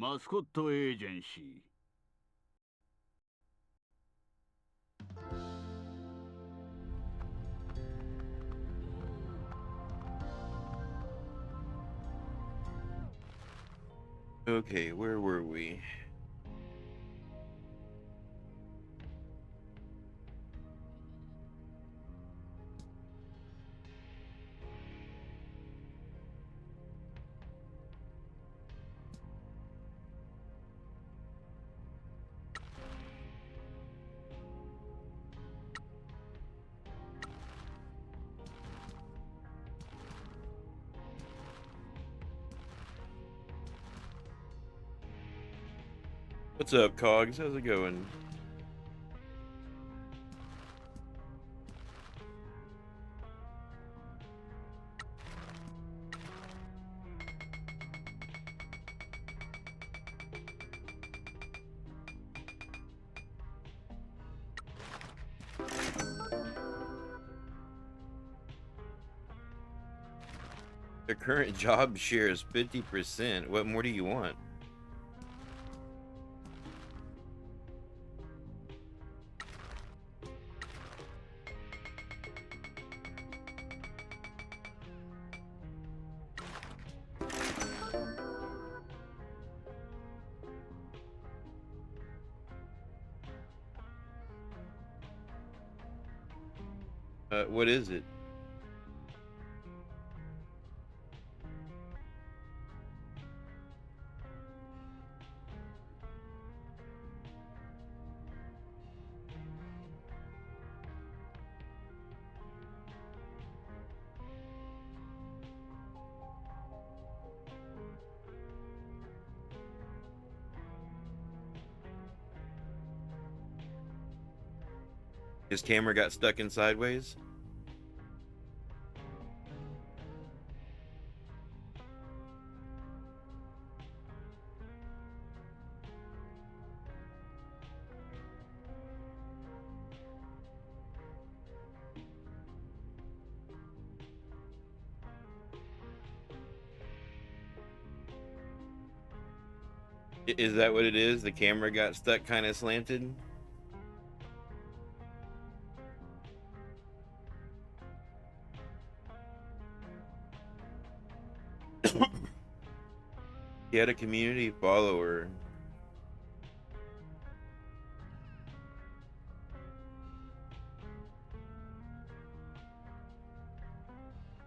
マスコットエージェンシ Okay, where were we? What's up, Cogs? How's it going? The current job share is 50%. What more do you want? What is it? His camera got stuck in sideways? Is that what it is? The camera got stuck kind of slanted? He had a community follower.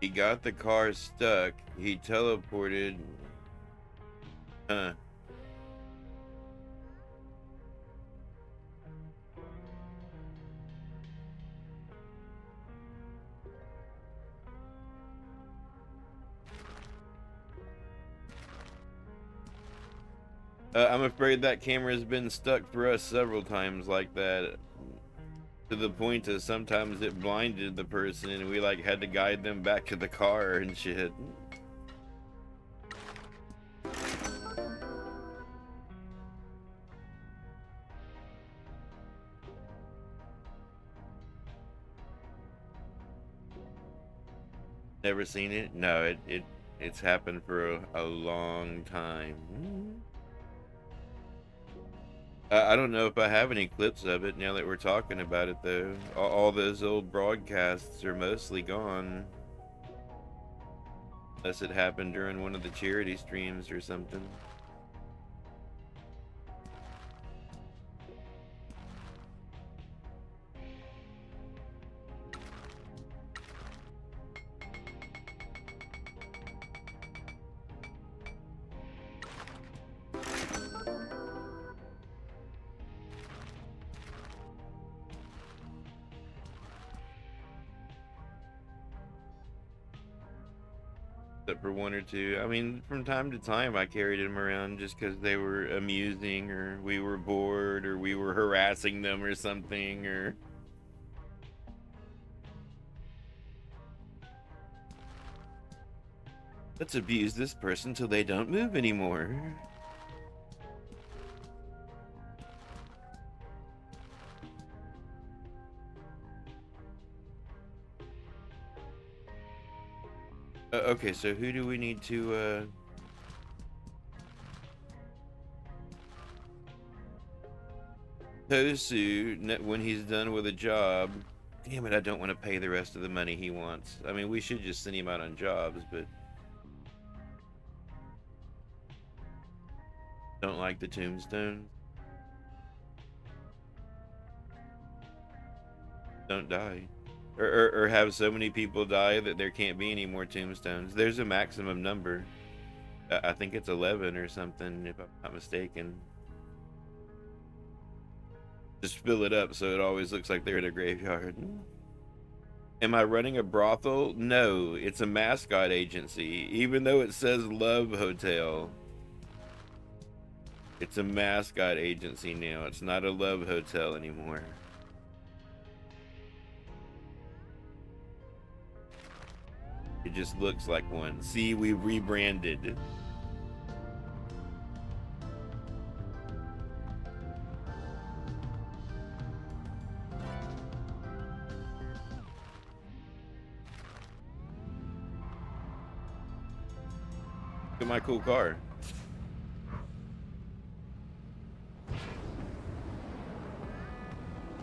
He got the car stuck. He teleported. Huh. I'm afraid that camera has been stuck for us several times like that. To the point that sometimes it blinded the person and we like had to guide them back to the car and shit. Never seen it? No, it's happened for a long time. I don't know if I have any clips of it now that we're talking about it though. All those old broadcasts are mostly gone. Unless it happened during one of the charity streams or something. Except for one or two. I mean, from time to time, I carried them around just because they were amusing, or we were bored, or we were harassing them, or something, or. Let's abuse this person till they don't move anymore. Okay, so who do we need to, Tosu, when he's done with a job, damn it, I don't want to pay the rest of the money he wants. I mean, we should just send him out on jobs, but don't like the tombstones. Don't die. Or have so many people die that there can't be any more tombstones. There's a maximum number. I think it's 11 or something, if I'm not mistaken. Just fill it up so it always looks like they're in a graveyard. Am I running a brothel? No, it's a Mascot agency. Even though it says Love Hotel, it's a Mascot agency now. It's not a Love Hotel anymore. It just looks like one. See, we rebranded. Look at my cool car.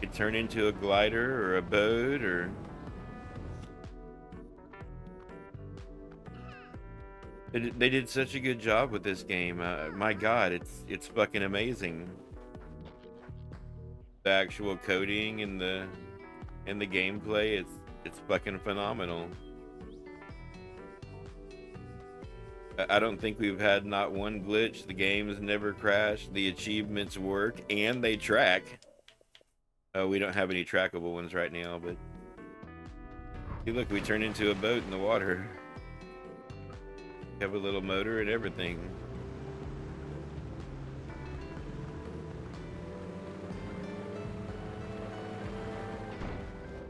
It turn into a glider or a boat or... They did such a good job with this game. My God, it's fucking amazing. The actual coding and the gameplay, it's fucking phenomenal. I don't think we've had not one glitch. The game's never crashed. The achievements work and they track. We don't have any trackable ones right now, but see, look, we turn into a boat in the water. Have a little motor and everything.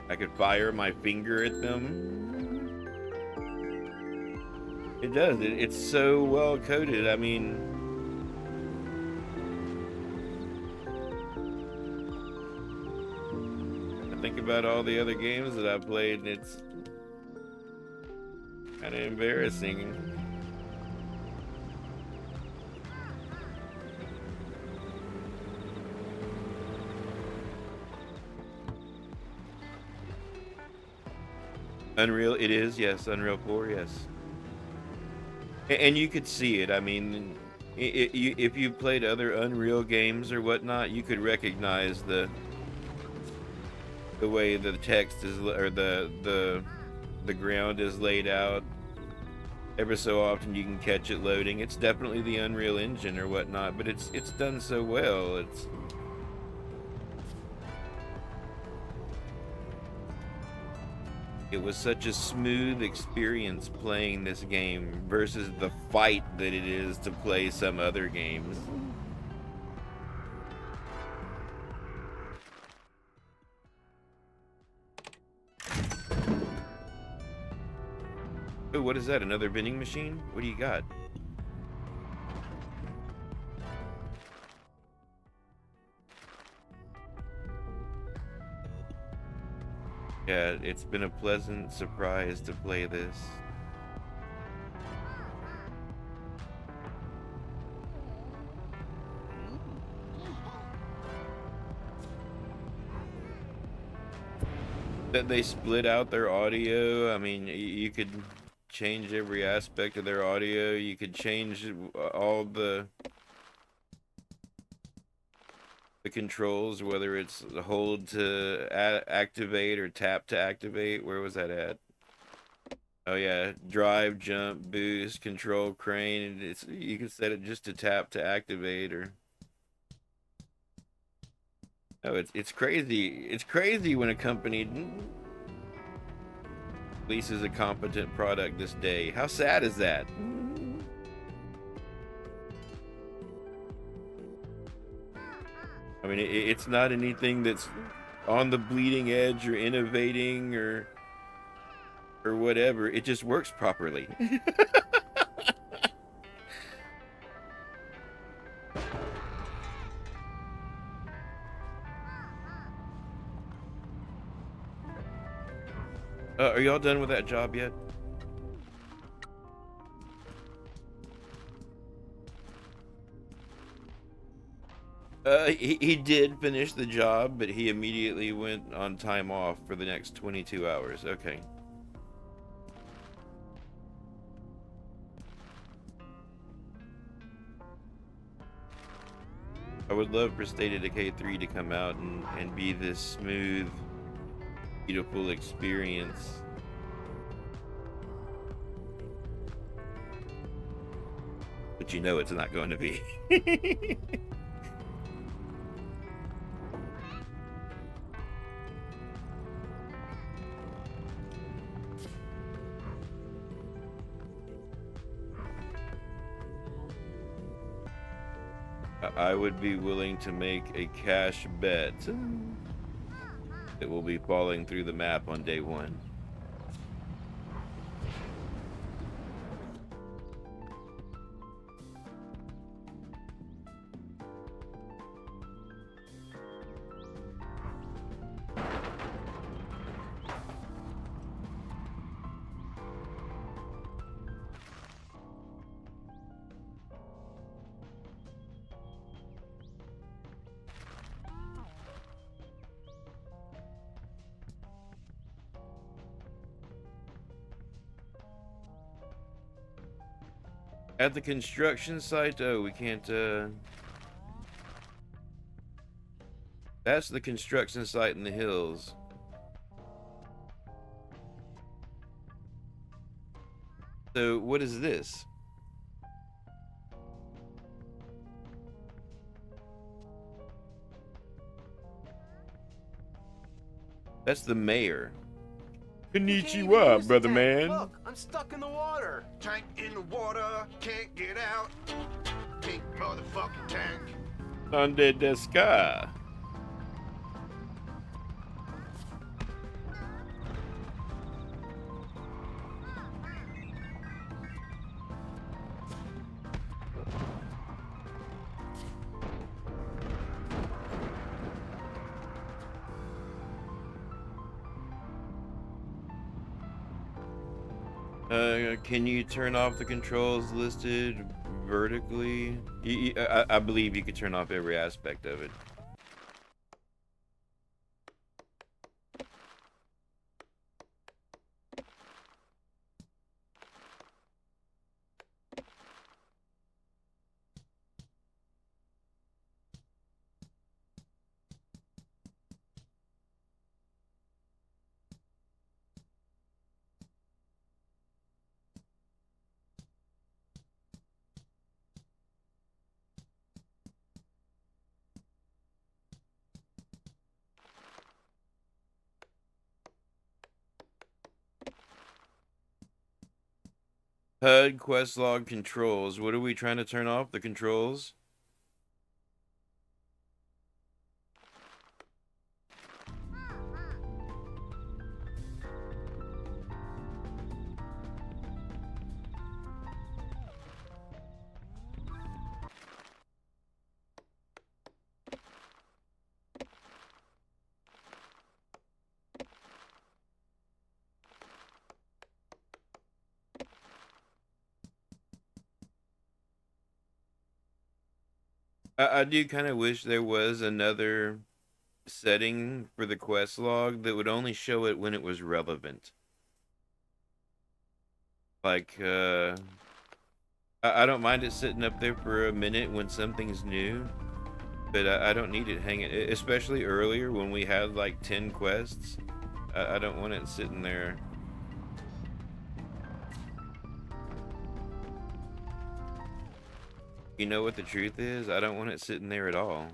I could fire my finger at them. It does. It's so well coded. I mean, I think about all the other games that I've played, and it's kind of embarrassing. Unreal, it is, yes. Unreal 4, yes. And you could see it. I mean, if you played other Unreal games or whatnot, you could recognize the way the text is, or the ground is laid out. Ever so often you can catch it loading. It's definitely the Unreal Engine or whatnot, but it's done so well. It was such a smooth experience playing this game versus the fight that it is to play some other games. Oh, what is that? Another vending machine? What do you got? Yeah, it's been a pleasant surprise to play this. That they split out their audio. I mean, you could change every aspect of their audio. You could change all the controls, whether it's hold to activate or tap to activate. Where was that at? Oh yeah, drive, jump, boost, control, crane. You can set it just to tap to activate, or oh, it's crazy. It's crazy when a company releases a competent product this day. How sad is that? I mean, it's not anything that's on the bleeding edge or innovating or whatever. It just works properly. Are y'all done with that job yet? He did finish the job, but he immediately went on time off for the next 22 hours. Okay. I would love for State of Decay 3 to come out and be this smooth, beautiful experience. But you know it's not going to be. I would be willing to make a cash bet that will be falling through the map on day one. At the construction site, oh, we can't, that's the construction site in the hills. So, what is this? That's the mayor. Konnichiwa, brother man. Look, I'm stuck in the water. Tank in the water, can't get out. Pink motherfucking tank. Sunday desu ka? Can you turn off the controls listed vertically? I believe you could turn off every aspect of it. HUD quest log controls. What are we trying to turn off? The controls? I do kind of wish there was another setting for the quest log that would only show it when it was relevant. Like, I don't mind it sitting up there for a minute when something's new, but I don't need it hanging, especially earlier when we had like 10 quests. I don't want it sitting there. You know what the truth is? I don't want it sitting there at all.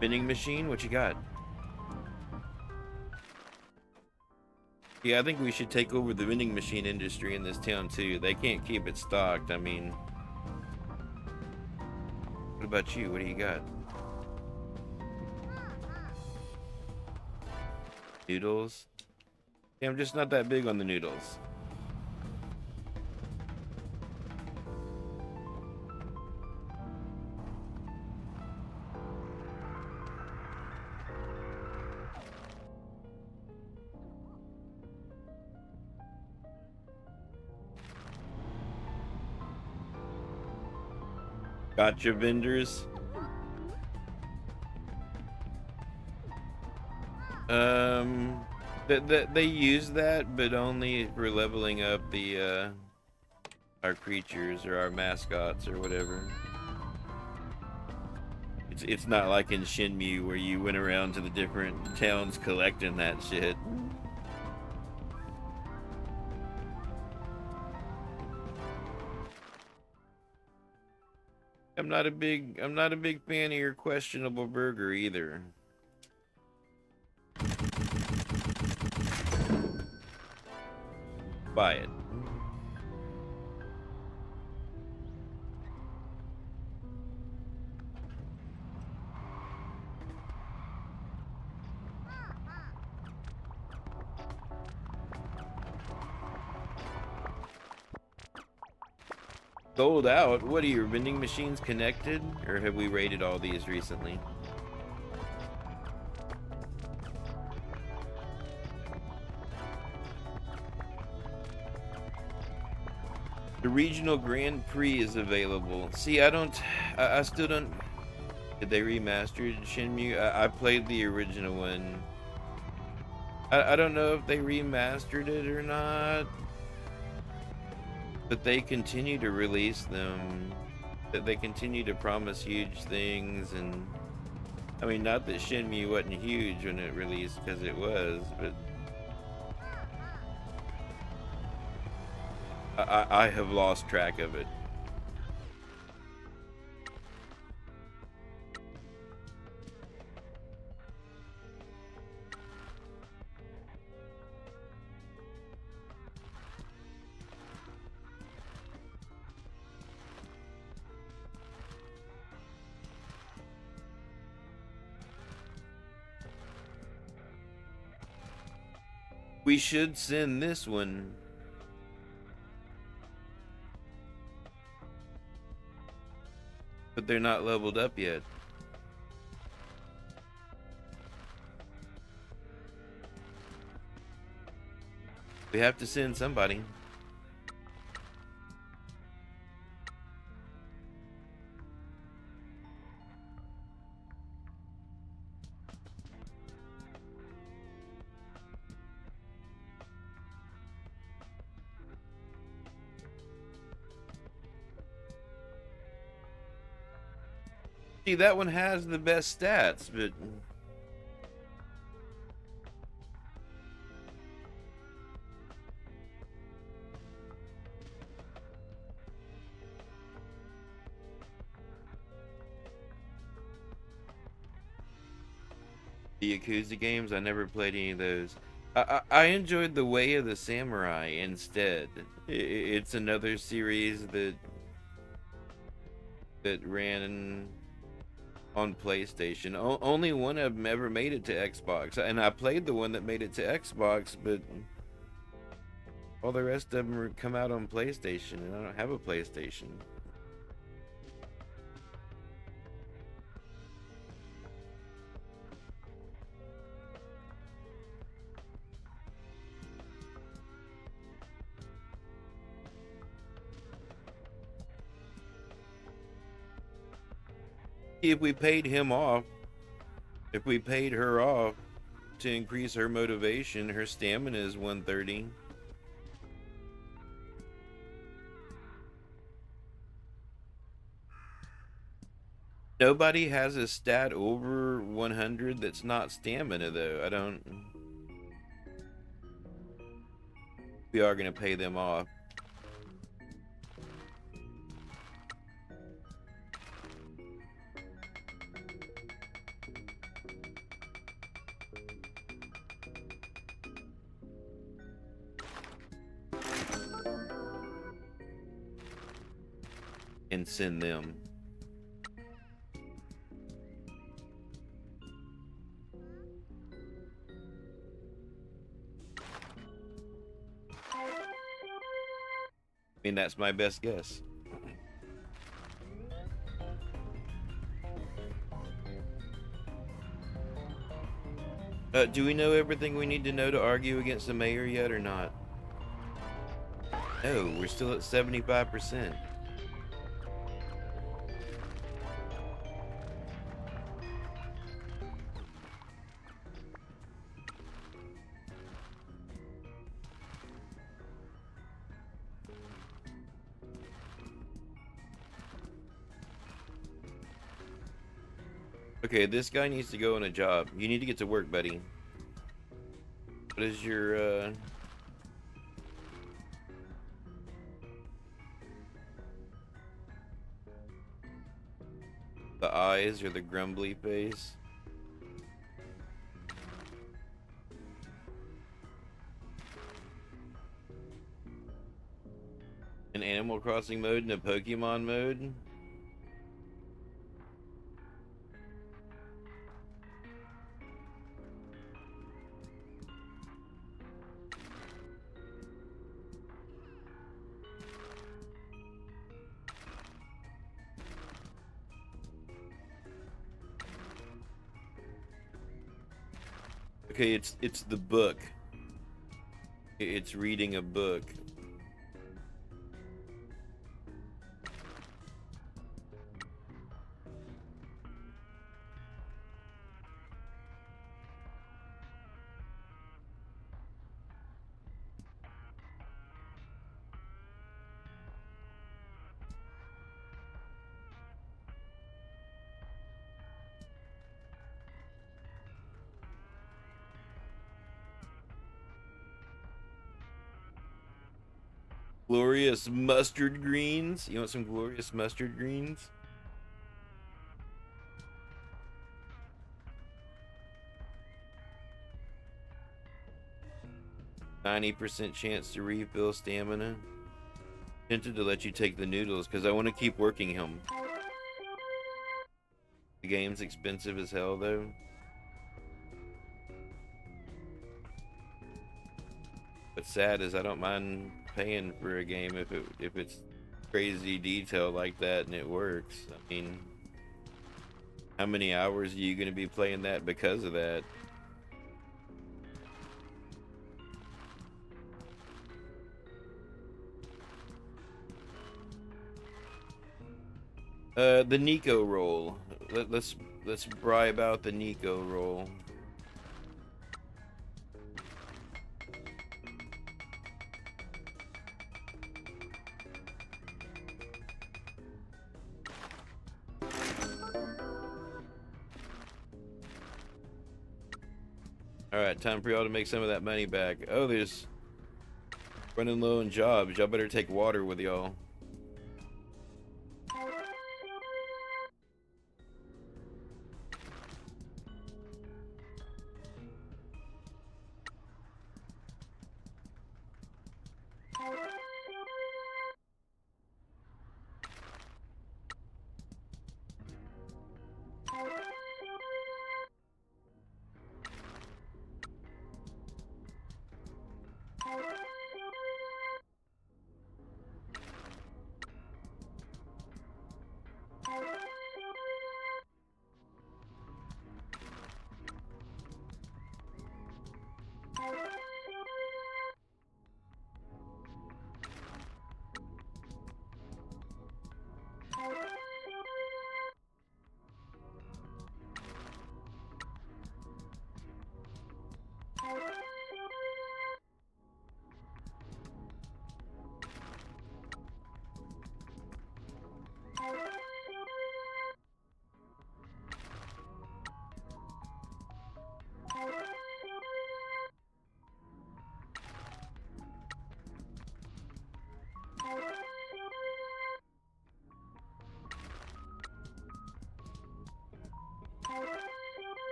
Vending machine? What you got? Yeah, I think we should take over the vending machine industry in this town too. They can't keep it stocked. I mean, what about you? What do you got? Noodles. Yeah, I'm just not that big on the noodles. Gotcha vendors. They use that, but only for leveling up the our creatures or our mascots or whatever. It's not like in Shenmue where you went around to the different towns collecting that shit. I'm not a big fan of your questionable burger either. Buy it. Sold out? What are your vending machines connected? Or have we raided all these recently? The regional Grand Prix is available. See, I still don't. Did they remaster Shenmue? I played the original one. I don't know if they remastered it or not. But they continue to release them. They continue to promise huge things, and I mean, not that Shenmue wasn't huge when it released, because it was, but I have lost track of it. We should send this one. But they're not leveled up yet. We have to send somebody. See, that one has the best stats, but the Yakuza games, I never played any of those. I enjoyed the Way of the Samurai instead. It's another series that ran on PlayStation. Only one of them ever made it to Xbox, and I played the one that made it to Xbox, but all the rest of them come out on PlayStation, and I don't have a PlayStation. If we paid him off, if we paid her off to increase her motivation, her stamina is 130. Nobody has a stat over 100 that's not stamina, though. I don't. We are going to pay them off. And send them. mean, that's my best guess. Do we know everything we need to know to argue against the mayor yet or not? No, we're still at 75%. Okay, this guy needs to go on a job. You need to get to work, buddy. What is your, the eyes or the grumbly face? An Animal Crossing mode and a Pokemon mode? Okay, it's the book. It's reading a book. Glorious mustard greens. You want some glorious mustard greens? %90 chance to refill stamina. Tempted to let you take the noodles because I want to keep working him. The game's expensive as hell though. What's sad is I don't mind paying for a game if it's crazy detail like that and it works. I mean, how many hours are you going to be playing that because of that? The Nico roll. Let's bribe out the Nico roll. Alright, time for y'all to make some of that money back. Oh, there's running low on jobs. Y'all better take water with y'all.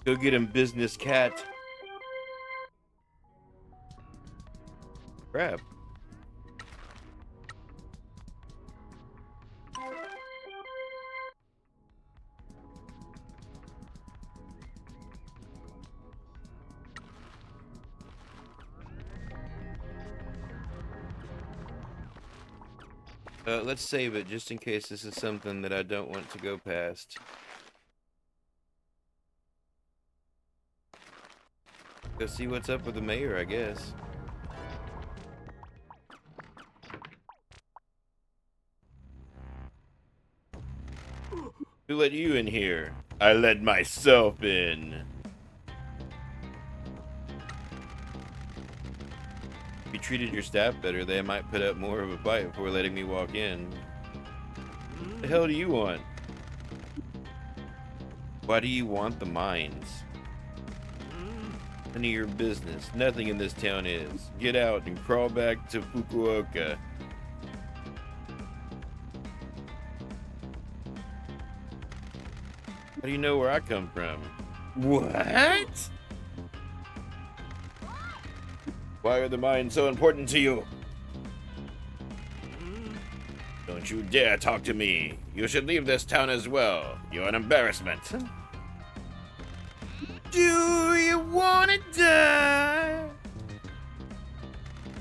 Go get him, business cat. Crap. Let's save it just in case this is something that I don't want to go past. Go see what's up with the mayor, I guess. Who let you in here? I let myself in. If you treated your staff better, they might put up more of a fight before letting me walk in. What the hell do you want? Why do you want the mines? None of your business. Nothing in this town is. Get out and crawl back to Fukuoka. How do you know where I come from? What? Why are the mines so important to you? Don't you dare talk to me. You should leave this town as well. You're an embarrassment. Do you want to die?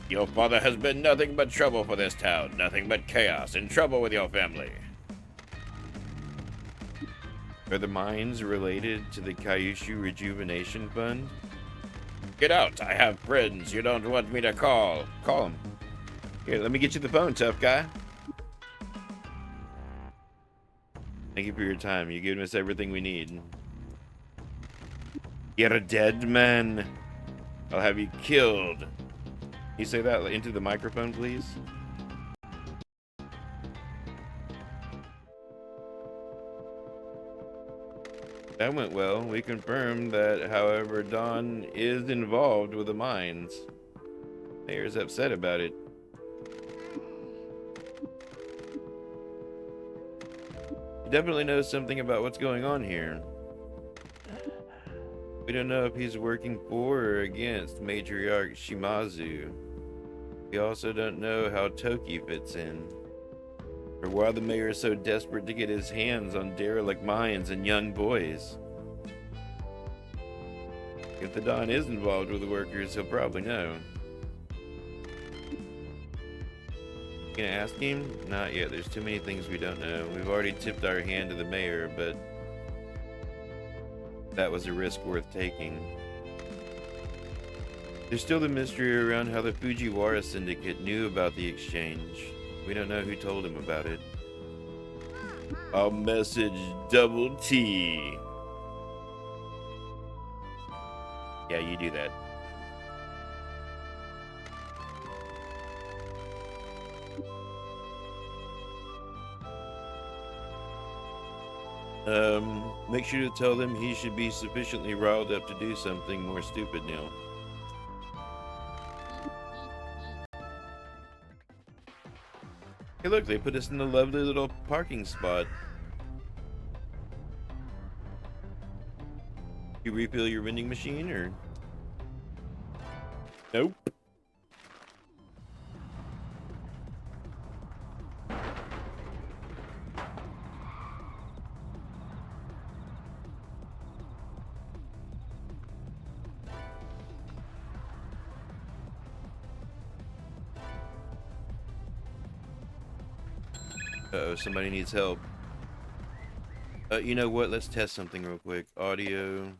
Your father has been nothing but trouble for this town. Nothing but chaos and trouble with your family. Are the mines related to the Kyushu Rejuvenation Fund? Get out. I have friends you don't want me to call. Call them. Here, let me get you the phone, tough guy. Thank you for your time. You've given us everything we need. You're a dead man. I'll have you killed. Can you say that into the microphone, please? That went well. We confirmed that, however, Don is involved with the mines. Mayor's upset about it. He definitely knows something about what's going on here. We don't know if he's working for or against Matriarch Shimazu. We also don't know how Toki fits in, or why the mayor is so desperate to get his hands on derelict mines and young boys. If the Don is involved with the workers, he'll probably know. You gonna ask him? Not yet. There's too many things we don't know. We've already tipped our hand to the mayor, but that was a risk worth taking. There's still the mystery around how the Fujiwara Syndicate knew about the exchange. We don't know who told him about it. I'll message Double T. Yeah, you do that. Make sure to tell them he should be sufficiently riled up to do something more stupid now. Hey look, they put us in a lovely little parking spot. You refill your vending machine, or? Nope. Uh-oh, somebody needs help. You know what? Let's test something real quick. Audio.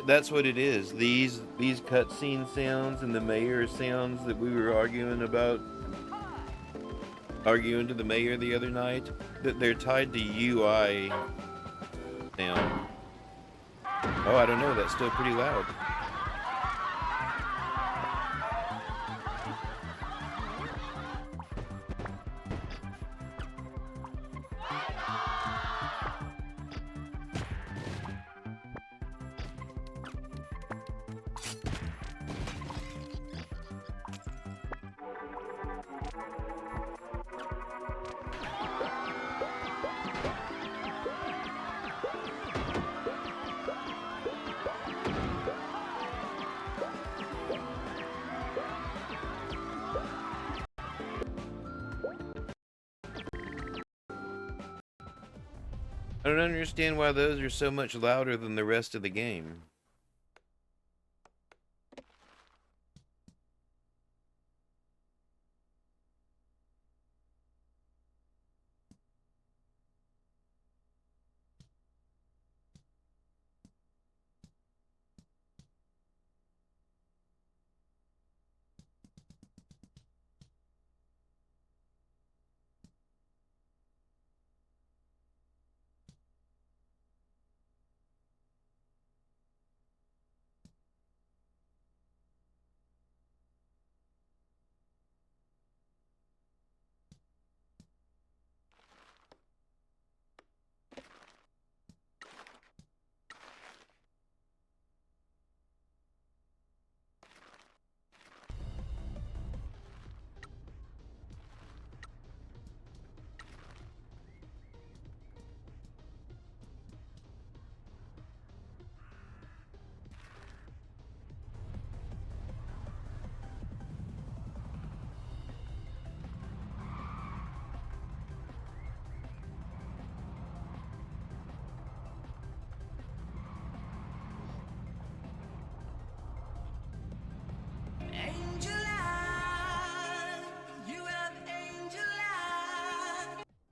That's what it is. These cutscene sounds and the mayor sounds that we were arguing to the mayor the other night, that they're tied to UI sound. Oh, I don't know. That's still pretty loud. I don't understand why those are so much louder than the rest of the game.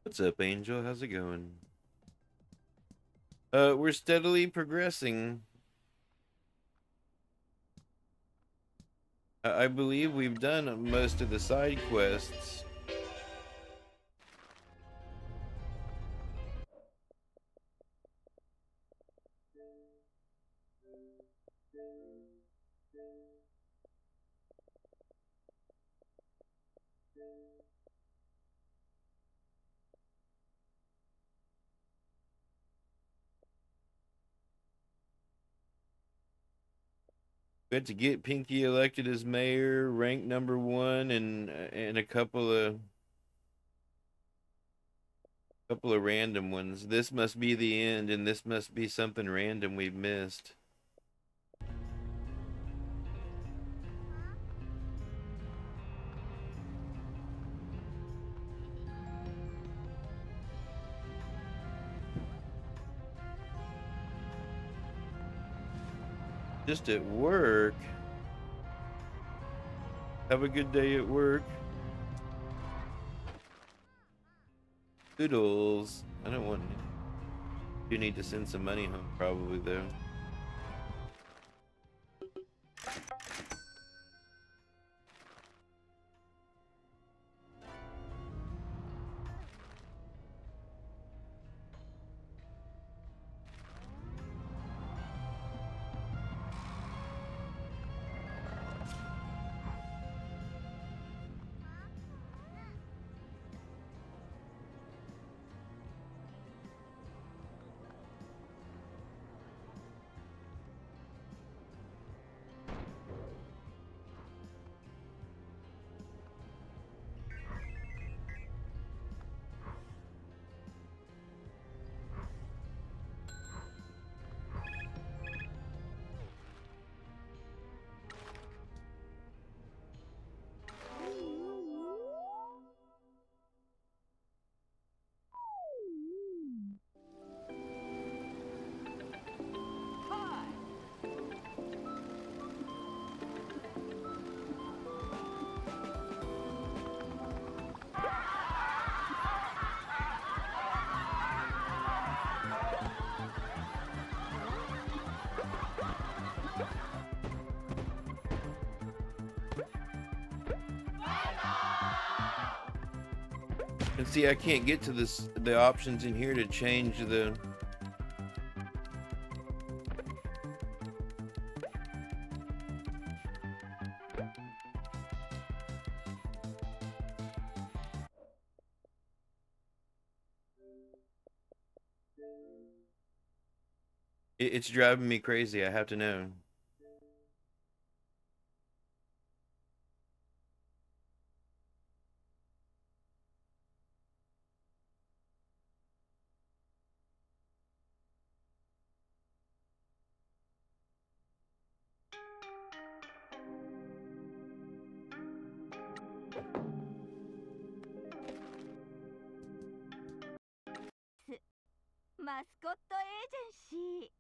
What's up, Angel? How's it going? We're steadily progressing. I believe we've done most of the side quests. We had to get Pinky elected as mayor, rank #1, and a couple of random ones. This must be the end, and this must be something random we've missed. Just at work. Have a good day at work. Doodles. I don't want. You need to send some money home, probably though. And see, I can't get to the options in here to change the. It's driving me crazy. I have to know. マスコットエージェンシー。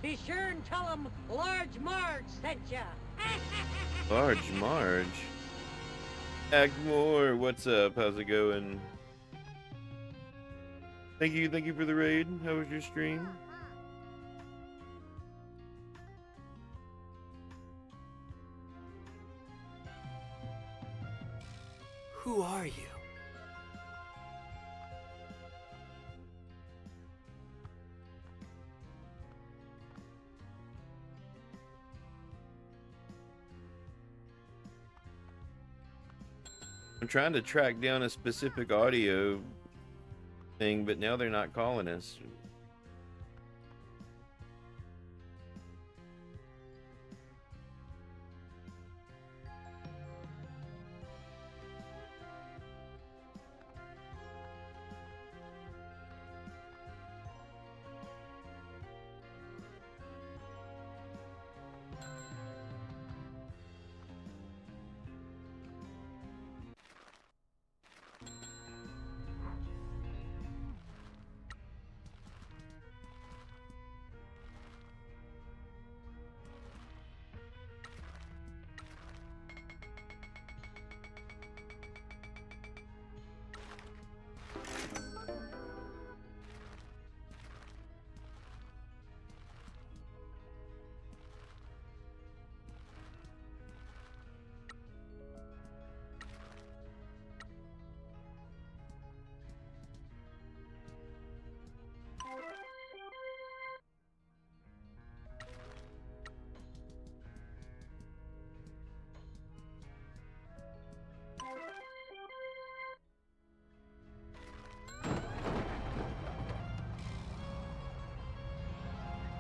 Be sure and tell them Large Marge sent ya. Large Marge. Agmore, what's up? How's it going? Thank you for the raid. How was your stream? Who are you? I'm trying to track down a specific audio thing, but now they're not calling us.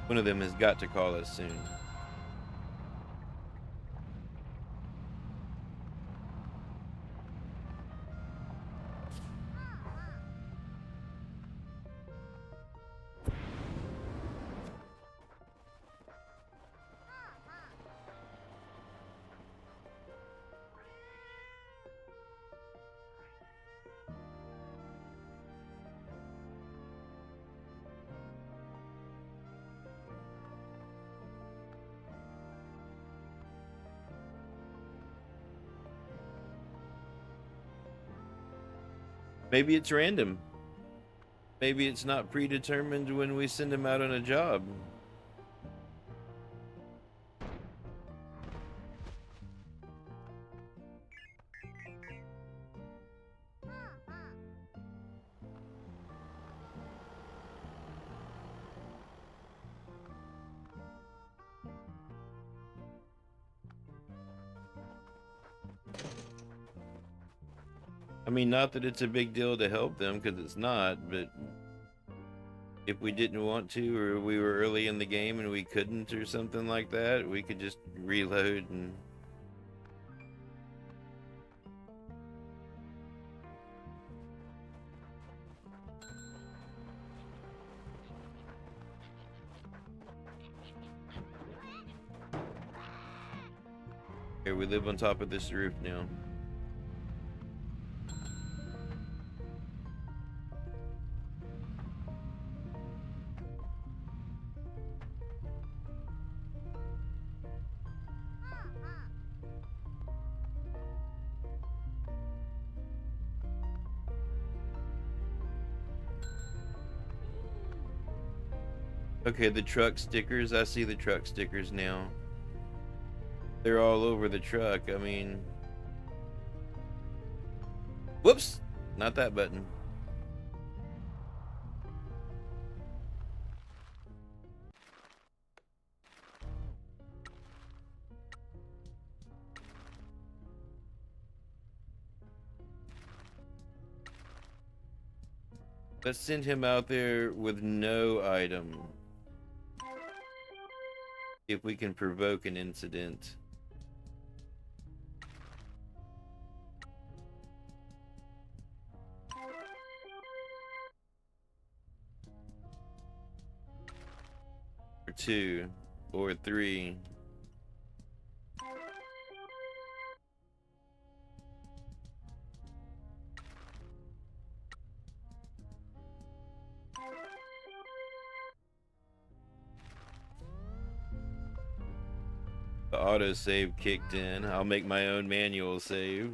One of them has got to call us soon. Maybe it's random. Maybe it's not predetermined when we send them out on a job. I mean, not that it's a big deal to help them, because it's not, but if we didn't want to, or we were early in the game and we couldn't or something like that, we could just reload and... Here, we live on top of this roof now. Okay, the truck stickers. I see the truck stickers now. They're all over the truck. I mean... Whoops! Not that button. Let's send him out there with no item. If we can provoke an incident. Or 2. Or 3. The autosave kicked in. I'll make my own manual save.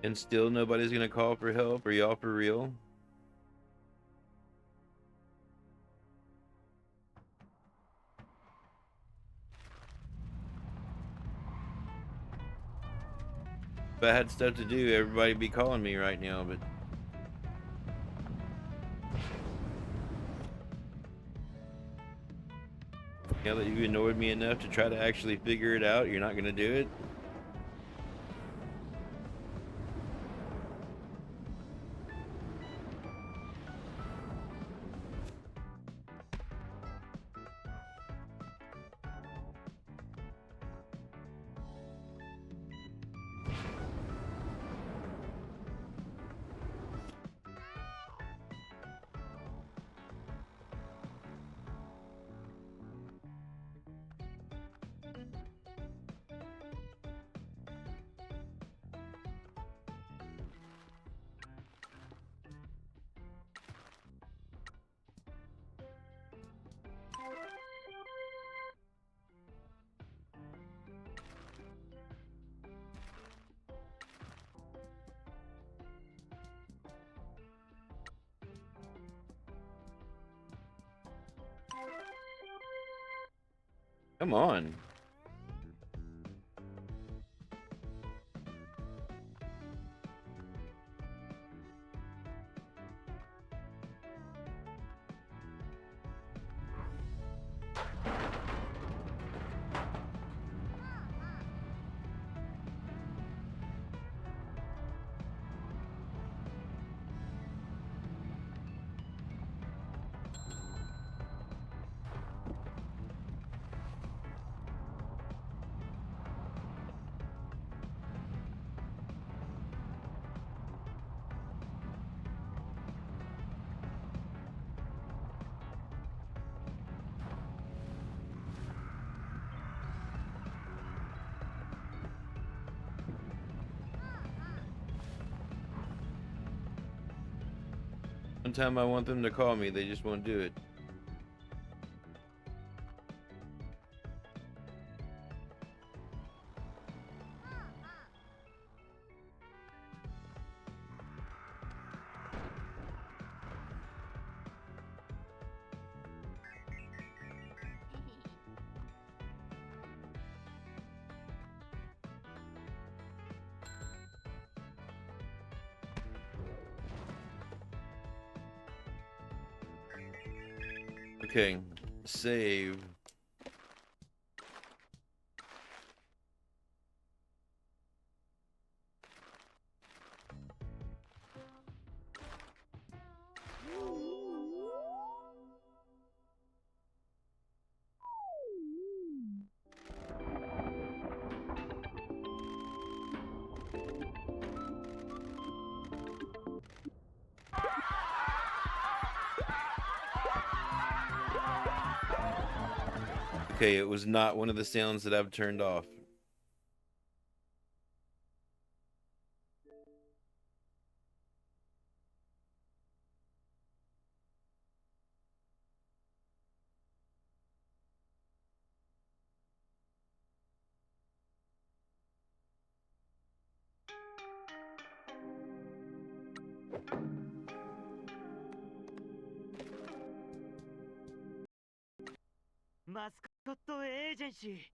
And still nobody's gonna call for help? Are y'all for real? If I had stuff to do, everybody'd be calling me right now, but... Now that you've annoyed me enough to try to actually figure it out, you're not gonna do it? Come on. One time I want them to call me, they just won't do it. Okay, save. Okay, it was not one of the sounds that I've turned off. Mascot agency.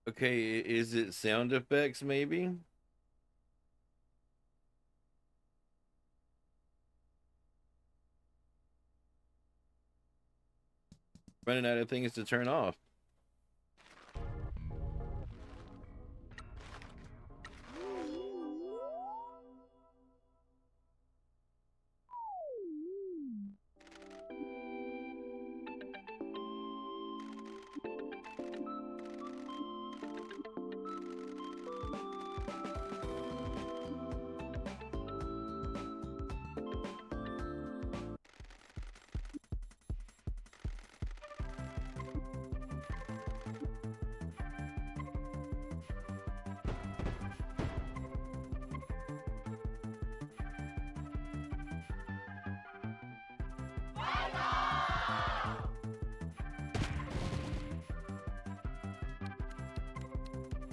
Okay, is it sound effects maybe? Running out of things to turn off.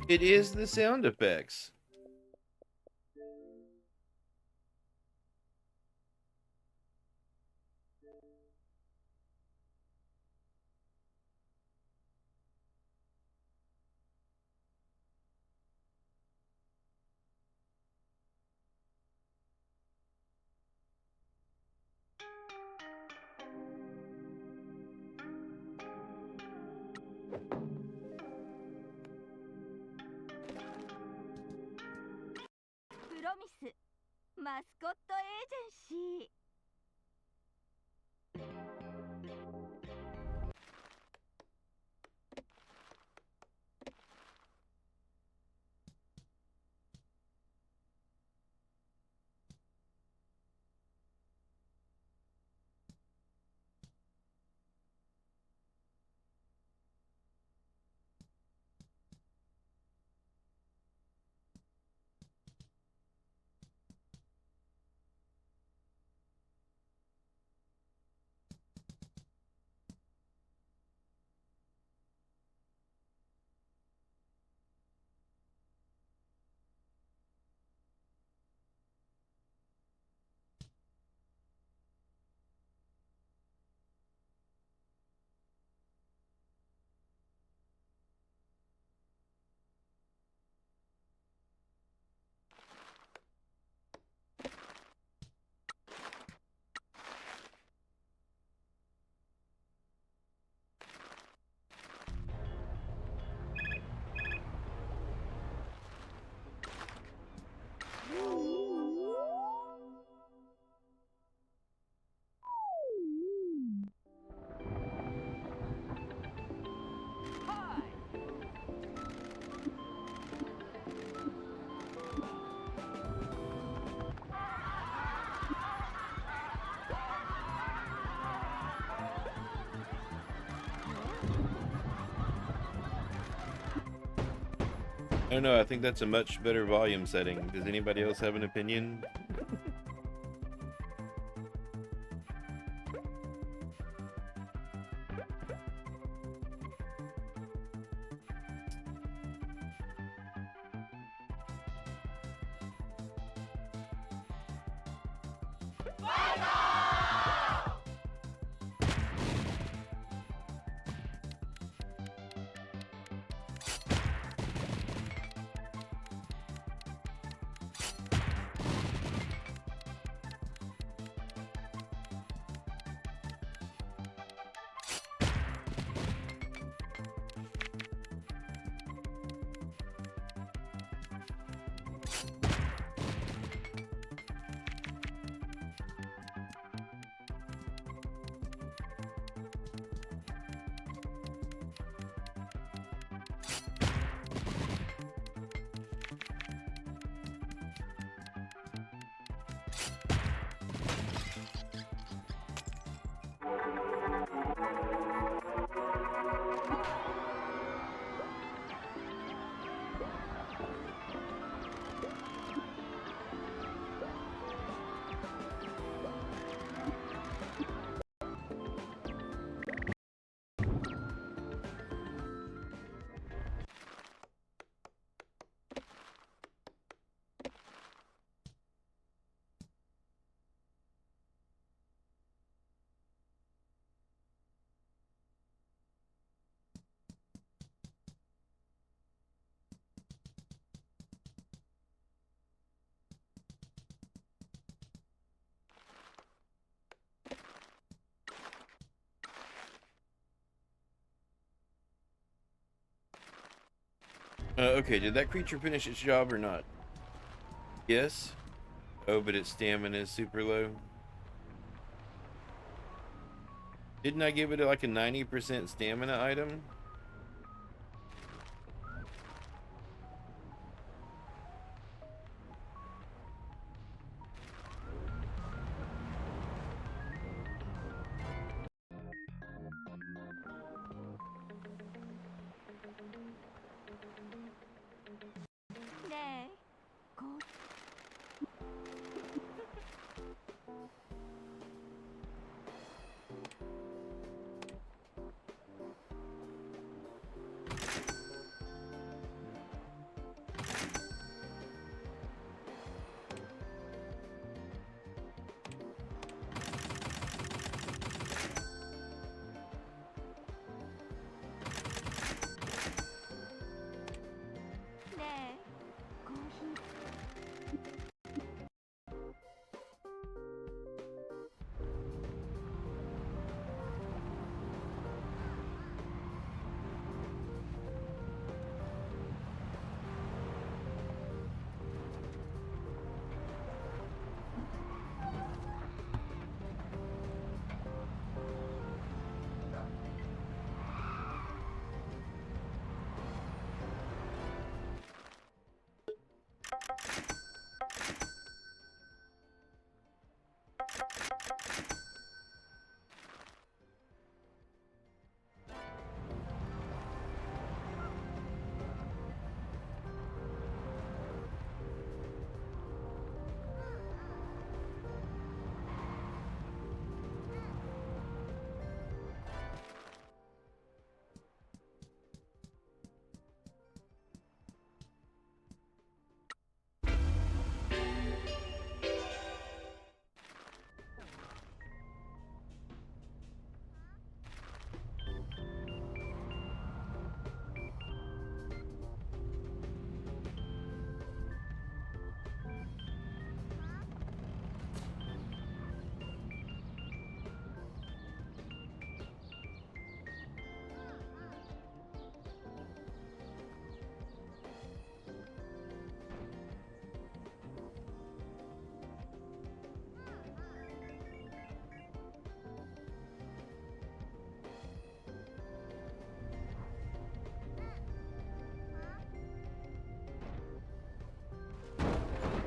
It is the sound effects. Promise マスコットエージェンシー。I don't know, I think that's a much better volume setting. Does anybody else have an opinion? Okay, did that creature finish its job or not? Yes? Oh, but its stamina is super low. Didn't I give it like a 90% stamina item?ねえこう ねえコーヒー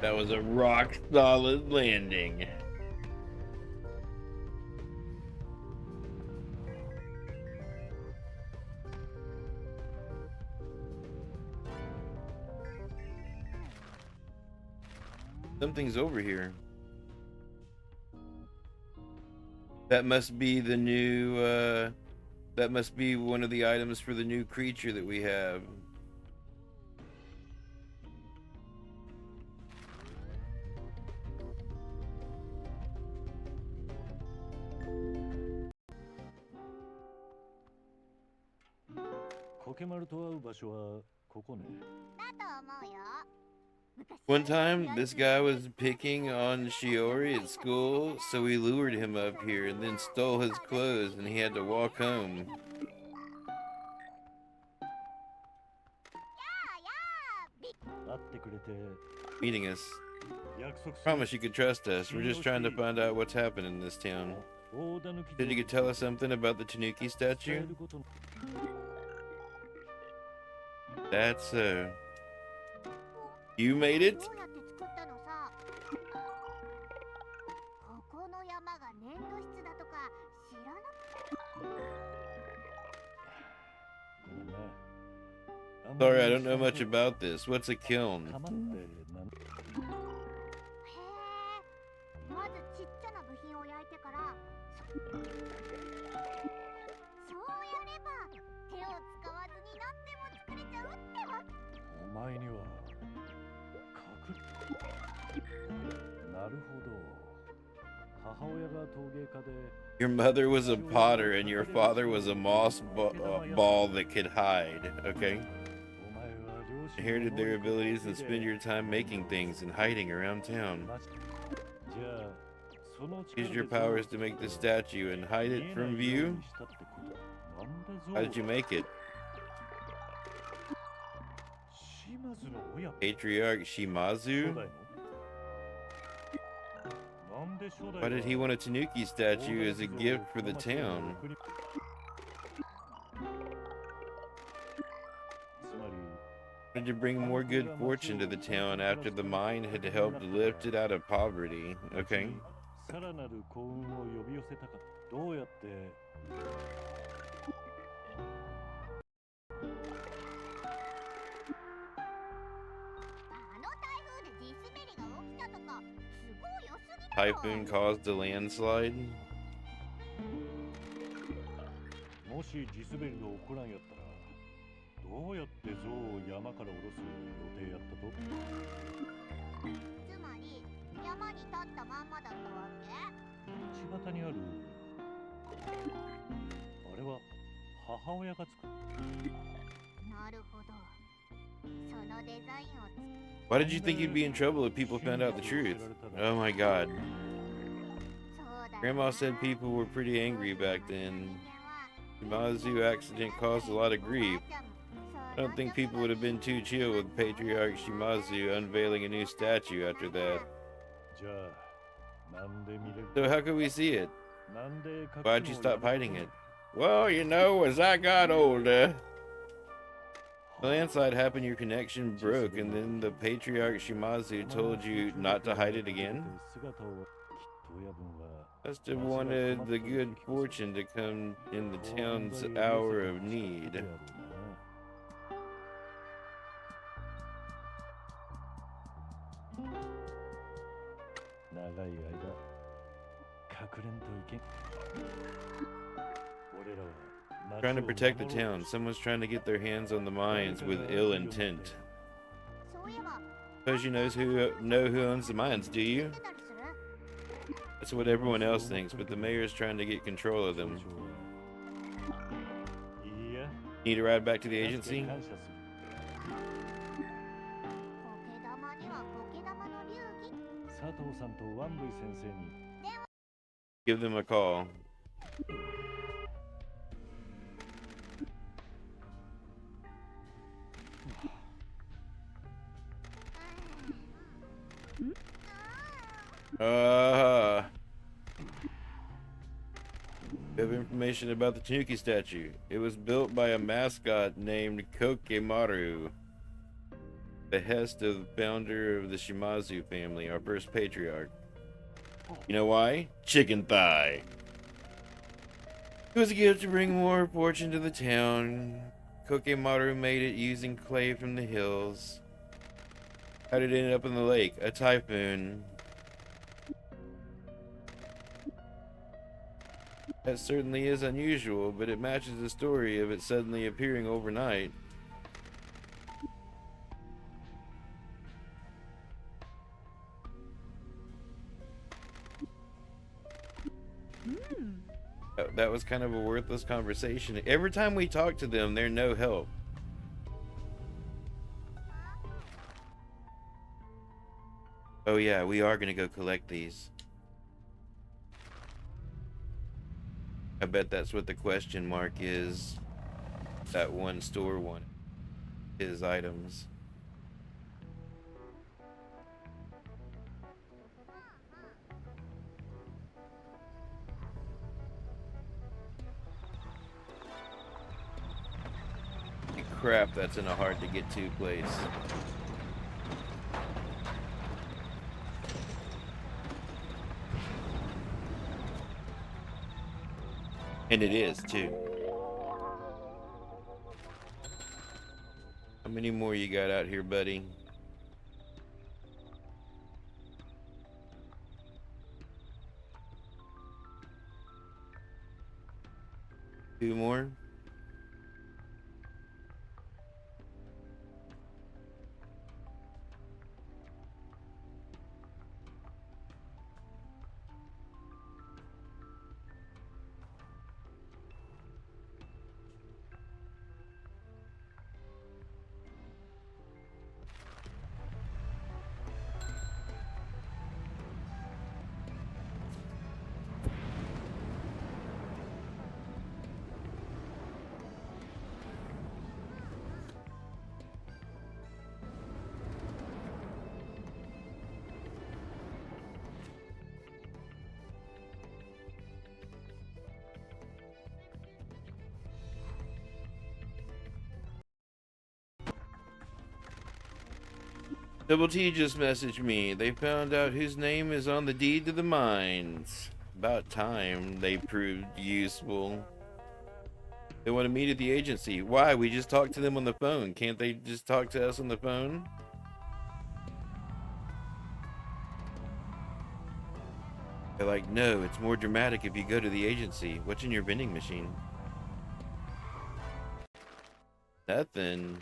That was a rock solid landing. Something's over here. That must be the new, that must be one of the items for the new creature that we have. One time, this guy was picking on Shiori at school, so we lured him up here and then stole his clothes, and he had to walk home. Meeting us. Promise you could trust us. We're just trying to find out what's happening in this town. Said you could tell us something about the Tanuki statue? That's you made it? どうやって作ったのさ。ここの山が粘土質だとか知らな。 Sorry, I don't know much about this. What's a kiln? へえ。まずちっちゃな部品を焼いてから。そうやれば手を使わずに何でも作れちゃうってわ。お前には。 Your mother was a potter and your father was a moss ball that could hide, okay? Inherited their abilities and spend your time making things and hiding around town. Use your powers to make the statue and hide it from view? How did you make it? Patriarch Shimazu? Why did he want a Tanuki statue as a gift for the town? Wanted to bring more good fortune to the town after the mine had helped lift it out of poverty. Okay. Typhoon caused a landslide. もし地滑りが起こらんやったらどうやって象を山から下ろす予定やったと？つまり山に立ったまんまだったわけ？道端にあるあれは母親が作った。なるほど。そのデザインを。 Why did you think you'd be in trouble if people found out the truth? Oh my god. Grandma said people were pretty angry back then. Shimazu accident caused a lot of grief. I don't think people would have been too chill with Patriarch Shimazu unveiling a new statue after that. So how could we see it? Why'd you stop hiding it? Well, you know, as I got older... The landslide happened, your connection broke, and then the Patriarch Shimazu told you not to hide it again? Must have wanted the good fortune to come in the town's hour of need. Trying to protect the town. Someone's trying to get their hands on the mines with ill intent. Suppose you know who owns the mines, do you? That's what everyone else thinks, but the mayor's trying to get control of them. Need a ride back to the agency? Give them a call. We have information about the Tanuki statue. It was built by a mascot named Kokemaru, behest of the founder of the Shimazu family, our first patriarch. You know why? Chicken thigh. It was a gift to bring more fortune to the town. Kokemaru made it using clay from the hills. How did it end up in the lake? A typhoon. That certainly is unusual, but it matches the story of it suddenly appearing overnight. That was kind of a worthless conversation. Every time we talk to them, they're no help. Oh yeah, we are gonna go collect these. I bet that's what the question mark is. That one store one. His items. Crap, that's in a hard to get to place. And it is too. How many more you got out here, buddy? Two more? Double T just messaged me. They found out whose name is on the deed to the mines. About time they proved useful. They want to meet at the agency. Why? We just talked to them on the phone. Can't they just talk to us on the phone? They're like, no, it's more dramatic if you go to the agency. What's in your vending machine? Nothing.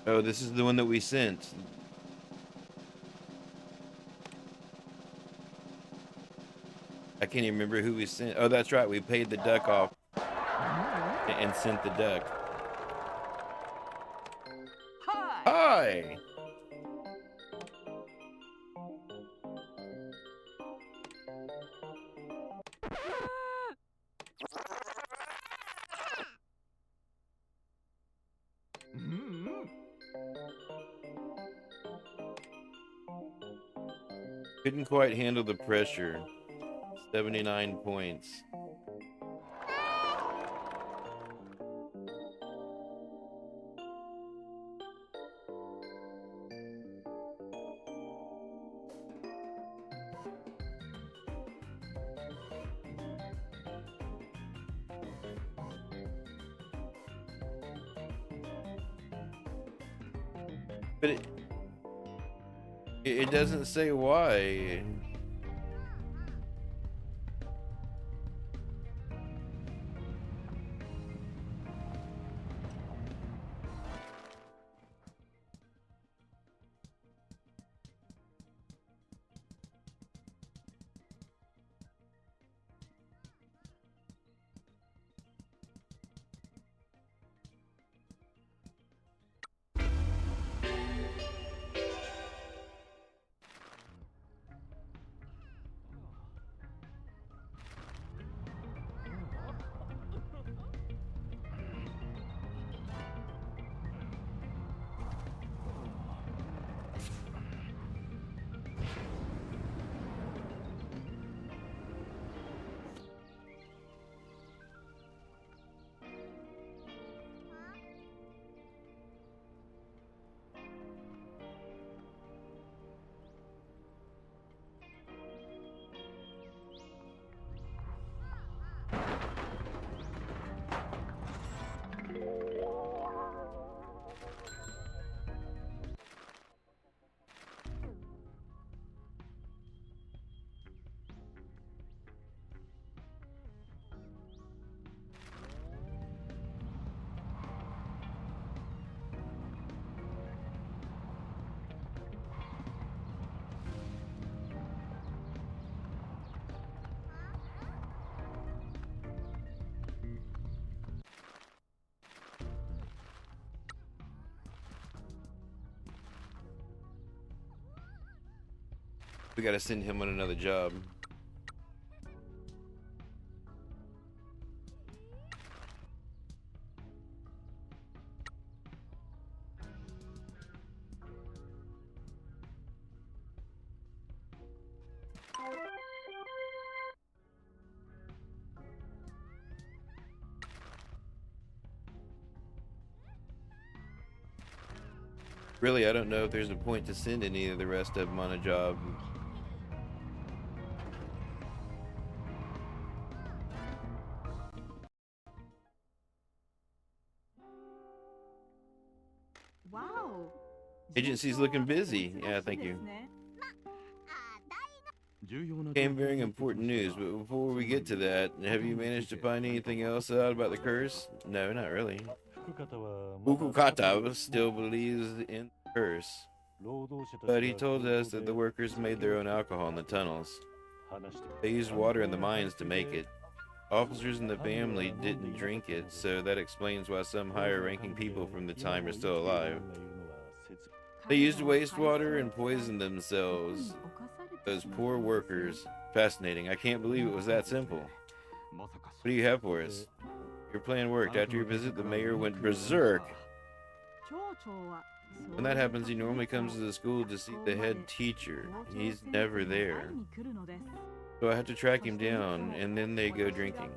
Oh, this is the one that we sent. I can't even remember who we sent. Oh, that's right. We paid the duck off and sent the duck. Hi! Couldn't quite handle the pressure. 79 points. But it doesn't say why. We gotta send him on another job. Really, I don't know if there's a point to send any of the rest of them on a job. Wow. Agency's looking busy. Yeah, thank you. Came very important news, but before we get to that, have you managed to find anything else out about the curse? No, not really. Ukukata still believes in the curse, but he told us that the workers made their own alcohol in the tunnels. They used water in the mines to make it. Officers in the family didn't drink it, so that explains why some higher-ranking people from the time are still alive. They used wastewater and poisoned themselves. Those poor workers. Fascinating. I can't believe it was that simple. What do you have for us? Your plan worked. After your visit, the mayor went berserk. When that happens, he normally comes to the school to see the head teacher. He's never there. So I have to track him down, and then they go drinking.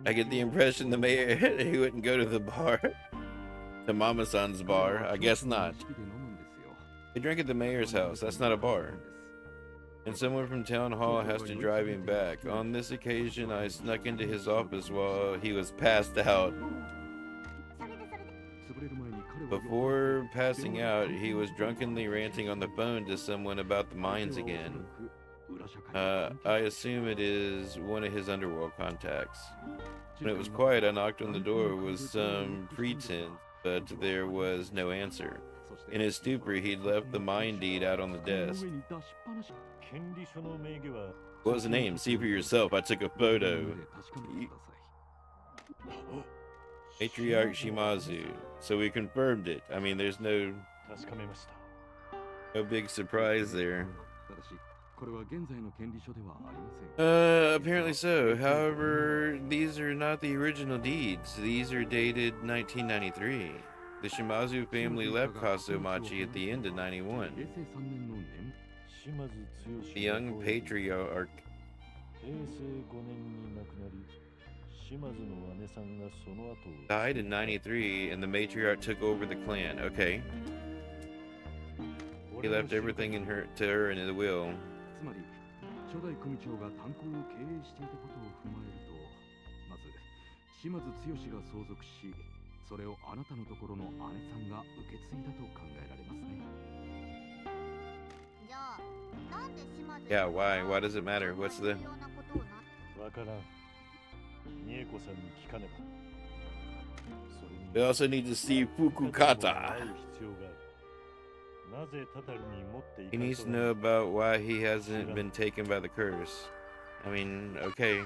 I get the impression the mayor he wouldn't go to the bar. To Mama-san's bar. I guess not. They drink at the mayor's house. That's not a bar. And someone from town hall has to drive him back. On this occasion, I snuck into his office while he was passed out. Before passing out, he was drunkenly ranting on the phone to someone about the mines again. I assume it is one of his underworld contacts. When it was quiet, I knocked on the door with some pretense, but there was no answer. In his stupor, he'd left the mine deed out on the desk. What was the name? See for yourself. I took a photo. Matriarch Shimazu. So we confirmed it. I mean, there's no big surprise there. Apparently so. However, these are not the original deeds. These are dated 1993. The Shimazu family left Kasomachi at the end of 91. The young patriarch died in 93 and the matriarch took over the clan. Okay. He left everything to her in the will. それをあなたのところの姉さんが受け継いだと考えられますね。じゃあなんで島津 Yeah, why does it matter? What's the わからん。美恵子さんに聞かねば。それに We also need to see 会う Fukukata. 必要がある。なぜタタルに持ってい He かれ needs た to の know か about why he hasn't been taken by the curse. I mean, okay.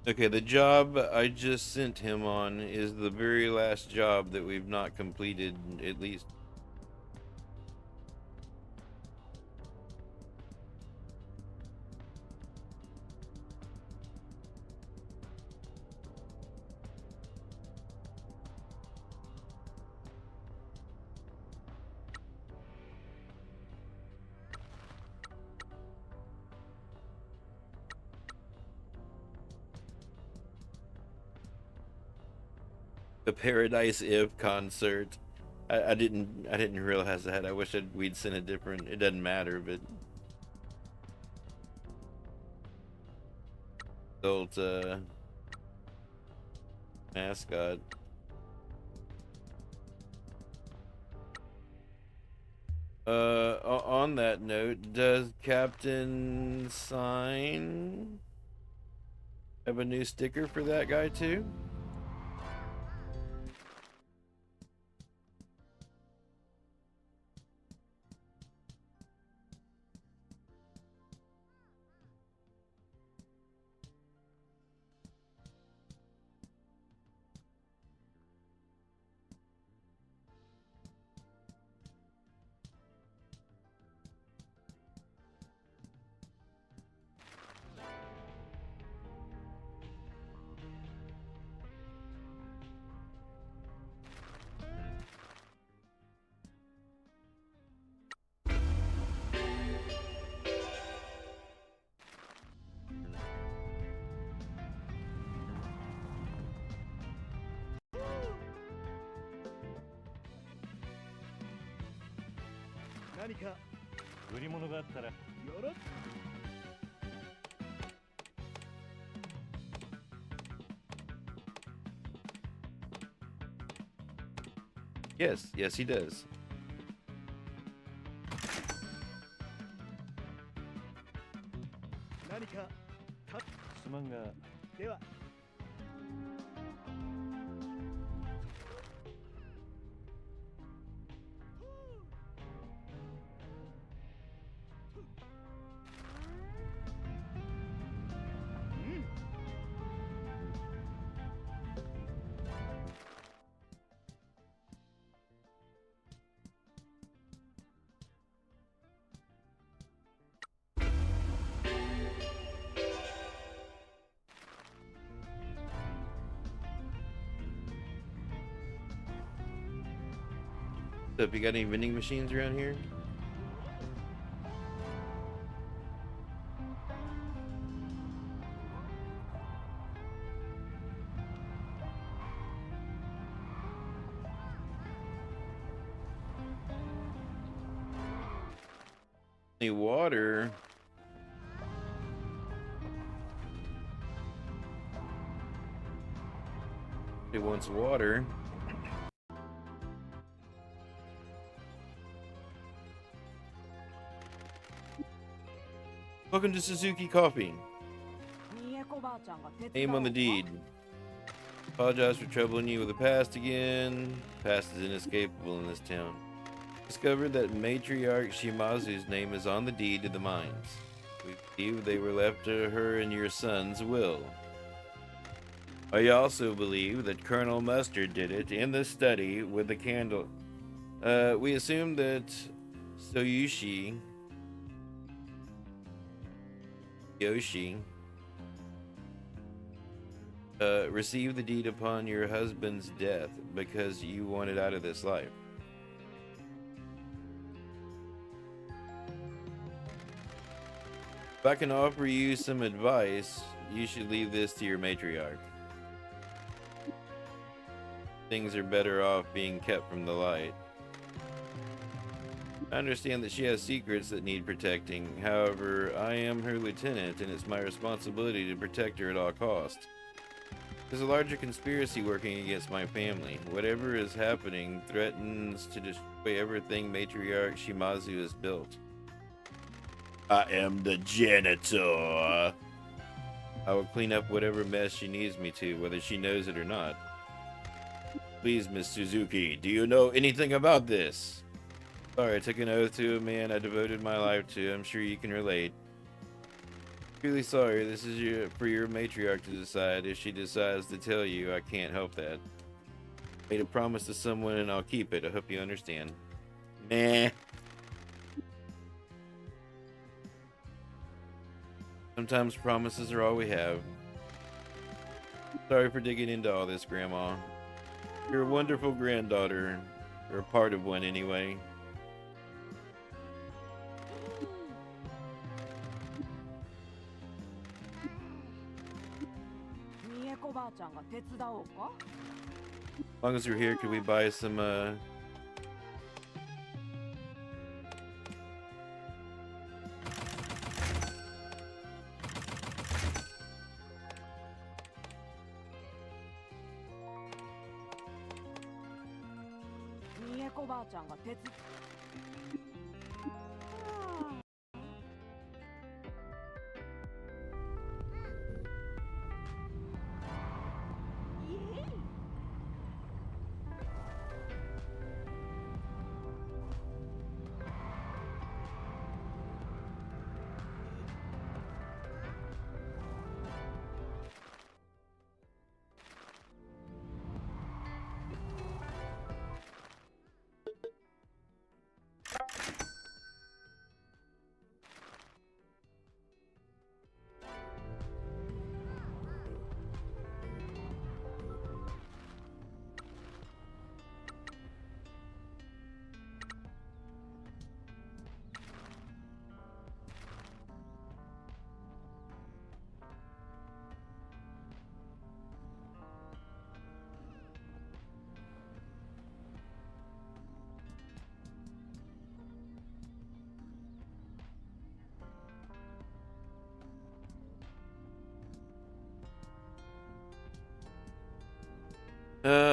Okay, the job I just sent him on is the very last job that we've not completed, at least. The Paradise If concert. I didn't realize that. I wish we'd sent a different. It doesn't matter, but old mascot. On that note, does Captain Sign have a new sticker for that guy too? Yes, he does. すまんが、では。What's up? You got any vending machines around here? Any water? He wants water. Welcome to Suzuki Coffee. Name on the deed. Apologize for troubling you with the past again. Past is inescapable in this town. Discovered that matriarch Shimazu's name is on the deed to the mines. We believe they were left to her in your son's will. I also believe that Colonel Mustard did it in the study with the candle. We assume that Yoshi received the deed upon your husband's death because you wanted out of this life. If I can offer you some advice, you should leave this to your matriarch. Things are better off being kept from the light. I understand that she has secrets that need protecting. However, I am her lieutenant, and it's my responsibility to protect her at all costs. There's a larger conspiracy working against my family. Whatever is happening threatens to destroy everything Matriarch Shimazu has built. I am the janitor. I will clean up whatever mess she needs me to, whether she knows it or not. Please, Miss Suzuki, do you know anything about this? Sorry, I took an oath to a man I devoted my life to. I'm sure you can relate. Really sorry. This is for your matriarch to decide. If she decides to tell you, I can't help that. Made a promise to someone and I'll keep it. I hope you understand. Meh. Sometimes promises are all we have. Sorry for digging into all this, Grandma. You're a wonderful granddaughter. Or a part of one, anyway. As long as you're here, could we buy some,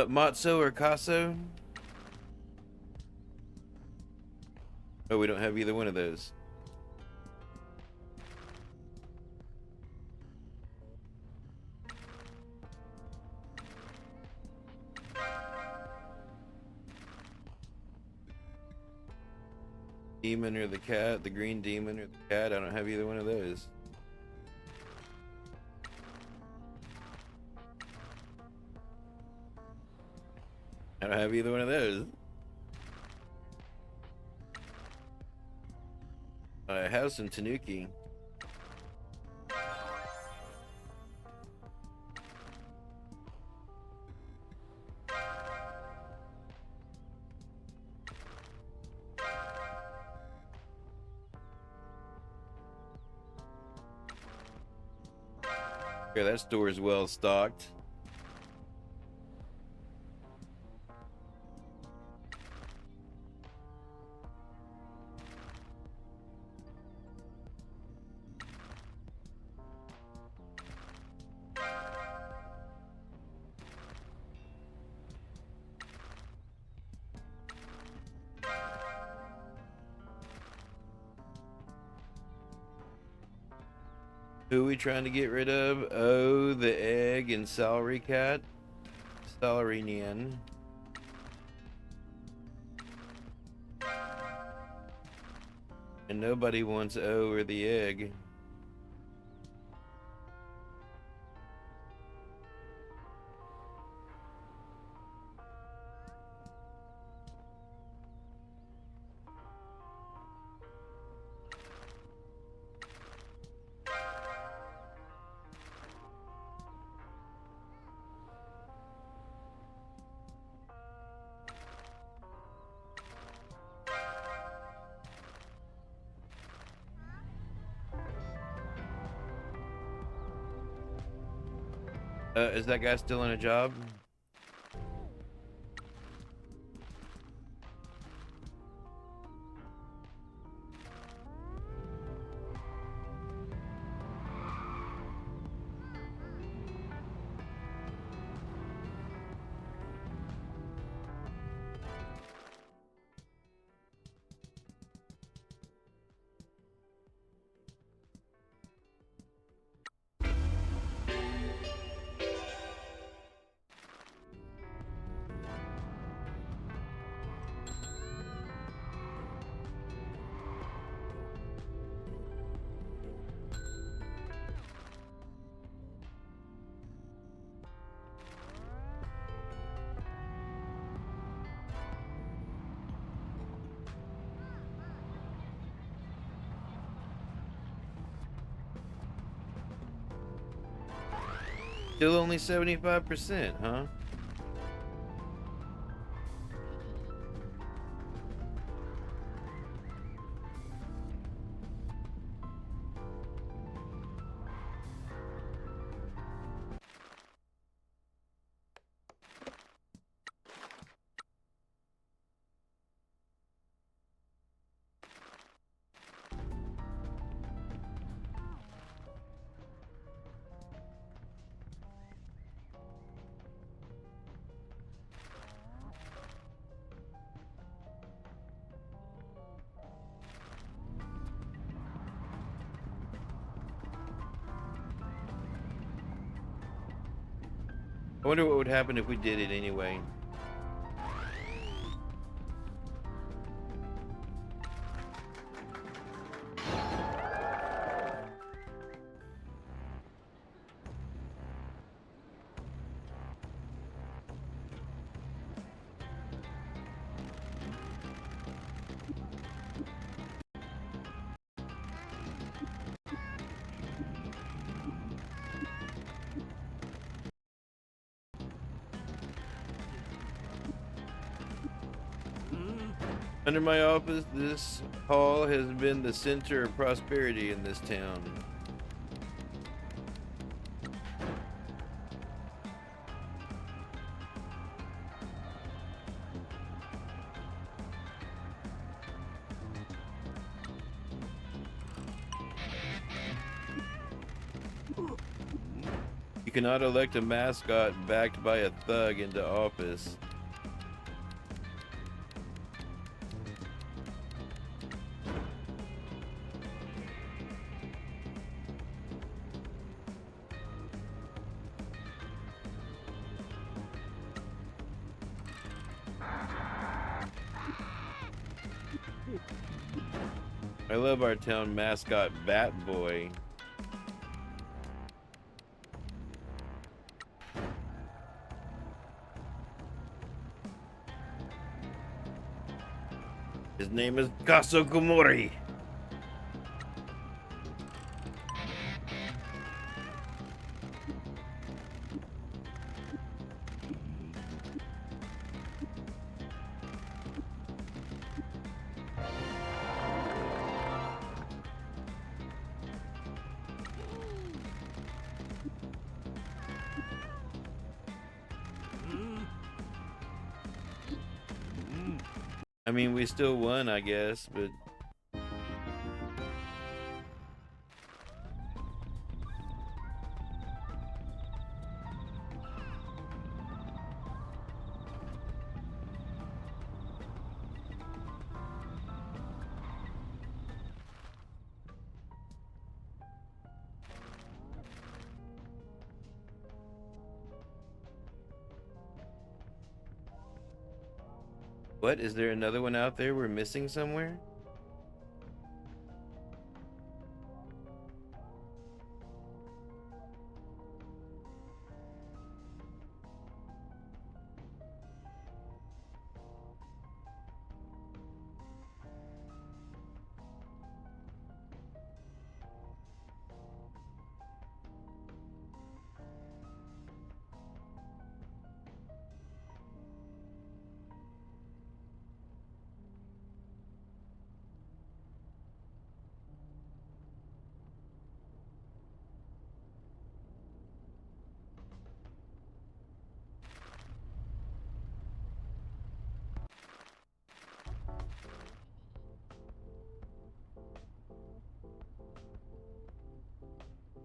Matzo or Casso? Oh, we don't have either one of those. Demon or the cat, the green demon or the cat, I don't have either one of those. I don't have either one of those. I have some Tanuki. Yeah, that store is well stocked. Who are we trying to get rid of? Oh, the egg and celery cat. Celery Nian. And nobody wants O or the egg. Is that guy still in a job? Still only 75%, huh? I wonder what would happen if we did it anyway. Under my office, this hall has been the center of prosperity in this town. You cannot elect a mascot backed by a thug into office. I love our town mascot, Bat Boy. His name is Kaso Komori. I mean, we still won, I guess, but what? Is there another one out there we're missing somewhere?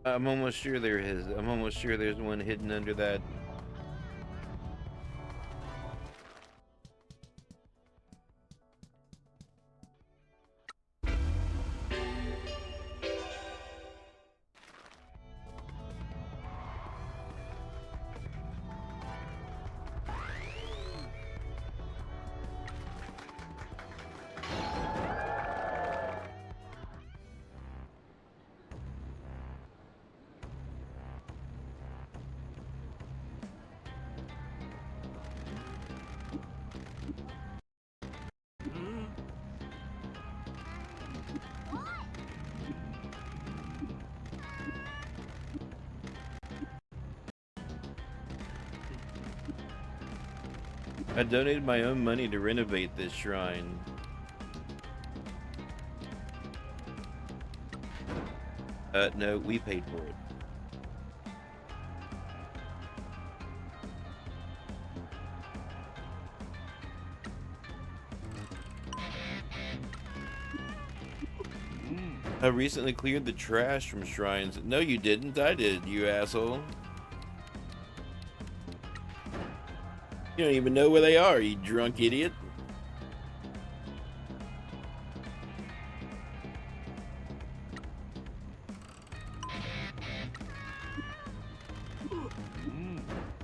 I'm almost sure there is. I'm almost sure there's one hidden under that. I donated my own money to renovate this shrine. No, we paid for it. I recently cleared the trash from shrines. No, you didn't. I did, you asshole. You don't even know where they are, you drunk idiot.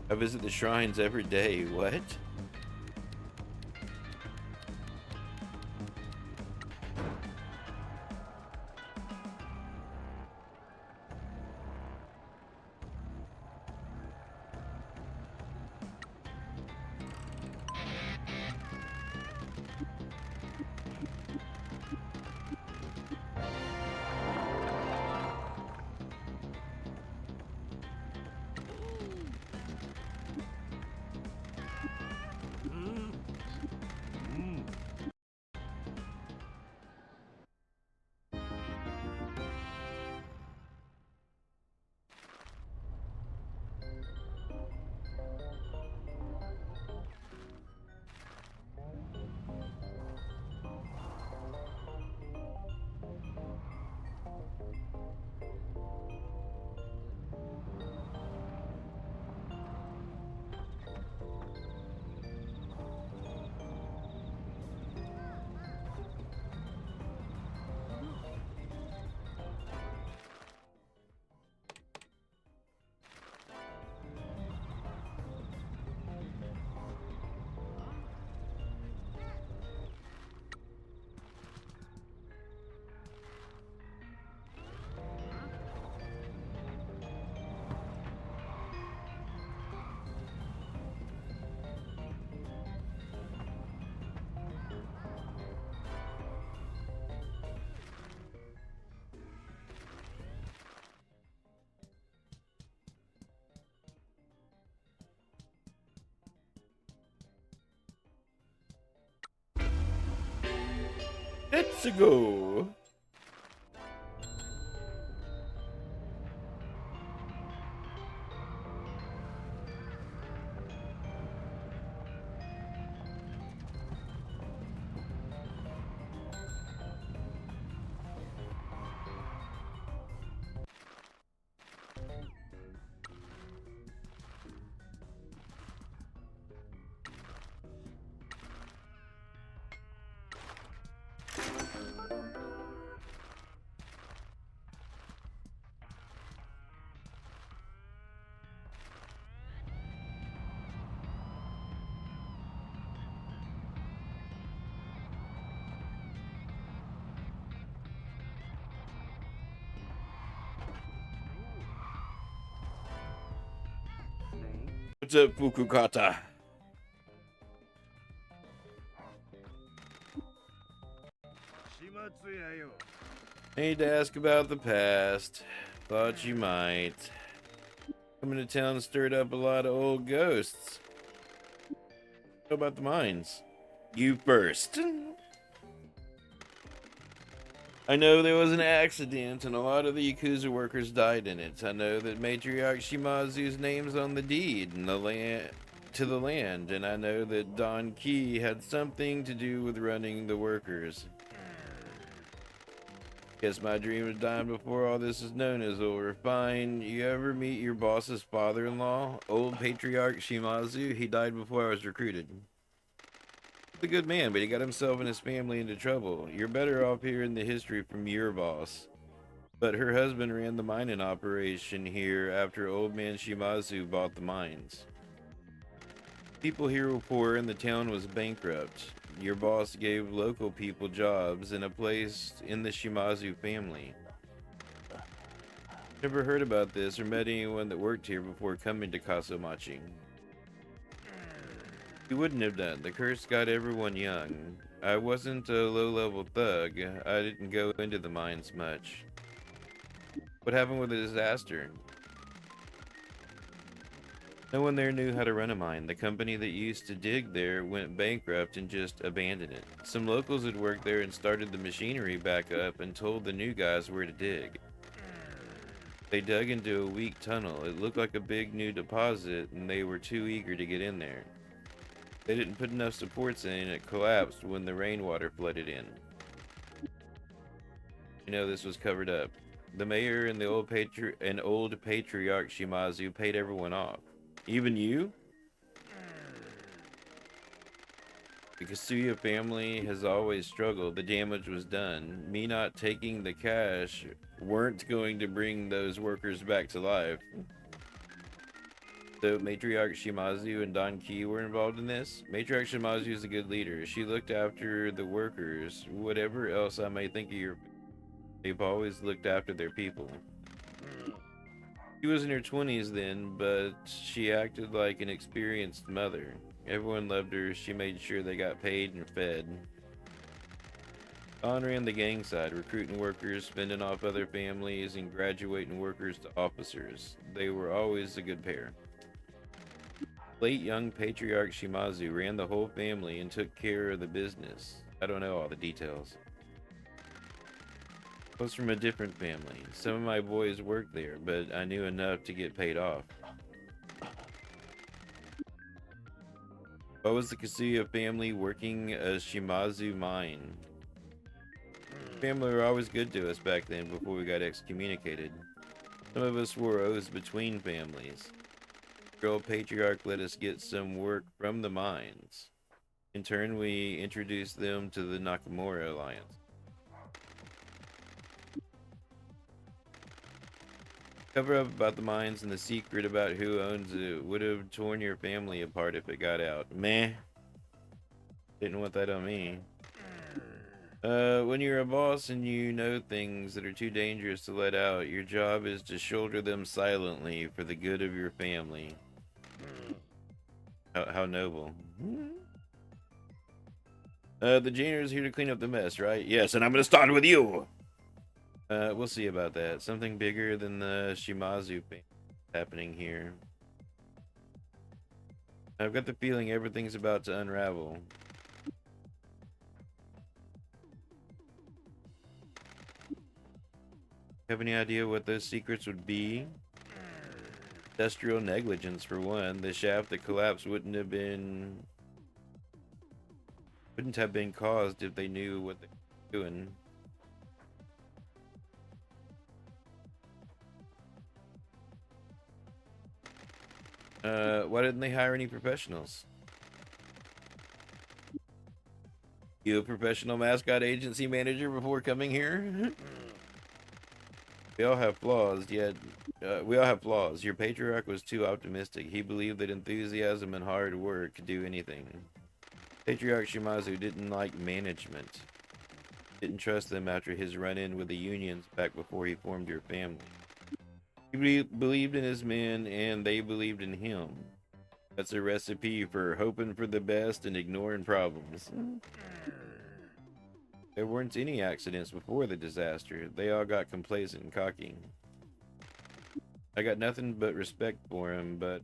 I visit the shrines every day. What? Let's go. What's up, Fukukata? Need to ask about the past. Thought you might. Coming to town stirred up a lot of old ghosts. What about the mines? You first. I know there was an accident and a lot of the Yakuza workers died in it. I know that Matriarch Shimazu's name's on the deed and the land to the land, and I know that Don Key had something to do with running the workers. Guess my dream of dying before all this is known is over. Fine. You ever meet your boss's father-in-law, old Patriarch Shimazu? He died before I was recruited. A good man, but he got himself and his family into trouble. You're better off hearing the history from your boss. But her husband ran the mining operation here after old man Shimazu bought the mines. People here were poor and the town was bankrupt. Your boss gave local people jobs and a place in the Shimazu family. Never heard about this or met anyone that worked here before coming to Kasomachi. You wouldn't have done. The curse got everyone young. I wasn't a low-level thug. I didn't go into the mines much. What happened with the disaster? No one there knew how to run a mine. The company that used to dig there went bankrupt and just abandoned it. Some locals had worked there and started the machinery back up and told the new guys where to dig. They dug into a weak tunnel. It looked like a big new deposit and they were too eager to get in there. They didn't put enough supports in and it collapsed when the rainwater flooded in. You know, this was covered up. The mayor and the old patriarch Shimazu paid everyone off. Even you? The Kasuya family has always struggled. The damage was done. Me not taking the cash weren't going to bring those workers back to life. So Matriarch Shimazu and Don Key were involved in this. Matriarch Shimazu is a good leader. She looked after the workers. Whatever else I may think of your... They've always looked after their people. She was in her 20s then, but she acted like an experienced mother. Everyone loved her. She made sure they got paid and fed. Don ran the gang side, recruiting workers, spending off other families, and graduating workers to officers. They were always a good pair. Late young Patriarch Shimazu ran the whole family and took care of the business. I don't know all the details. I was from a different family. Some of my boys worked there, but I knew enough to get paid off. Why was the Kasuya family working a Shimazu mine? Family were always good to us back then before we got excommunicated. Some of us wore oaths between families. The old patriarch let us get some work from the mines. In turn, we introduced them to the Nakamura Alliance. Cover up about the mines and the secret about who owns it would have torn your family apart if it got out. Meh. Didn't want that on me. When you're a boss and you know things that are too dangerous to let out, your job is to shoulder them silently for the good of your family. How noble. The janitor's here to clean up the mess, right? Yes, and I'm gonna start with you! We'll see about that. Something bigger than the Shimazu thing happening here. I've got the feeling everything's about to unravel. Have any idea what those secrets would be? Industrial negligence for one. The shaft that collapsed wouldn't have been caused if they knew what they were doing. Why didn't they hire any professionals? You a professional Mascot agency manager before coming here? We all have flaws, yet we all have flaws. Your patriarch was too optimistic. He believed that enthusiasm and hard work could do anything. Patriarch Shimazu didn't like management. Didn't trust them after his run-in with the unions back before he formed your family. He believed in his men, and they believed in him. That's a recipe for hoping for the best and ignoring problems. There weren't any accidents before the disaster. They all got complacent and cocky. I got nothing but respect for them, but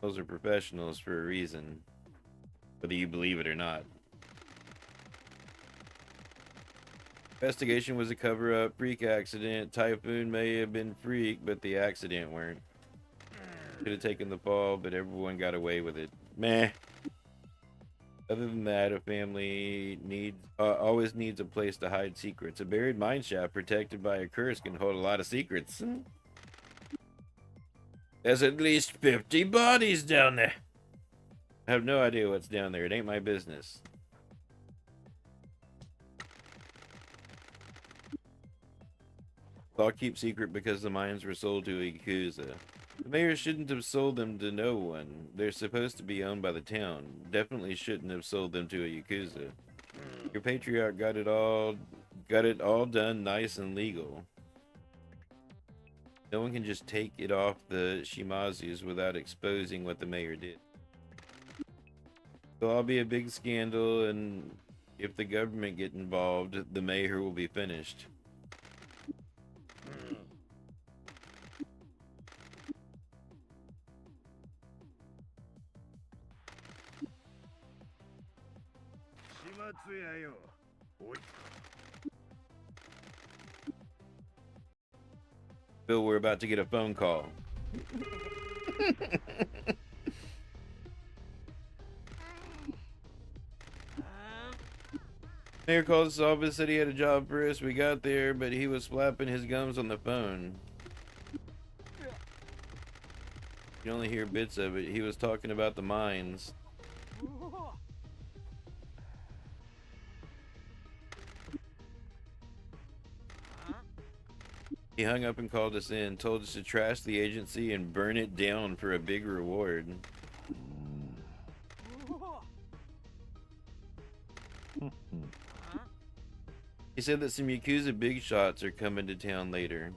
those are professionals for a reason, whether you believe it or not. Investigation was a cover-up, freak accident. Typhoon may have been freak, but the accident weren't. Could have taken the fall, but everyone got away with it. Meh. Other than that, a family always needs a place to hide secrets. A buried mine shaft protected by a curse can hold a lot of secrets. There's at least 50 bodies down there. I have no idea what's down there. It ain't my business. I'll keep secret because the mines were sold to a Yakuza. The mayor shouldn't have sold them to no one. They're supposed to be owned by the town. Definitely shouldn't have sold them to a Yakuza. Your patriarch got it all done nice and legal. No one can just take it off the Shimazus without exposing what the mayor did. It'll all be a big scandal, and if the government get involved, the mayor will be finished. Bill, we're about to get a phone call. Mayor called his office, said he had a job for us. We got there, but he was flapping his gums on the phone. You can only hear bits of it. He was talking about the mines. He hung up and called us in, told us to trash the agency and burn it down for a big reward. He said that some Yakuza big shots are coming to town later.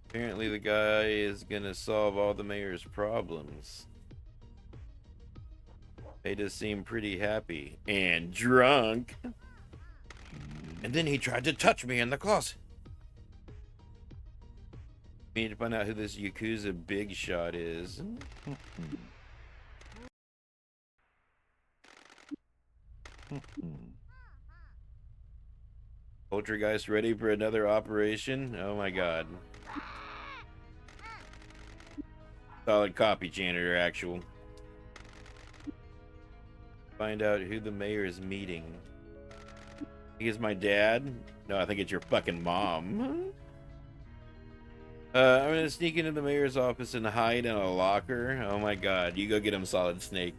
Apparently the guy is gonna solve all the mayor's problems. Made us seem pretty happy and drunk. And then he tried to touch me in the closet. We need to find out who this Yakuza big shot is. Poltergeist ready for another operation? Oh my god. Solid copy, janitor, actual. Find out who the mayor is meeting. I think it's my dad? No, I think it's your fucking mom. I'm gonna sneak into the mayor's office and hide in a locker. Oh my god, you go get him, Solid Snake.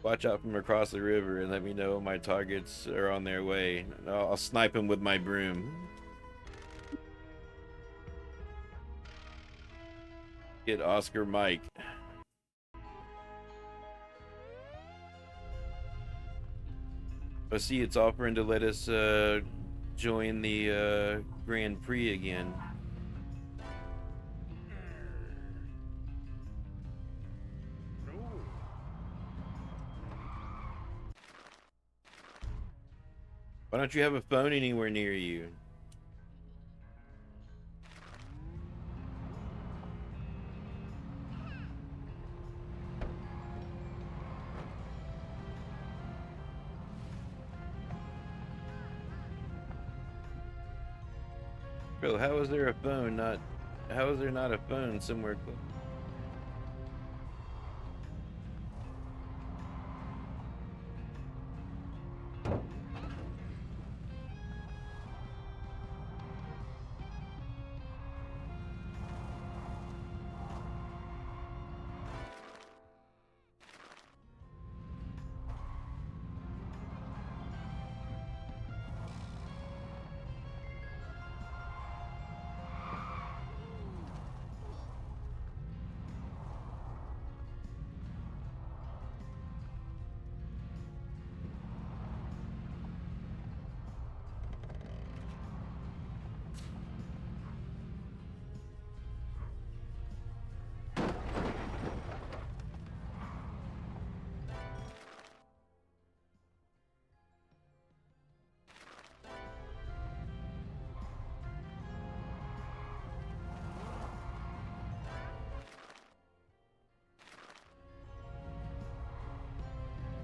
Watch out from across the river and let me know when my targets are on their way. I'll snipe him with my broom. Get Oscar Mike. I see it's offering to let us join the Grand Prix again. Why don't you have a phone anywhere near you? Bro, how is there a phone not... How is there not a phone somewhere close?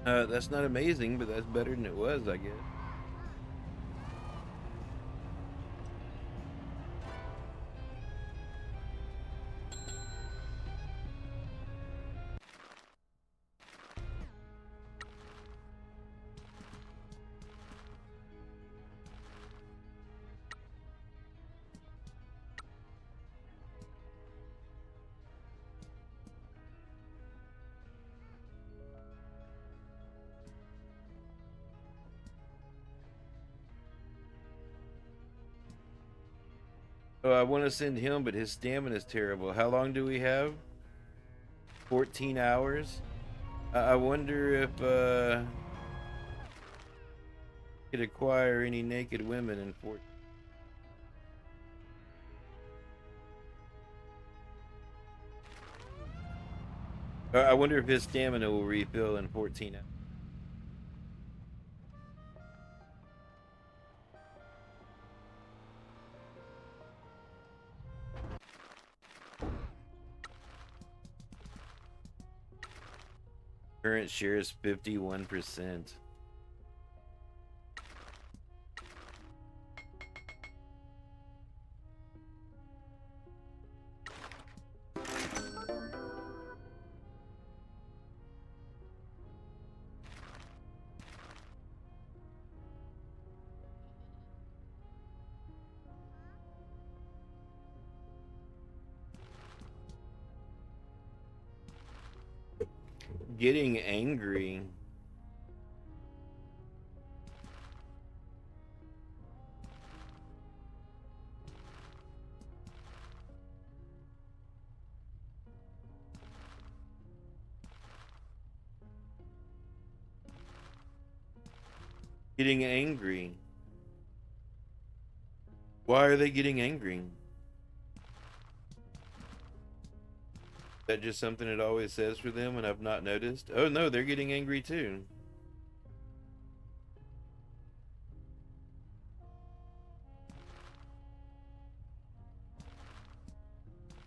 That's not amazing, but that's better than it was, I guess. Oh, I want to send him, but his stamina is terrible. How long do we have? 14 hours? I wonder if could acquire any naked women in 14. I wonder if his stamina will refill in 14 hours. Current share is 51%. Getting angry. Getting angry. Why are they getting angry? Is that just something it always says for them and I've not noticed? Oh no, they're getting angry too.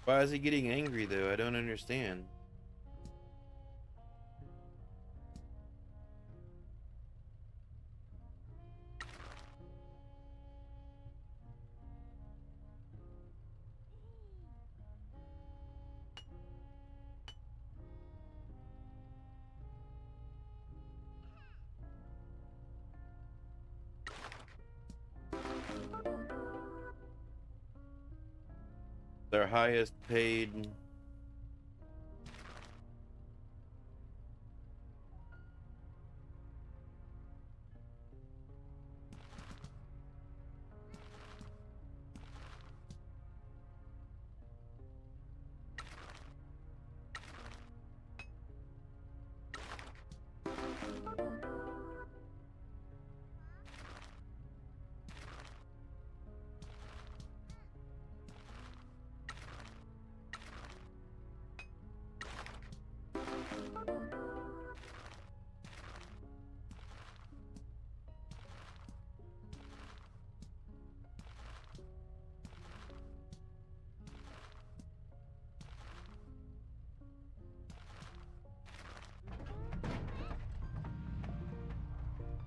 Why is he getting angry though? I don't understand. Their highest paid.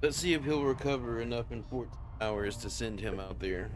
Let's see if he'll recover enough in 14 hours to send him out there.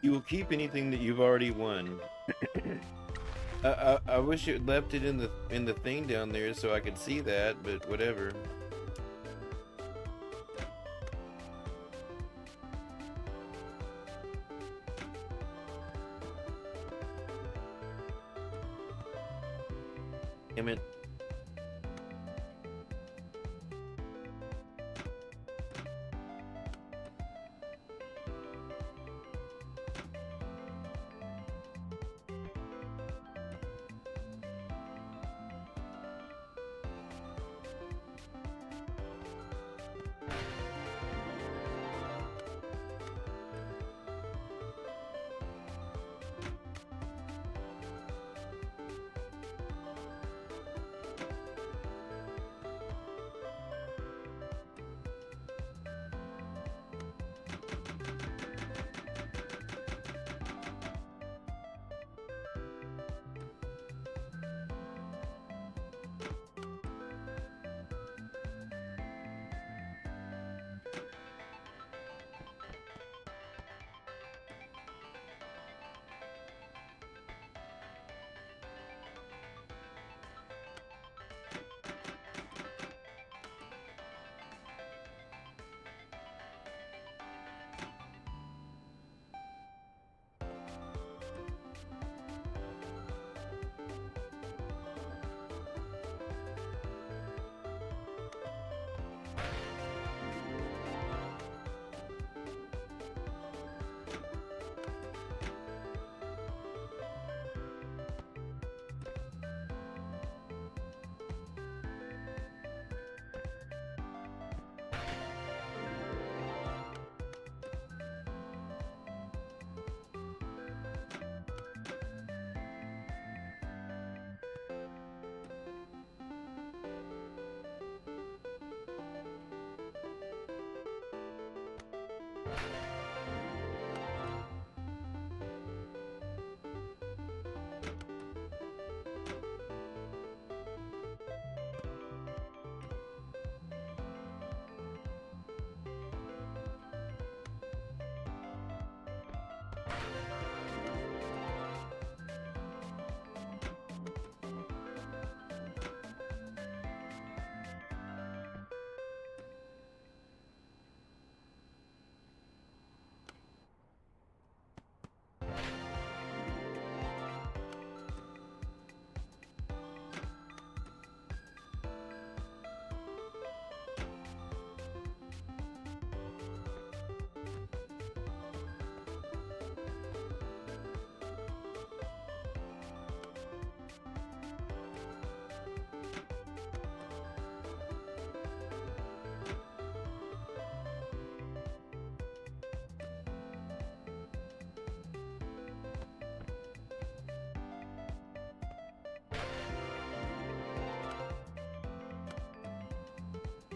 You will keep anything that you've already won. I wish it left it in the thing down there so I could see that, but whatever. Damn it.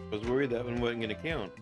I was worried that one wasn't going to count.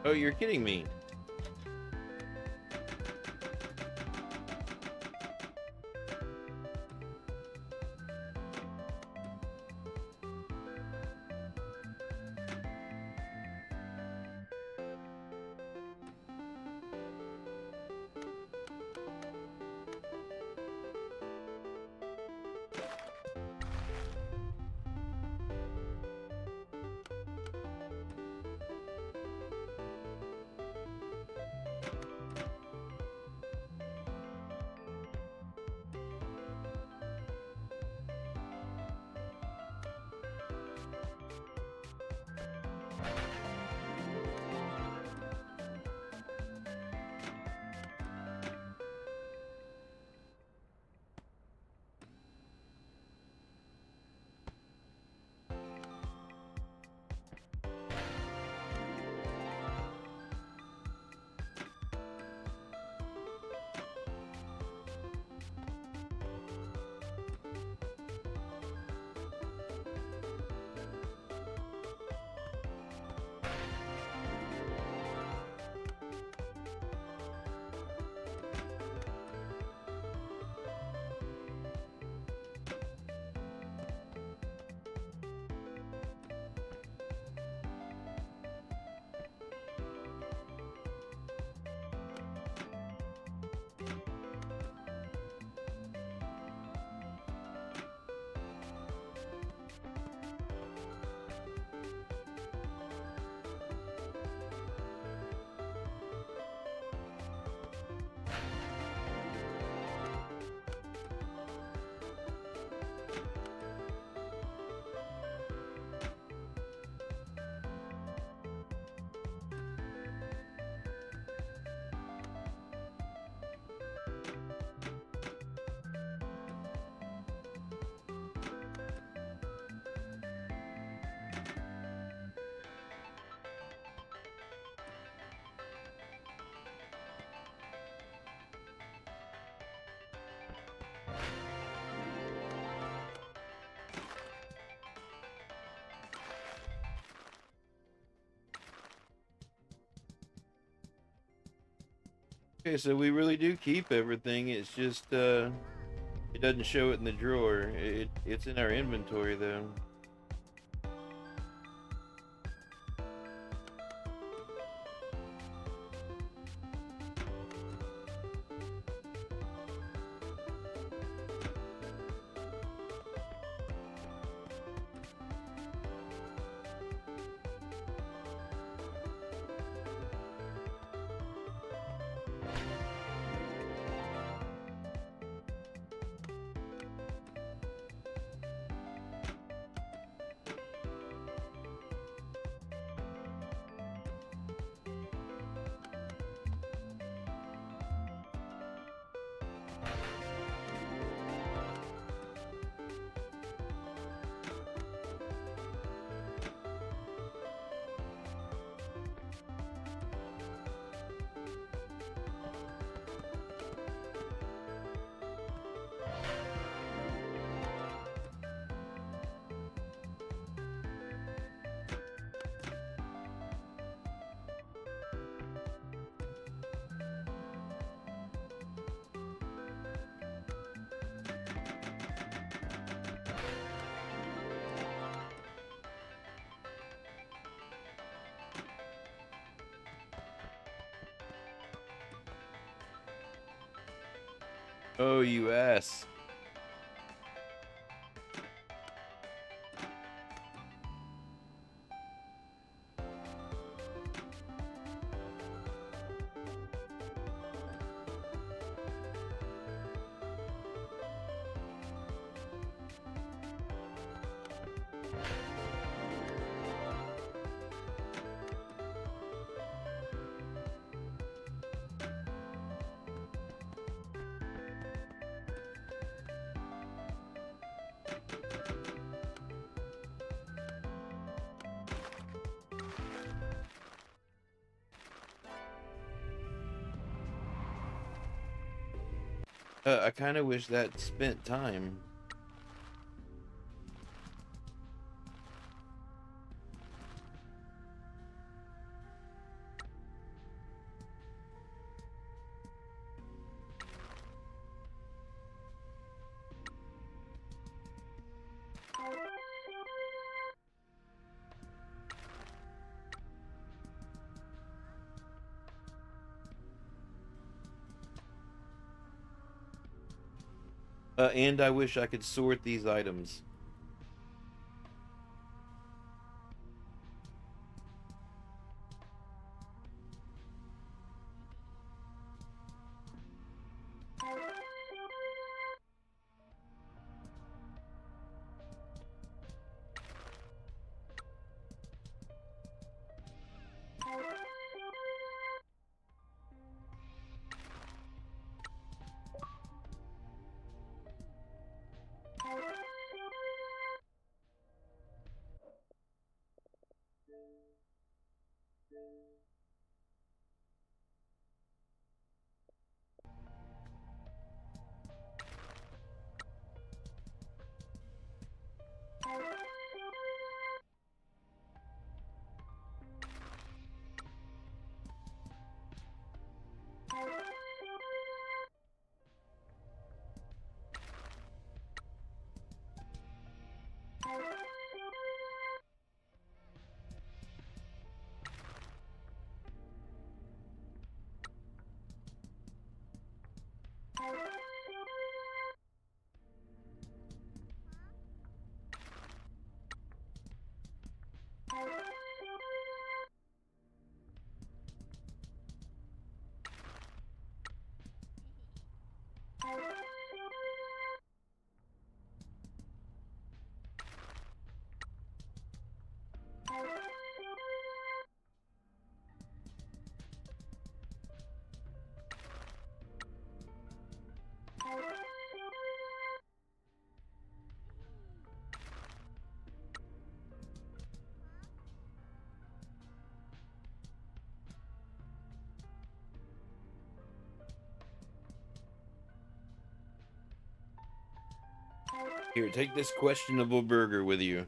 Oh, you're kidding me. Okay, so we really do keep everything. It's just it doesn't show it in the drawer. It's in our inventory though. Oh, you ass. I kind of wish that spent time. And I wish I could sort these items. Here, take this questionable burger with you.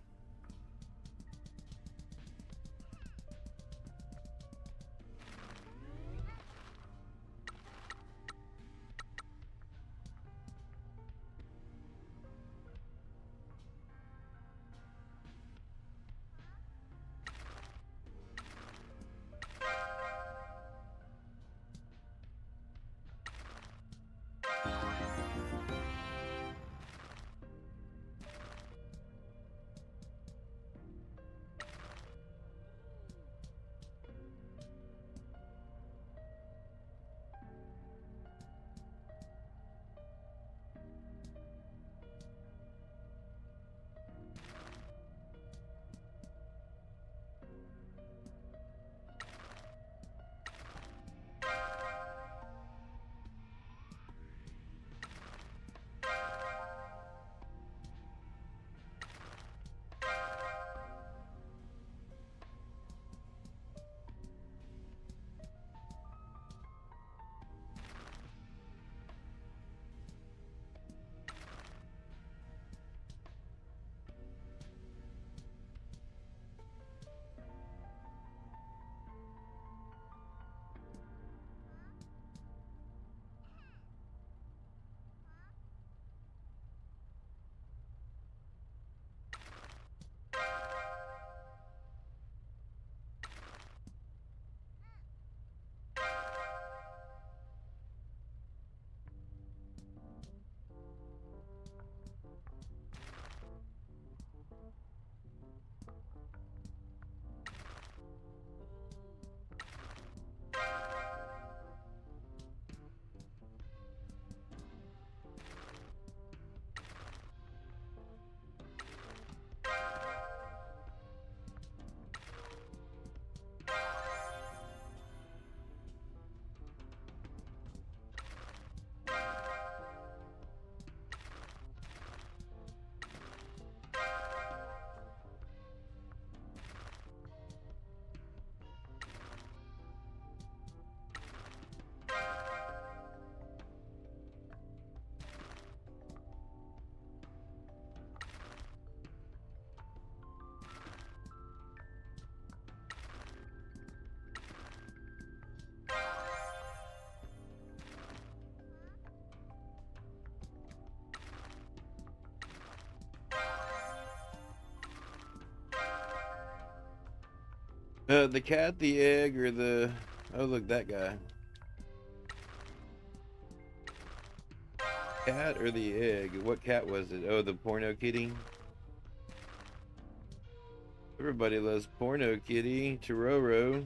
The cat, the egg, or the... Oh, look, that guy. Cat or the egg? What cat was it? Oh, the porno kitty? Everybody loves porno kitty. Tororo.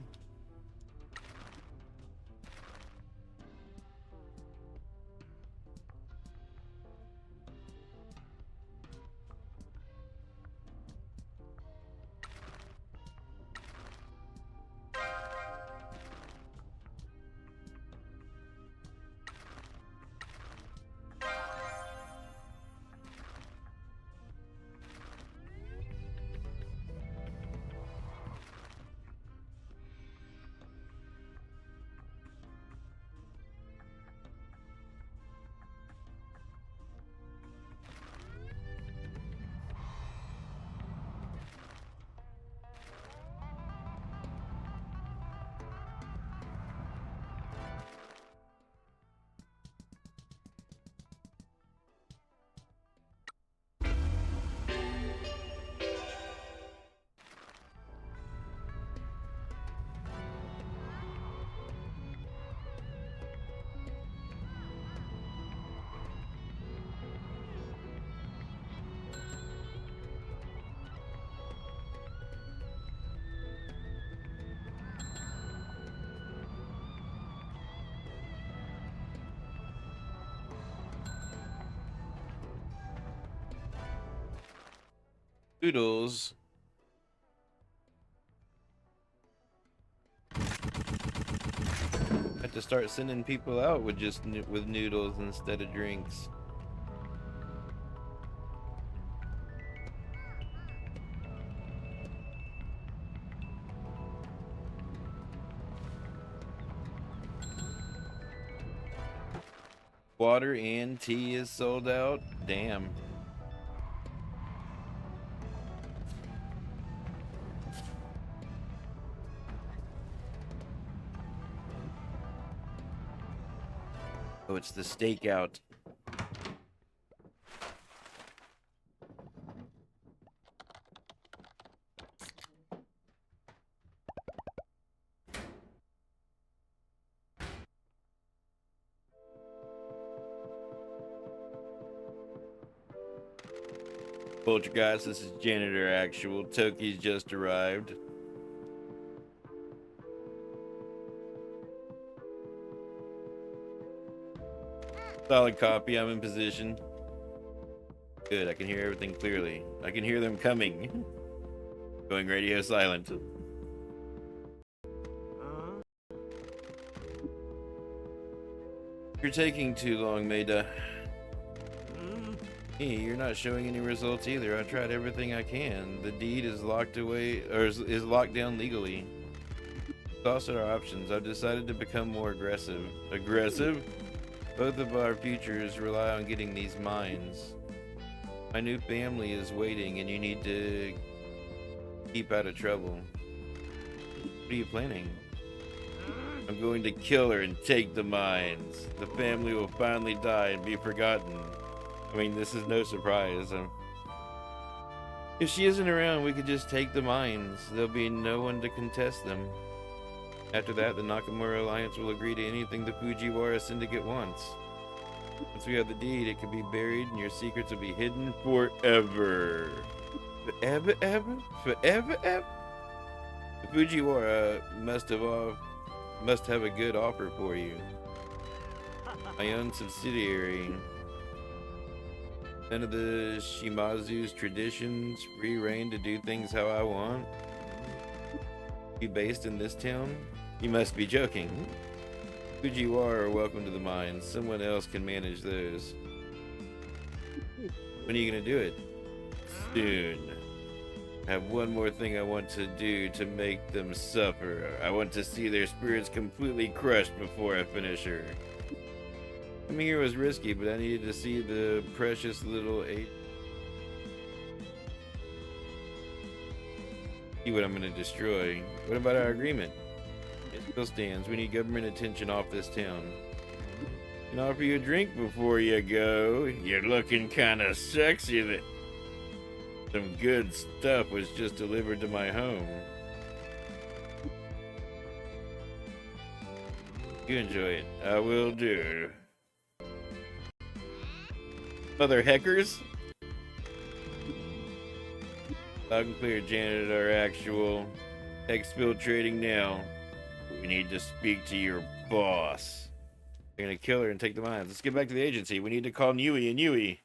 Noodles. Have to start sending people out with just with noodles instead of drinks. Water and tea is sold out. Damn. Oh, it's the stakeout. Poltergeist, this is Janitor Actual. Toki's just arrived. Solid copy, I'm in position. Good, I can hear everything clearly. I can hear them coming. Going radio silent. You're taking too long, Maida. Hey, you're not showing any results either. I tried everything I can. The deed is locked away, or is locked down legally. Exhausted our options. I've decided to become more aggressive. Aggressive? Both of our futures rely on getting these mines. My new family is waiting, and you need to keep out of trouble. What are you planning? I'm going to kill her and take the mines. The family will finally die and be forgotten. I mean, this is no surprise. If she isn't around, we could just take the mines. There'll be no one to contest them. After that, the Nakamura Alliance will agree to anything the Fujiwara Syndicate wants. Once we have the deed, it can be buried and your secrets will be hidden forever. Forever, ever? Forever, ever? The Fujiwara must have a good offer for you. My own subsidiary. None of the Shimazu's traditions, free reign to do things how I want. Be based in this town? You must be joking. Fujiwara are welcome to the mines. Someone else can manage those. When are you gonna do it? Soon. I have one more thing I want to do to make them suffer. I want to see their spirits completely crushed before I finish her. Coming here was risky, but I needed to see the precious little see what I'm gonna destroy. What about our agreement? It still stands. We need government attention off this town. Can offer you a drink before you go. You're looking kinda sexy. Some good stuff was just delivered to my home. You enjoy it. I will do. Mother heckers? Loud and clear, Janet, our actual exfiltrating now. We need to speak to your boss. They're gonna kill her and take the mines. Let's get back to the agency. We need to call Nui and Yui.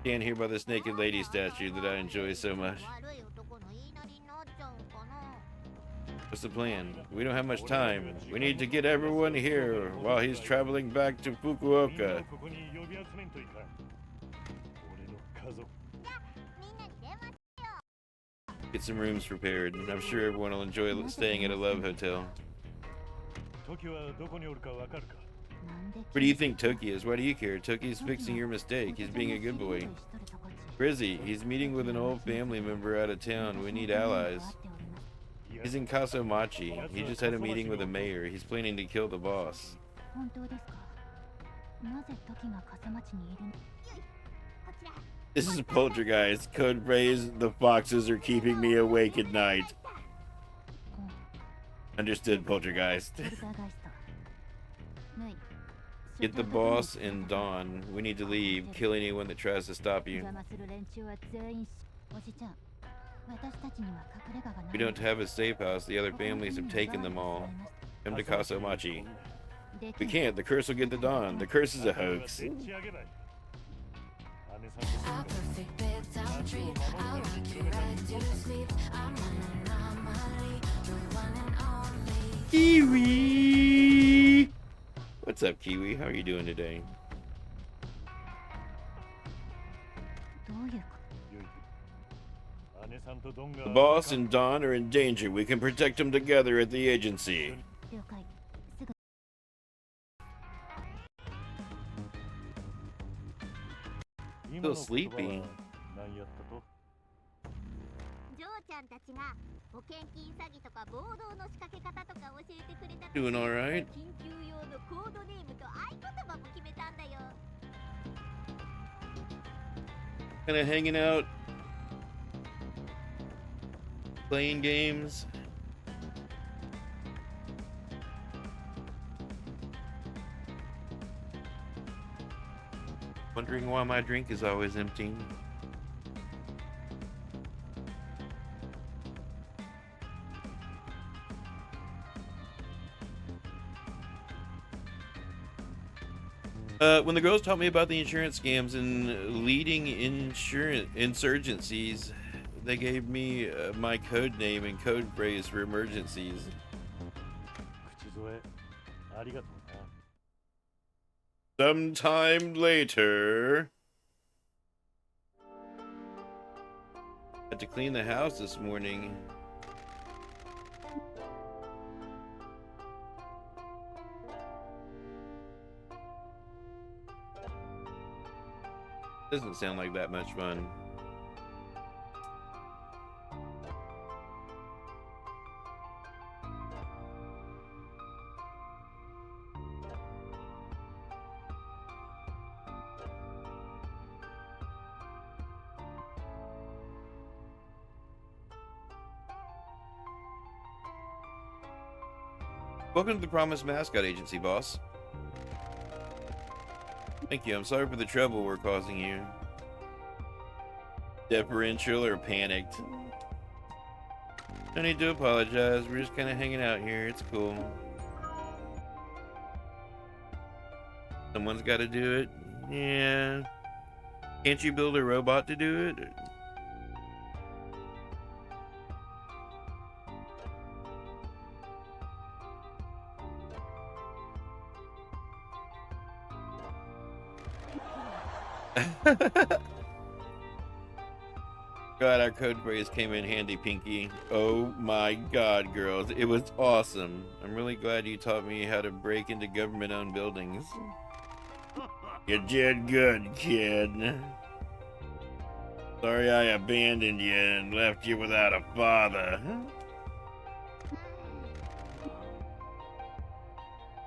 Stand here by this naked lady statue that I enjoy so much. What's the plan? We don't have much time. We need to get everyone here while he's traveling back to Fukuoka. Get some rooms prepared. I'm sure everyone will enjoy staying at a love hotel. Where do you think Toki is? Why do you care? Toki's fixing your mistake. He's being a good boy. Brizzy, he's meeting with an old family member out of town. We need allies. He's in Kasomachi. He just had a meeting with the mayor. He's planning to kill the boss. This is Poltergeist. Code phrase, the foxes are keeping me awake at night. Understood, Poltergeist. Get the boss and Dawn. We need to leave. Kill anyone that tries to stop you. We don't have a safe house. The other families have taken them all. Come to Kasomachi. We can't. The curse will get the Dawn. The curse is a hoax. Kiwi! What's up, Kiwi? How are you doing today? The boss and Dawn are in danger. We can protect them together at the agency. Still sleepy. Doing all right. Kind of hanging out, playing games. Wondering why my drink is always empty. When the girls taught me about the insurance scams and leading insurgencies, they gave me my code name and code phrase for emergencies. Sometime later, had to clean the house this morning. Doesn't sound like that much fun. Welcome to the Promised Mascot Agency, boss. Thank you. I'm sorry for the trouble we're causing you. Deferential or panicked? No need to apologize. We're just kind of hanging out here. It's cool. Someone's got to do it. Yeah. Can't you build a robot to do it? God, our code phrase came in handy, Pinky. Oh my God, girls. It was awesome. I'm really glad you taught me how to break into government-owned buildings. You did good, kid. Sorry I abandoned you and left you without a father.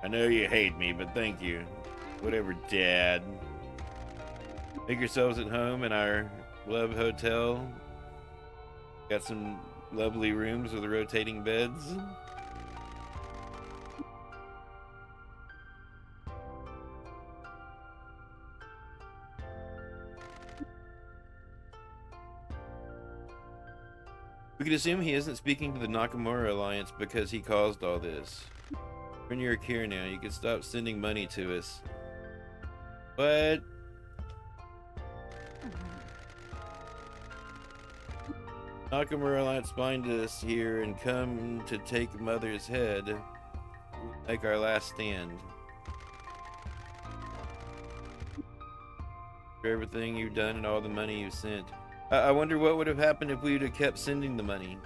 I know you hate me, but thank you. Whatever, Dad. Make yourselves at home in our love hotel. Got some Lovely rooms with rotating beds. We could assume he isn't speaking to the Nakamura Alliance because he caused all this. When you're here now, you can stop sending money to us. What? Nakamura Alliance find us here and come to take Mother's head. Make our last stand. For everything you've done and all the money you've sent. I wonder what would have happened if we would have kept sending the money.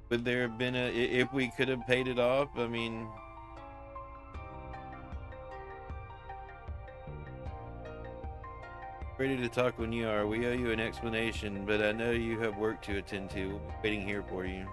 Would there have been if we could have paid it off? I mean, ready to talk when you are. We owe you an explanation, but I know you have work to attend to. We'll be waiting here for you.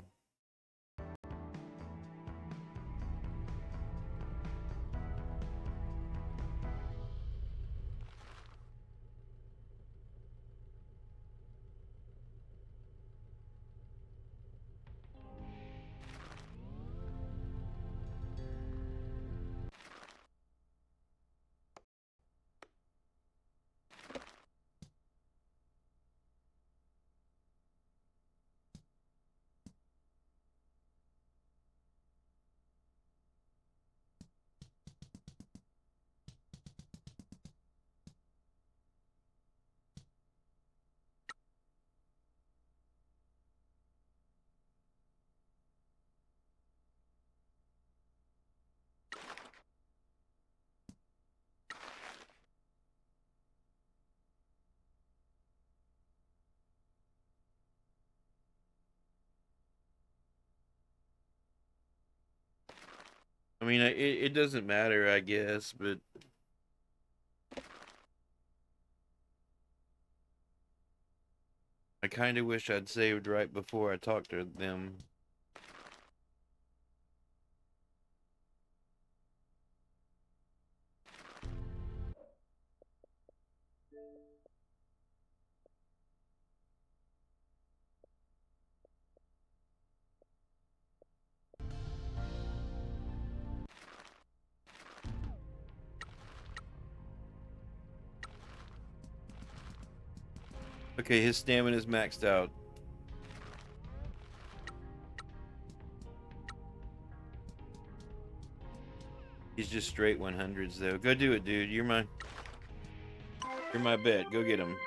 I mean, it doesn't matter, I guess, but I kind of wish I'd saved right before I talked to them. Okay, his stamina is maxed out. He's just straight 100s though. Go do it, dude. You're my bet. Go get him.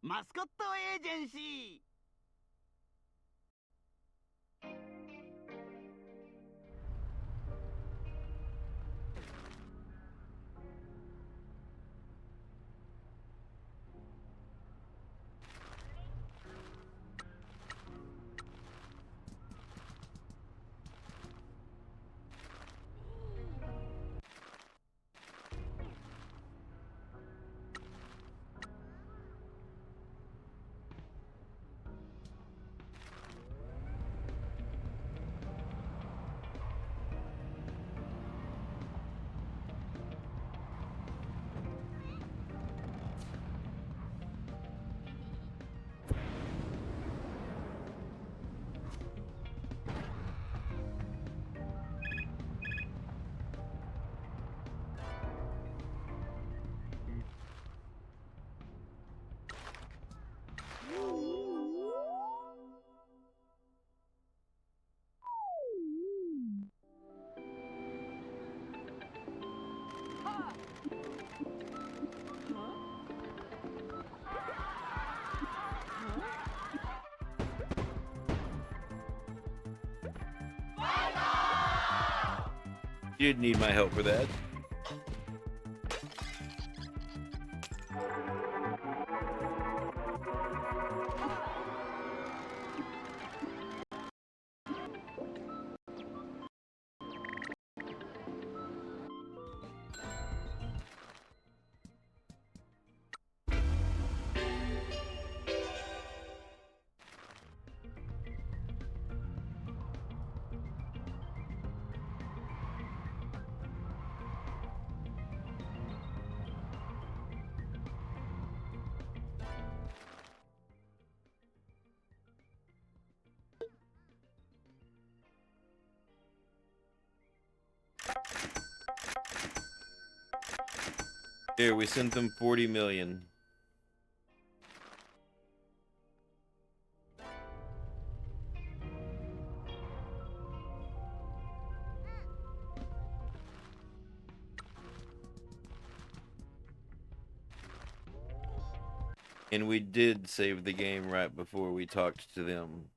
Mascot Agency! 「You didn't need my help for that. Here, we sent them 40 million. And we did save the game right before we talked to them.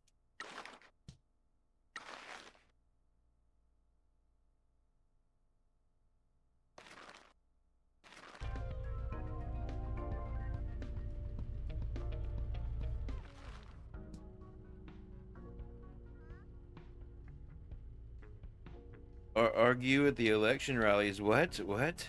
Argue at the election rallies. What? What?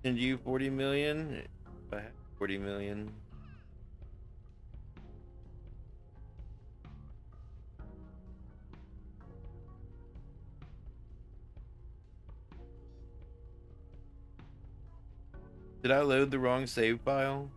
Send you 40 million? If I had 40 million. Did I load the wrong save file?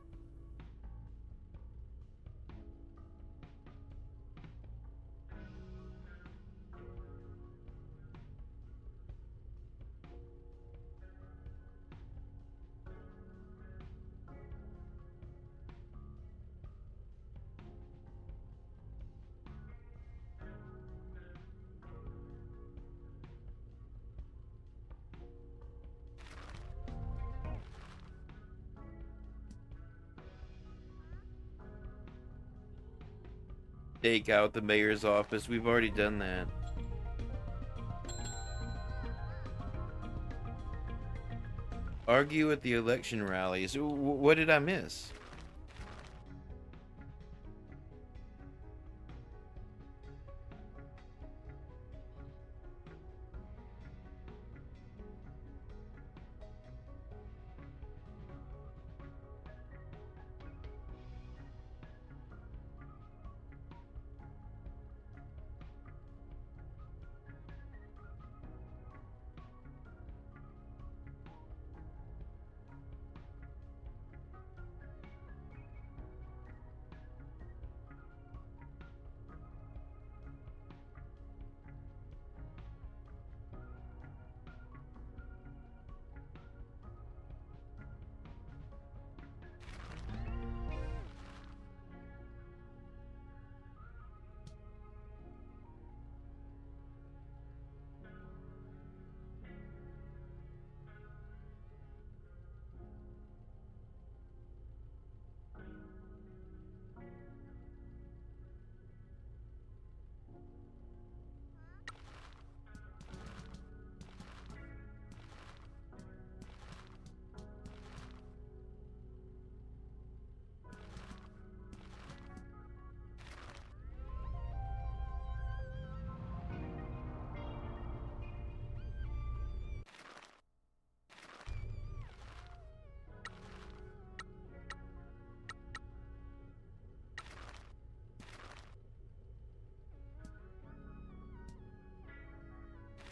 Take out the mayor's office. We've already done that. Argue at the election rallies. What did I miss?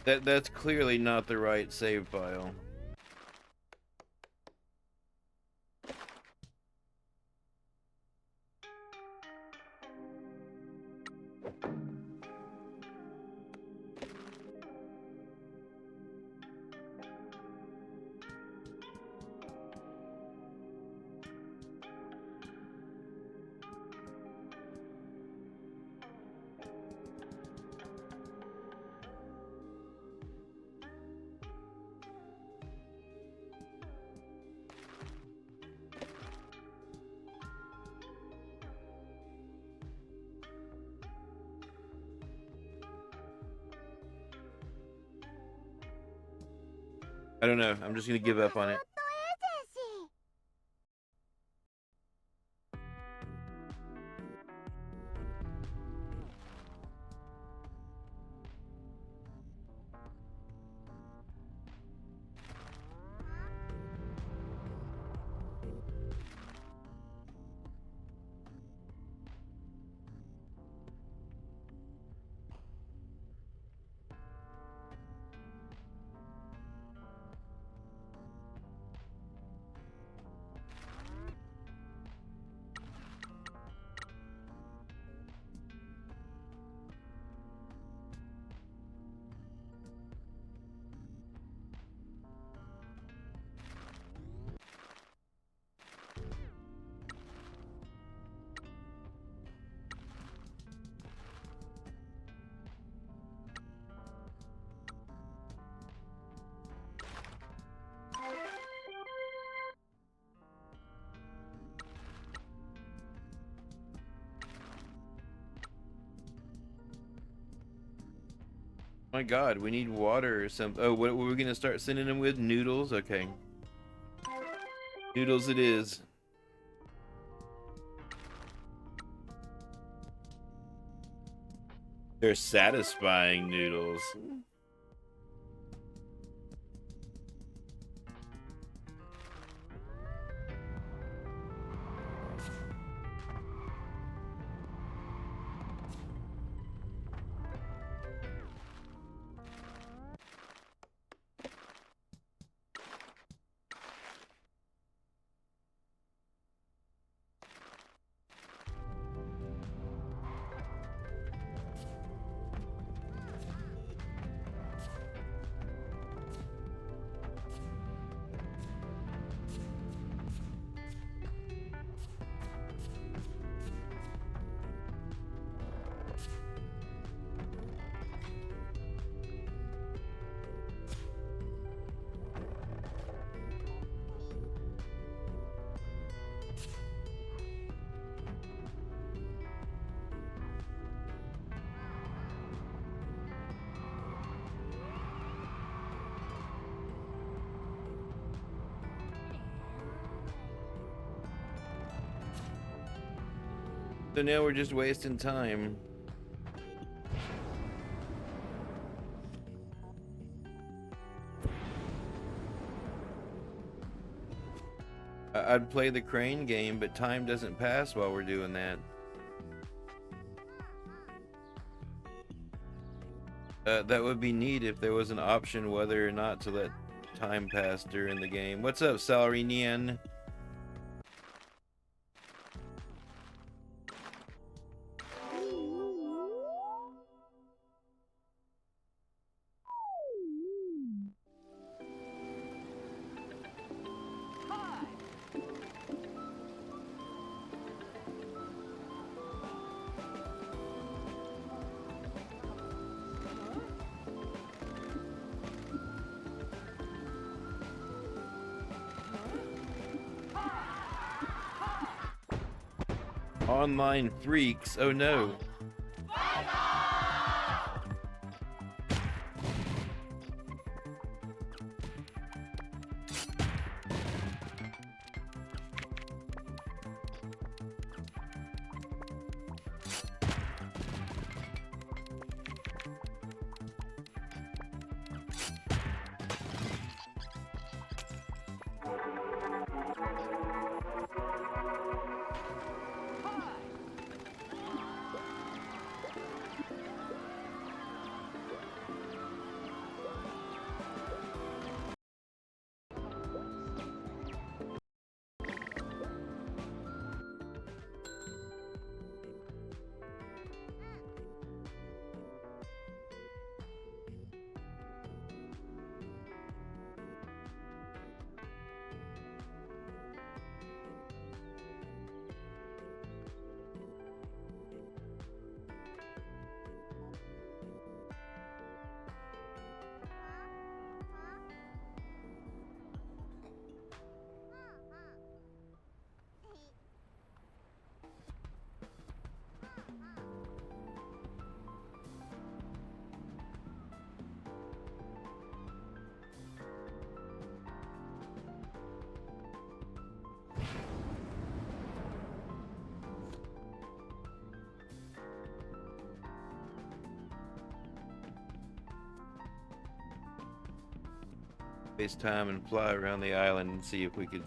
That's clearly not the right save file. I don't know. I'm just gonna give up on it. My God, we need water or something. Oh, what were we gonna start sending them with? Noodles? Okay. Noodles it is. They're satisfying noodles. So now we're just wasting time. I'd play the crane game, but time doesn't pass while we're doing that. That would be neat if there was an option whether or not to let time pass during the game. What's up, Salary Nian? Online freaks. Oh no. Waste time and fly around the island and see if we could.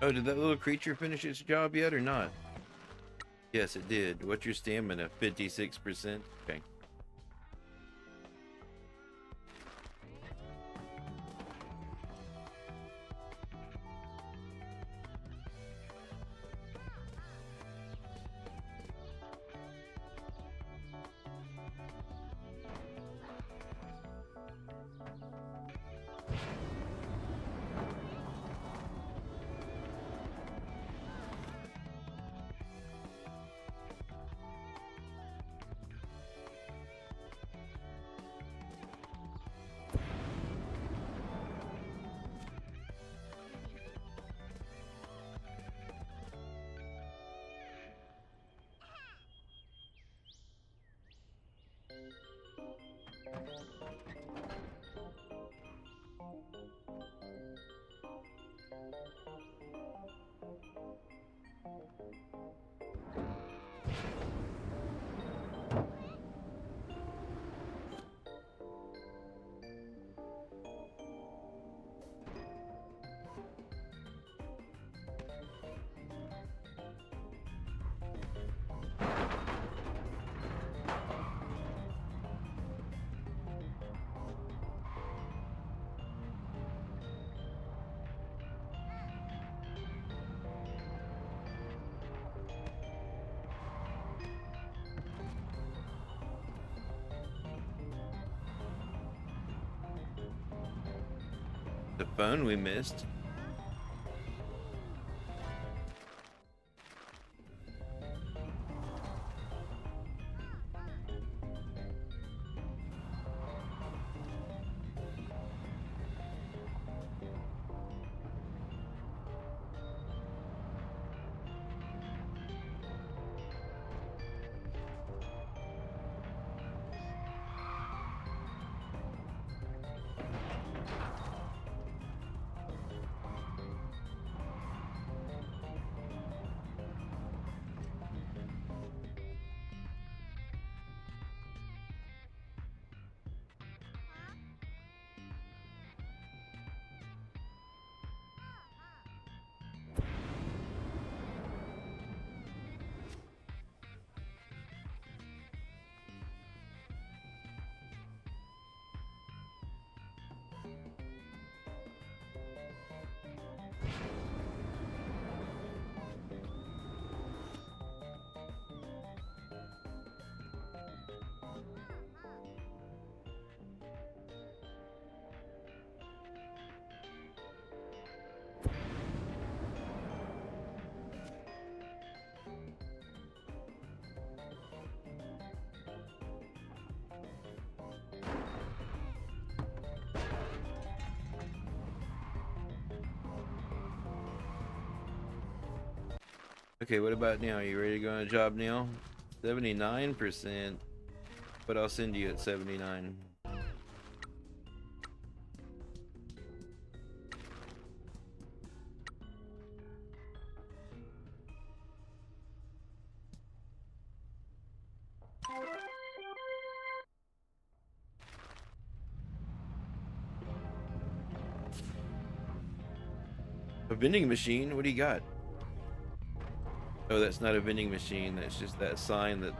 Oh, did that little creature finish its job yet or not? Yes, it did. What's your stamina? 56%? Okay. phone we missed. Okay, what about now? You ready to go on a job now? 79%. But I'll send you at 79. A vending machine? What do you got? Oh, that's not a vending machine. That's just that sign that...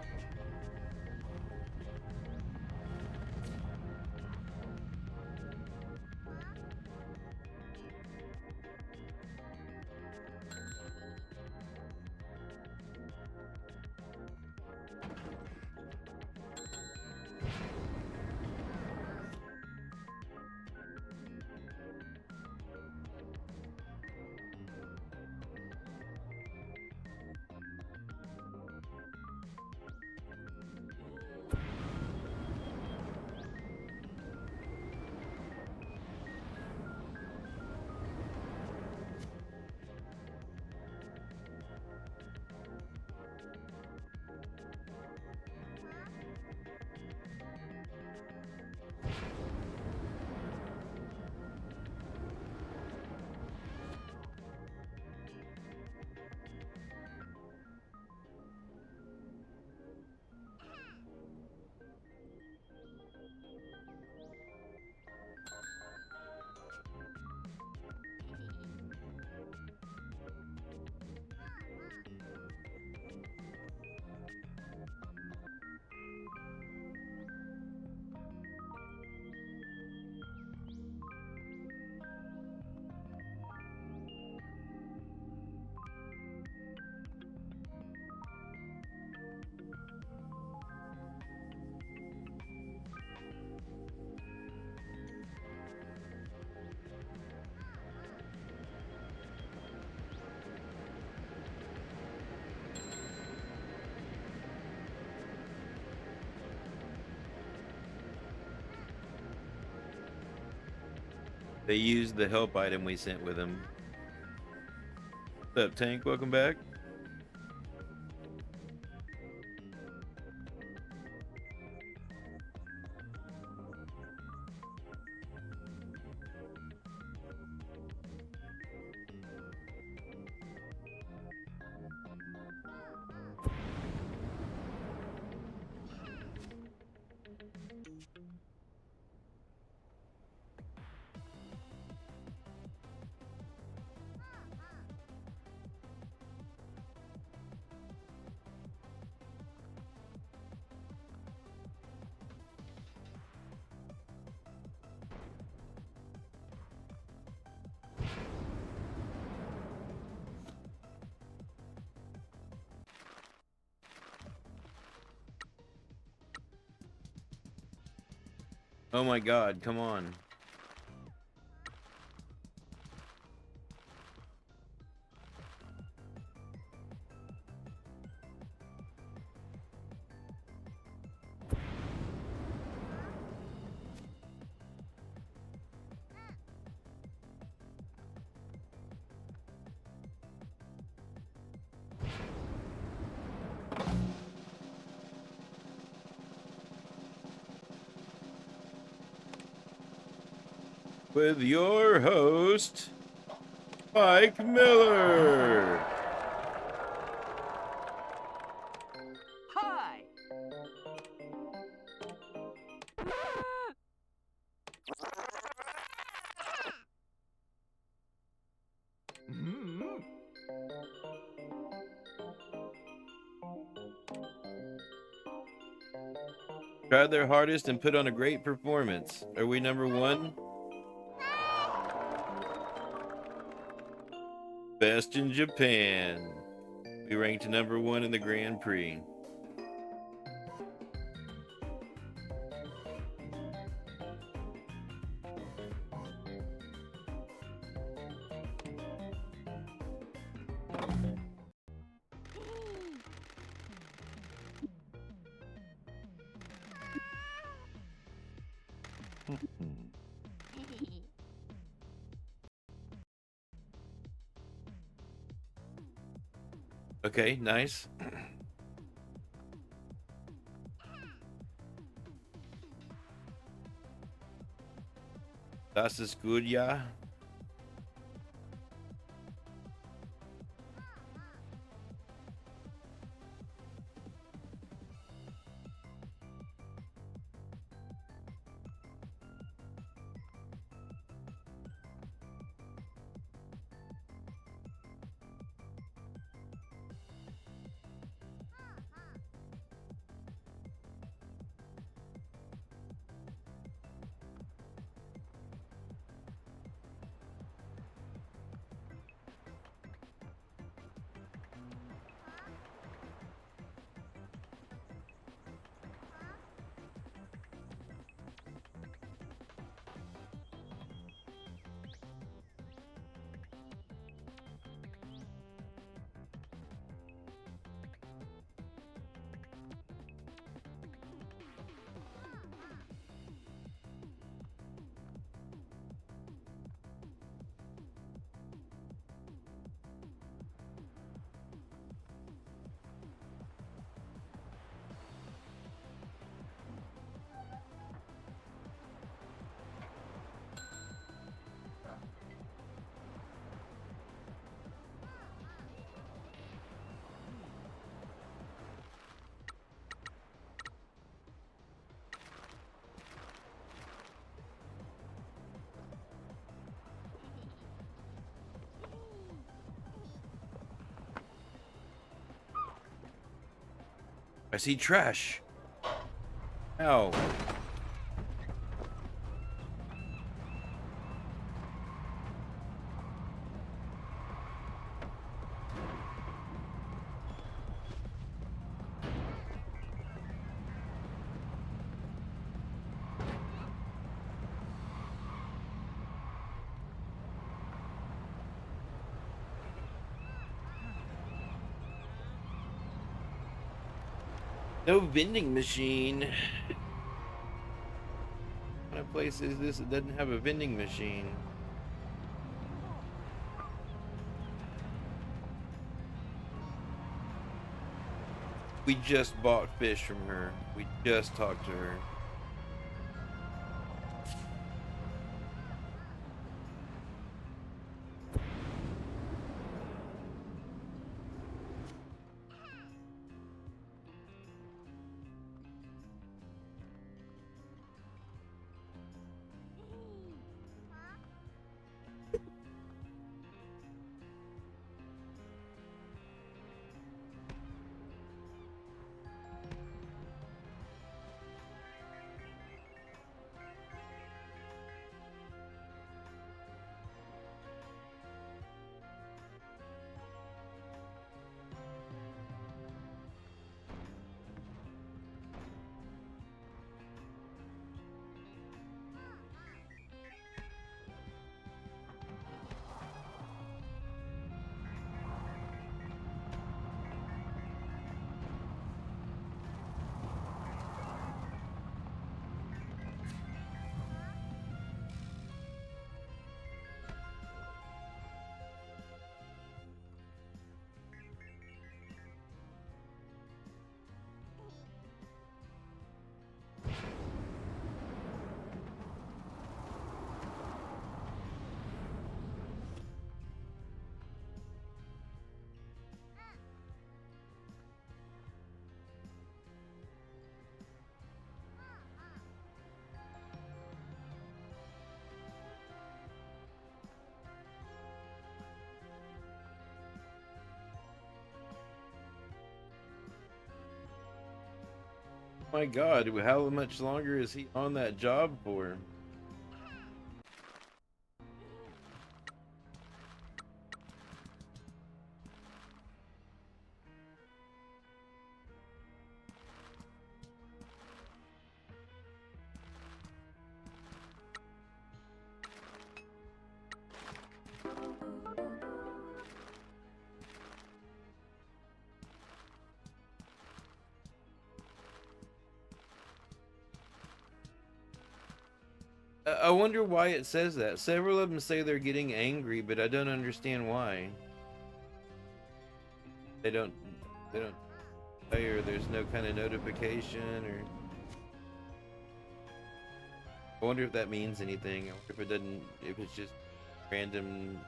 They used the help item we sent with them. What's up, Tank? Welcome back. Oh my god, come on. with your host, Mike Miller. Hi. Tried their hardest and put on a great performance. Are we number one? Best in Japan. We ranked number one in the Grand Prix. Okay, nice. Das ist gut, ja. I see trash. Ow. No vending machine. What kind of place is this that doesn't have a vending machine? We just bought fish from her. We just talked to her. My God, how much longer is he on that job for? I wonder why it says that. Several of them say they're getting angry, but I don't understand why. They don't say, or there's no kind of notification, or I wonder if that means anything. I wonder if it doesn't, if it's just random.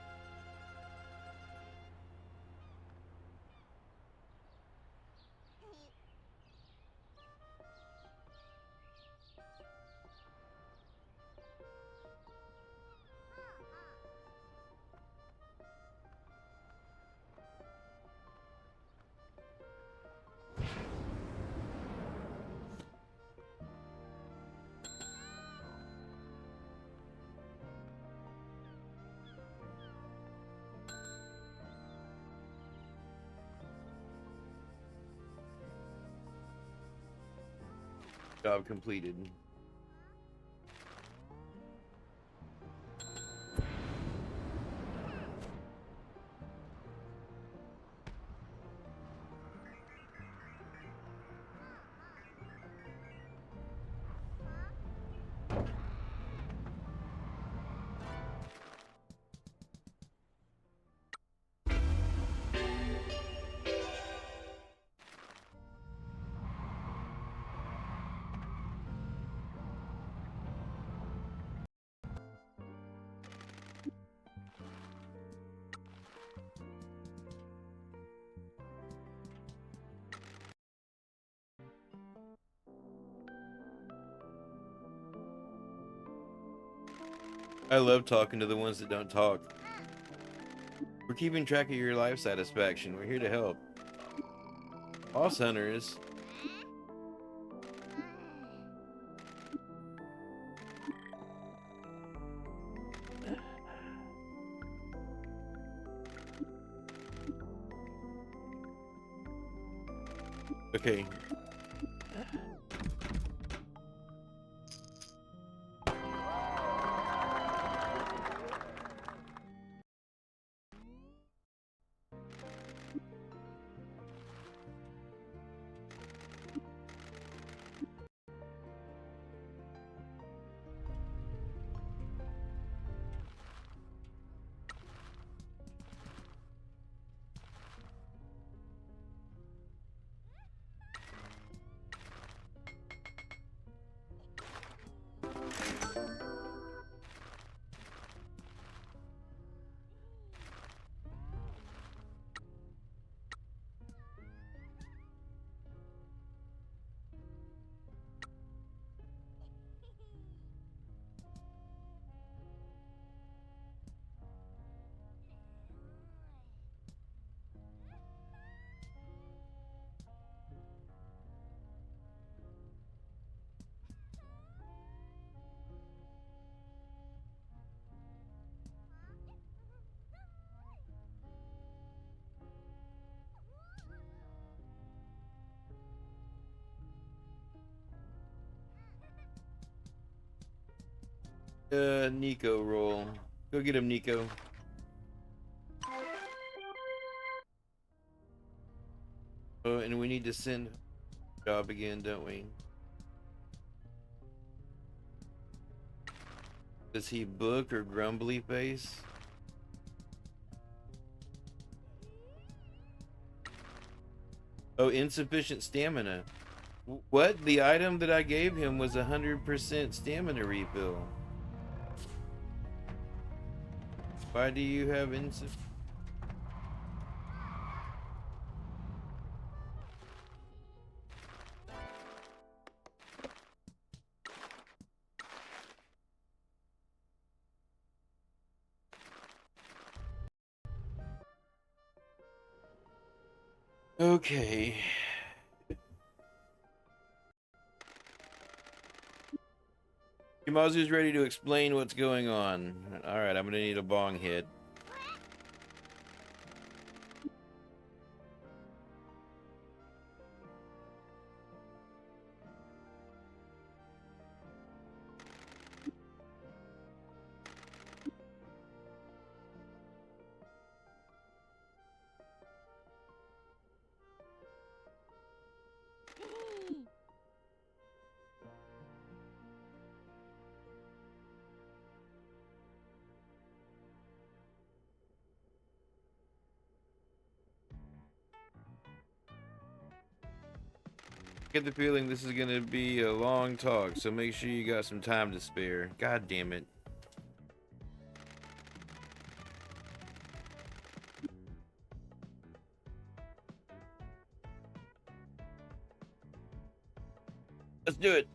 Job completed. I love talking to the ones that don't talk. We're keeping track of your life satisfaction. We're here to help. Boss hunters. Okay. Nico roll. Go get him, Nico. Oh, and we need to send job again, don't we? Does he book or grumbly face? Oh, insufficient stamina. What? The item that I gave him was 100% stamina refill. Why do you have insufficient? Okay. Shimazu's ready to explain what's going on. Alright, I'm gonna need a bong hit. Get the feeling this is gonna be a long talk, so make sure you got some time to spare. God damn it. Let's do it.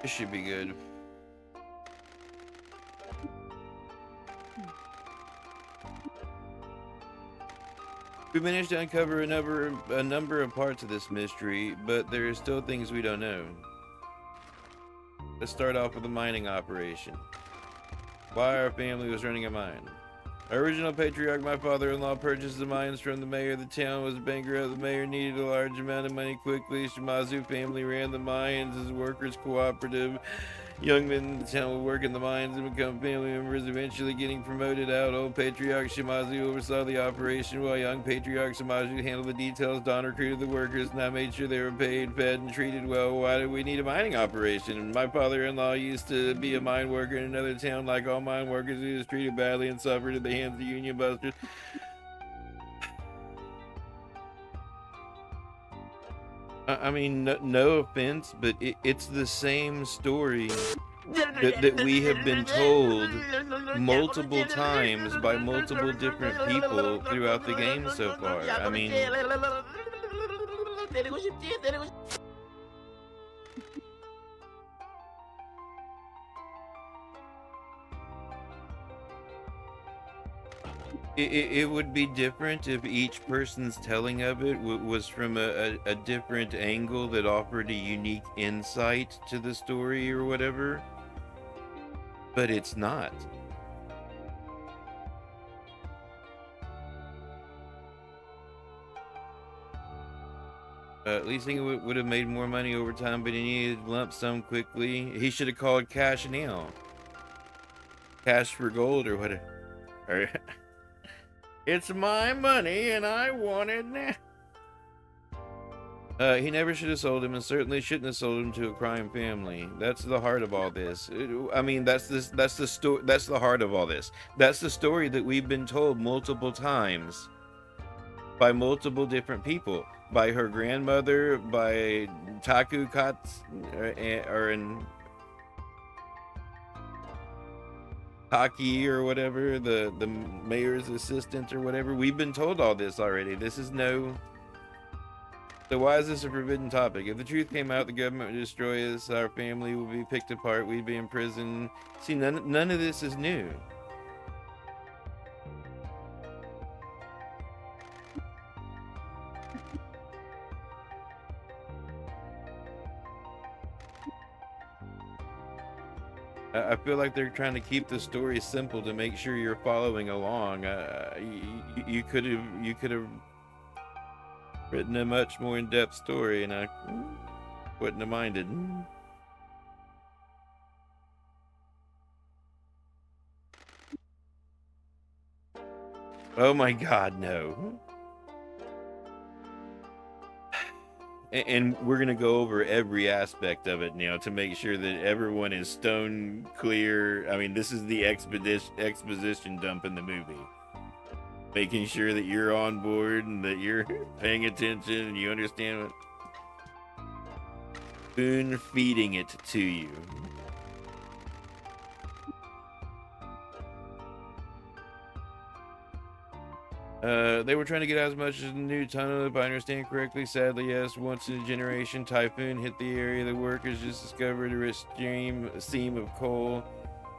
This should be good. We managed to uncover a number of parts of this mystery, but there are still things we don't know. Let's start off with the mining operation. Why our family was running a mine. Our original patriarch, my father-in-law, purchased the mines from the mayor of the town, was bankrupt. The mayor needed a large amount of money quickly. Shimazu family ran the mines as a workers' cooperative. Young men in the town would work in the mines and become family members, eventually getting promoted out. Old Patriarch Shimazu oversaw the operation, while young Patriarch Shimazu handled the details. Don recruited the workers, and I made sure they were paid, fed, and treated well. Why did we need a mining operation? My father-in-law used to be a mine worker in another town. Like all mine workers, he was treated badly and suffered at the hands of the union busters. I mean, no offense, but it's the same story that we have been told multiple times by multiple different people throughout the game so far. I mean, it would be different if each person's telling of it was from a different angle that offered a unique insight to the story or whatever. But it's not. At least he would have made more money over time, but he needed lump sum quickly. He should have called cash now. Cash for gold or whatever. It's my money and I want it now. He never should have sold him, and certainly shouldn't have sold him to a crime family. That's the heart of all this. I mean, that's the heart of all this. That's the story that we've been told multiple times by multiple different people. By her grandmother, by Taku Kats, or in Taki or whatever, the mayor's assistant or whatever. We've been told all this already. This is no... So why is this a forbidden topic? If the truth came out, the government would destroy us, our family would be picked apart, we'd be in prison. See, none of this is new. I feel like they're trying to keep the story simple to make sure you're following along. You could have written a much more in-depth story, and I wouldn't have minded. Oh my God, no. And we're gonna go over every aspect of it now to make sure that everyone is stone clear. I mean, this is the exposition dump in the movie. Making sure that you're on board and that you're paying attention and you understand what... Spoon feeding it to you. They were trying to get out as much as the new tunnel, if I understand correctly. Sadly, yes, once in a generation typhoon hit the area, the workers just discovered a rich seam of coal.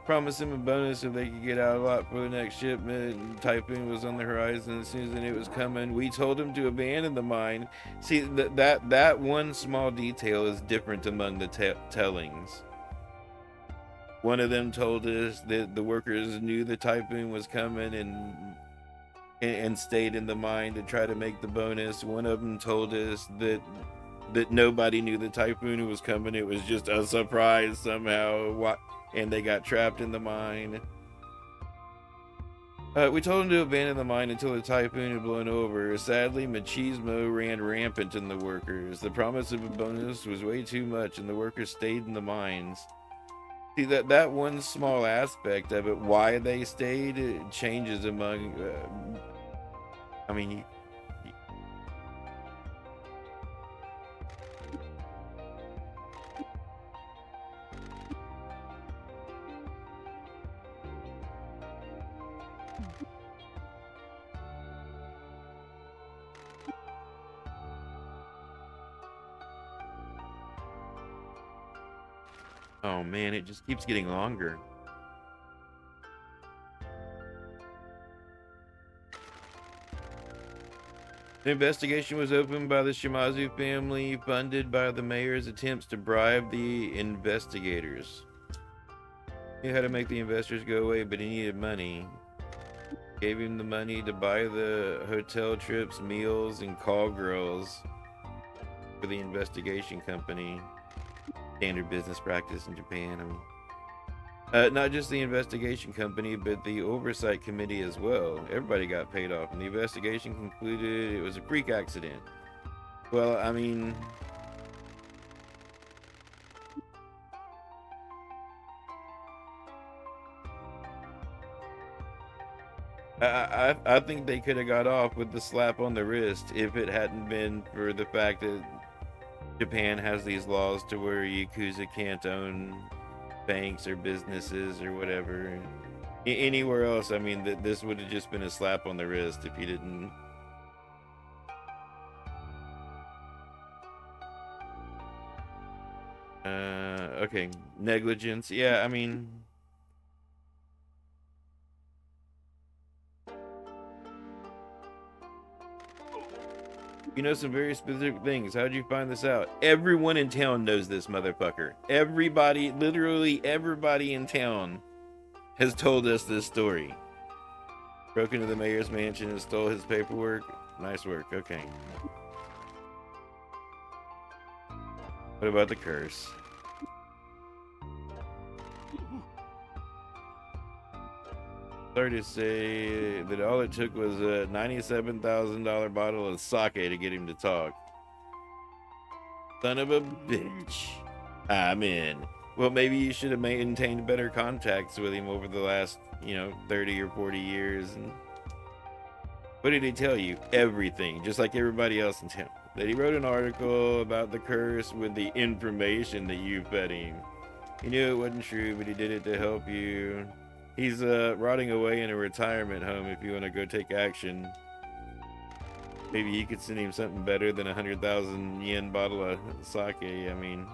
Promised them a bonus if they could get out a lot for the next shipment. Typhoon was on the horizon. As soon as they knew it was coming, we told them to abandon the mine. See, that one small detail is different among the tellings. One of them told us that the workers knew the typhoon was coming and stayed in the mine to try to make the bonus. One of them told us that nobody knew the typhoon was coming. It was just a surprise somehow. And they got trapped in the mine. We told them to abandon the mine until the typhoon had blown over. Sadly, machismo ran rampant in the workers. The promise of a bonus was way too much, and the workers stayed in the mines. See, that one small aspect of it, why they stayed, it changes among... I mean... Oh man, it just keeps getting longer. The investigation was opened by the Shimazu family, funded by the mayor's attempts to bribe the investigators. He knew how to make the investors go away, but he needed money. Gave him the money to buy the hotel trips, meals, and call girls for the investigation company. Standard business practice in Japan. Not just the investigation company, but the oversight committee as well. Everybody got paid off, and the investigation concluded it was a freak accident. Well, I mean... I think they could have got off with the slap on the wrist if it hadn't been for the fact that Japan has these laws to where Yakuza can't own banks or businesses or whatever. Anywhere else, I mean, this would have just been a slap on the wrist if you didn't. Okay, negligence. Yeah, I mean... You know some very specific things. How'd you find this out? Everyone in town knows this motherfucker. Everybody, literally everybody in town has told us this story. Broke into the mayor's mansion and stole his paperwork. Nice work. Okay. What about the curse? Sorry to say that all it took was a $97,000 bottle of sake to get him to talk. Son of a bitch. I'm in. Well, maybe you should have maintained better contacts with him over the last, 30 or 40 years. And what did he tell you? Everything, just like everybody else in town. That he wrote an article about the curse with the information that you fed him. He knew it wasn't true, but he did it to help you. He's rotting away in a retirement home if you want to go take action. Maybe you could send him something better than a 100,000 yen bottle of sake. I mean...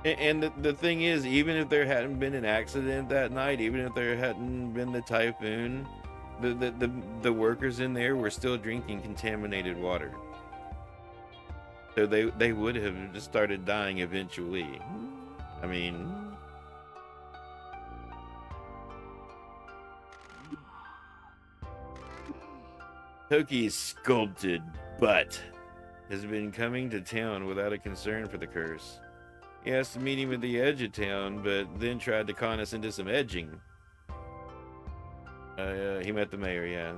And the thing is, even if there hadn't been an accident that night, even if there hadn't been the typhoon, the workers in there were still drinking contaminated water. So they would have just started dying eventually. I mean... Toki's sculpted butt has been coming to town without a concern for the curse. He asked to meet him at the edge of town, but then tried to con us into some edging. He met the mayor, yeah.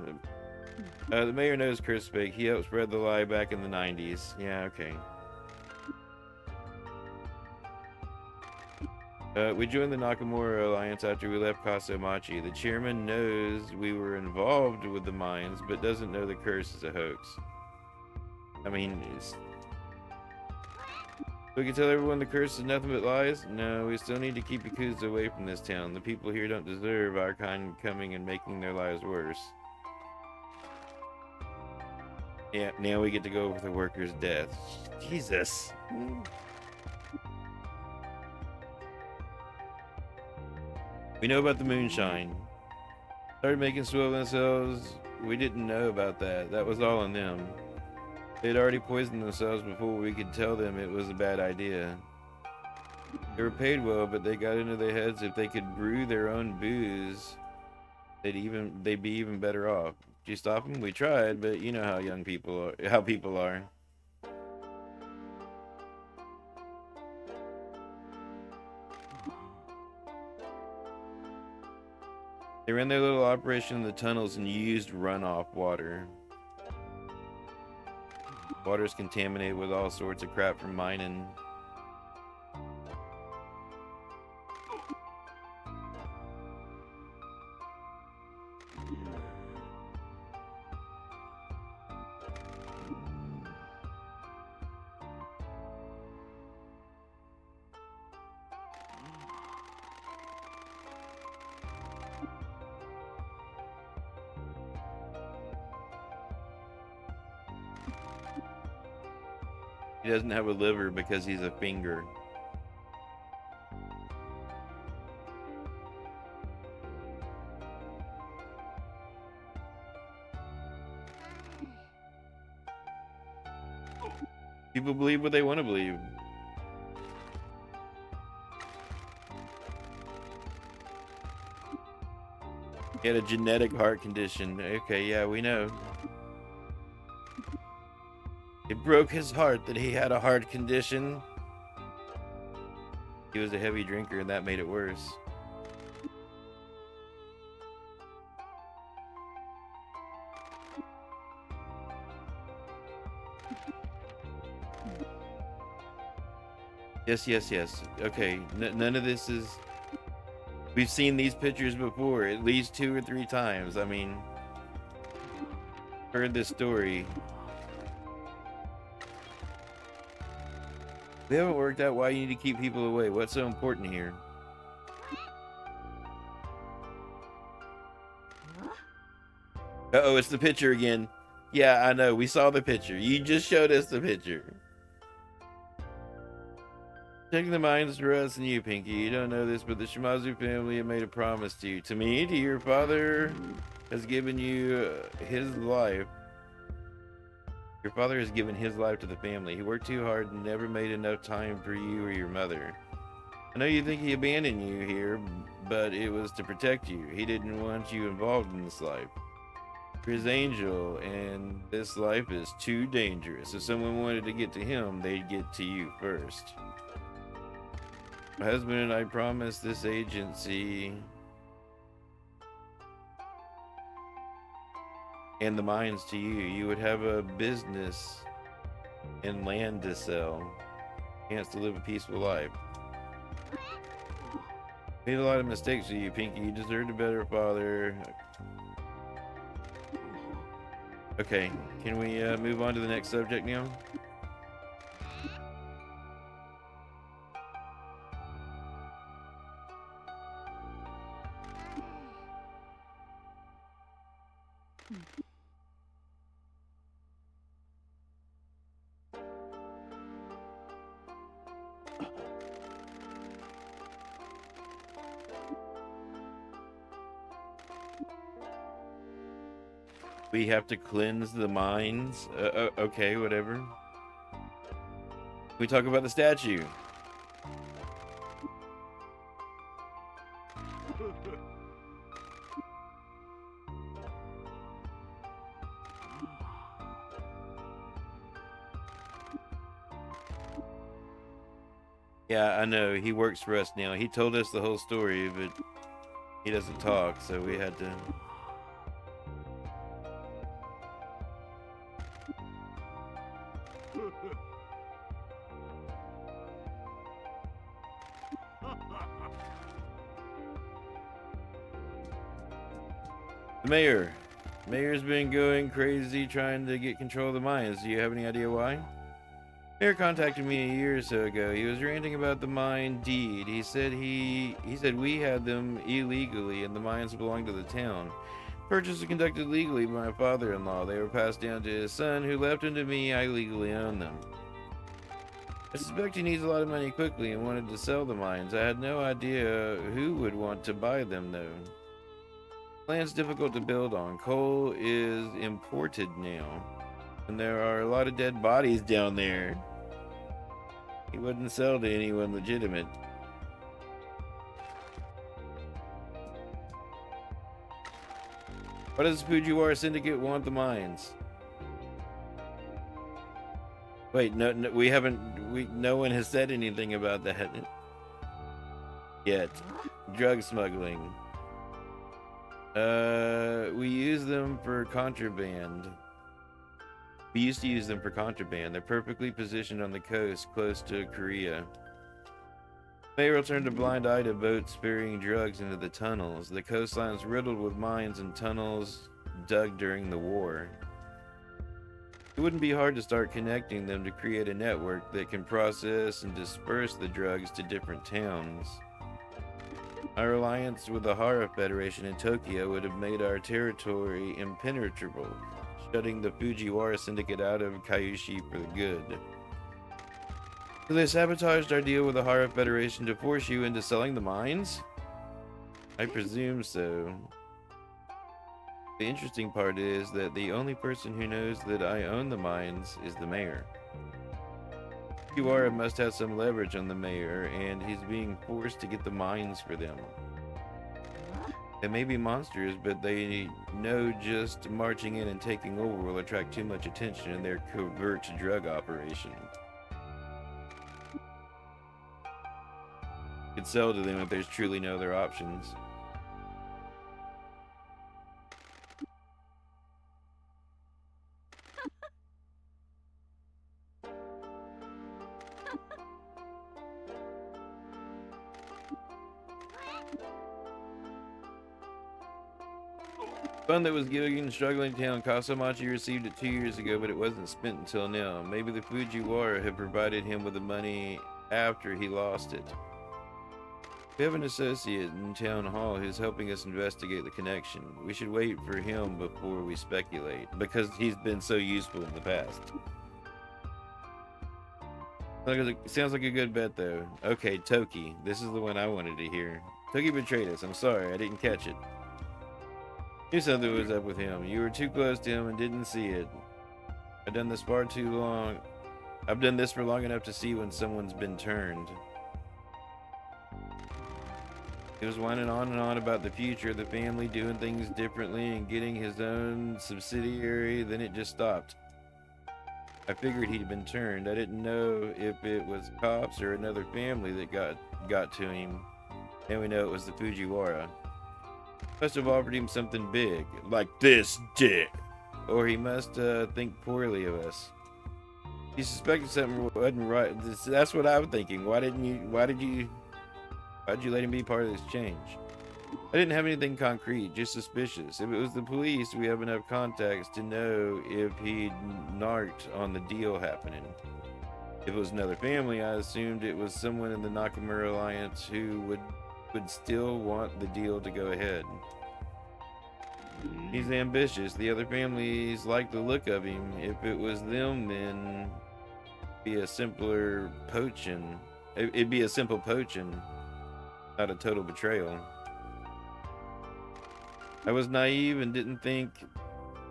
The mayor knows curse fake. He helped spread the lie back in the 90s. Yeah, okay. We joined the Nakamura Alliance after we left Kasamachi. The chairman knows we were involved with the mines, but doesn't know the curse is a hoax. I mean, we can tell everyone the curse is nothing but lies? No, we still need to keep Yakuza away from this town. The people here don't deserve our kind coming and making their lives worse. Yeah, now we get to go over the workers' deaths. Jesus. We know about the moonshine. Started making swill themselves. We didn't know about that. That was all on them. They'd already poisoned themselves before we could tell them it was a bad idea. They were paid well, but they got into their heads if they could brew their own booze, they'd be even better off. Did you stop them? We tried, but you know how people are. They ran their little operation in the tunnels and used runoff water. Water is contaminated with all sorts of crap from mining. He doesn't have a liver because he's a finger. People believe what they want to believe. He had a genetic heart condition. Okay, yeah, we know. It broke his heart that he had a heart condition. He was a heavy drinker and that made it worse. Yes. Okay, none of this is... We've seen these pictures before, at least 2 or 3 times. I mean, heard this story. We haven't worked out why you need to keep people away. What's so important here? Uh-oh, it's the picture again. Yeah, I know. We saw the picture. You just showed us the picture. Checking the mines for us and you, Pinky. You don't know this, but the Shimazu family have made a promise to you. To me, to your father, has given you his life. Your father has given his life to the family. He worked too hard and never made enough time for you or your mother. I know you think he abandoned you here, but it was to protect you. He didn't want you involved in this life. You're his angel, and this life is too dangerous. If someone wanted to get to him, they'd get to you first. My husband and I promised this agency and the mines to you. You would have a business and land to sell, chance to live a peaceful life. Made a lot of mistakes with you, Pinky. You deserved a better father. Okay, can we move on to the next subject now? We have to cleanse the mines. Okay, whatever. We talk about the statue. Yeah, I know. He works for us now. He told us the whole story, but he doesn't talk, so we had to... The mayor. Mayor's been going crazy trying to get control of the mines. Do you have any idea why? Mayor contacted me a year or so ago. He was ranting about the mine deed. He said we had them illegally and the mines belonged to the town. Purchase was conducted legally by my father-in-law. They were passed down to his son, who left them to me. I legally own them. I suspect he needs a lot of money quickly and wanted to sell the mines. I had no idea who would want to buy them, though. Land's difficult to build on. Coal is imported now. And there are a lot of dead bodies down there. He wouldn't sell to anyone legitimate. Why does the Fujiwara Syndicate want the mines? Wait, no, no one has said anything about that yet. Drug smuggling. We use them for contraband. We used to use them for contraband. They're perfectly positioned on the coast, close to Korea. Mayor turned a blind eye to boats ferrying drugs into the tunnels. The coastline's riddled with mines and tunnels dug during the war. It wouldn't be hard to start connecting them to create a network that can process and disperse the drugs to different towns. Our alliance with the Hara Federation in Tokyo would have made our territory impenetrable, shutting the Fujiwara Syndicate out of Kyushu for the good. So they sabotaged our deal with the Hara Federation to force you into selling the mines? I presume so. The interesting part is that the only person who knows that I own the mines is the mayor. Fujiwara must have some leverage on the mayor, and he's being forced to get the mines for them. They may be monsters, but they know just marching in and taking over will attract too much attention in their covert drug operation. Could sell to them if there's truly no other options. Fund that was given struggling town. Kasamachi received it 2 years ago, but it wasn't spent until now. Maybe the Fujiwara had provided him with the money after he lost it. We have an associate in town hall who's helping us investigate the connection. We should wait for him before we speculate, because he's been so useful in the past. Sounds like a good bet, though. Okay, Toki. This is the one I wanted to hear. Toki betrayed us. I'm sorry, I didn't catch it. Knew something was up with him. You were too close to him and didn't see it. I've done this for long enough to see when someone's been turned. He was whining on and on about the future, the family doing things differently and getting his own subsidiary, then it just stopped. I figured he'd been turned. I didn't know if it was cops or another family that got to him. And we know it was the Fujiwara. Must have offered him something big, like this dick. Or he must think poorly of us. He suspected something wasn't right. That's what I'm thinking. Why'd you let him be part of this change? I didn't have anything concrete, just suspicious. If it was the police, we have enough contacts to know if he'd narked on the deal happening. If it was another family, I assumed it was someone in the Nakamura Alliance who would still want the deal to go ahead. He's ambitious. The other families like the look of him. If it was them, then it'd be a simple poaching, not a total betrayal. I was naive and didn't think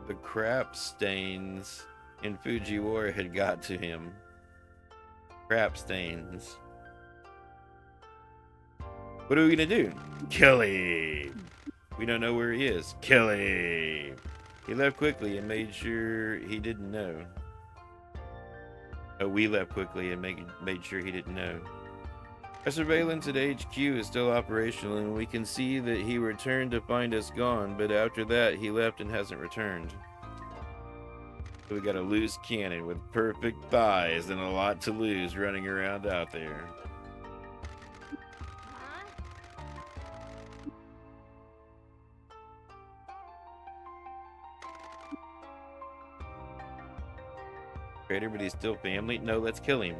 the crap stains in Fujiwara had got to him. Crap stains. What are we gonna do? Kill him! We don't know where he is. Kill him! He left quickly and made sure he didn't know. Oh, we left quickly and made sure he didn't know. Our surveillance at HQ is still operational, and we can see that he returned to find us gone, but after that, he left and hasn't returned. So we got a loose cannon with perfect thighs and a lot to lose running around out there. traitor, but he's still family. No, let's kill him.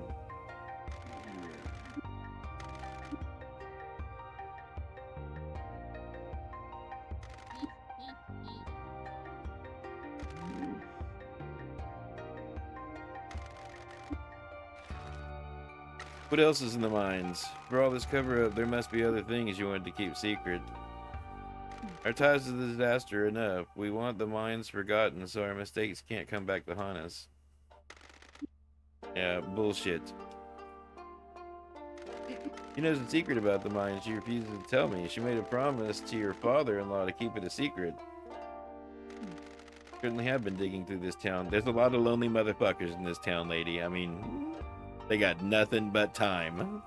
What else is in the mines? For all this cover-up, there must be other things you wanted to keep secret. Our ties to the disaster are enough. We want the mines forgotten so our mistakes can't come back to haunt us. Yeah, bullshit. She knows the secret about the mines. She refuses to tell me. She made a promise to your father-in-law to keep it a secret. Certainly have been digging through this town. There's a lot of lonely motherfuckers in this town, lady. I mean, they got nothing but time.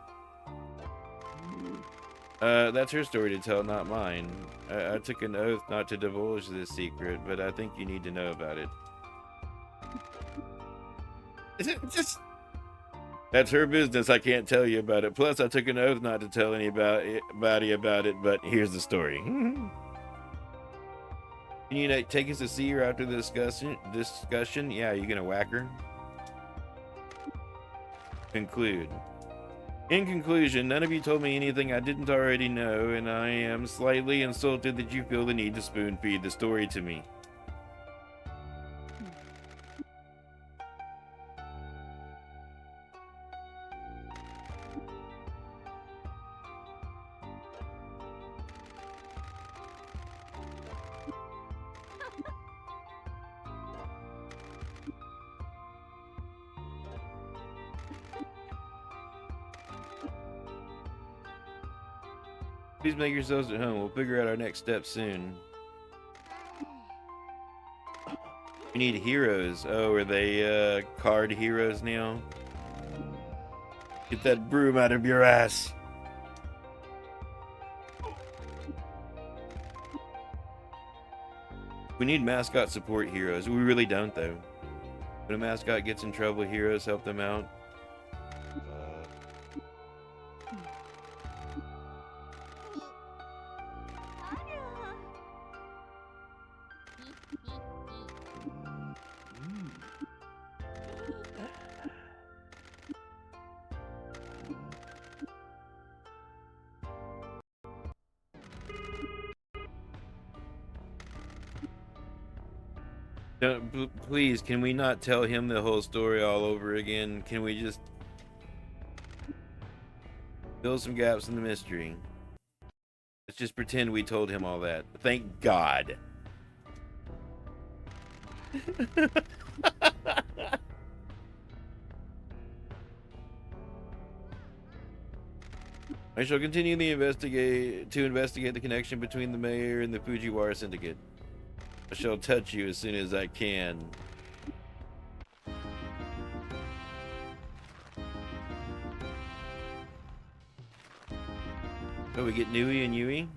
That's her story to tell, not mine. I took an oath not to divulge this secret, but I think you need to know about it. Is it just... That's her business. I can't tell you about it. Plus, I took an oath not to tell anybody about it, but here's the story. Can you take us to see her after the discussion? Yeah, you gonna whack her? Conclude. In conclusion, none of you told me anything I didn't already know, and I am slightly insulted that you feel the need to spoon-feed the story to me. Please make yourselves at home. We'll figure out our next steps soon. We need heroes. Oh, are they card heroes now? Get that broom out of your ass. We need mascot support heroes. We really don't, though. When a mascot gets in trouble, heroes help them out. Please, can we not tell him the whole story all over again? Can we just fill some gaps in the mystery? Let's just pretend we told him all that. Thank God. I shall continue to investigate the connection between the mayor and the Fujiwara Syndicate. I shall touch you as soon as I can. Oh, we get Nui and Yui?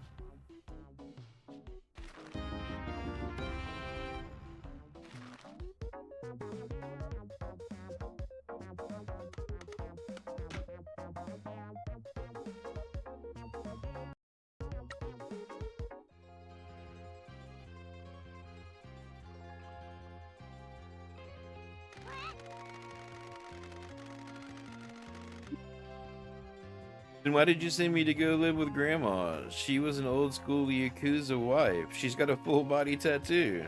Then why did you send me to go live with Grandma? She was an old school Yakuza wife. She's got a full body tattoo.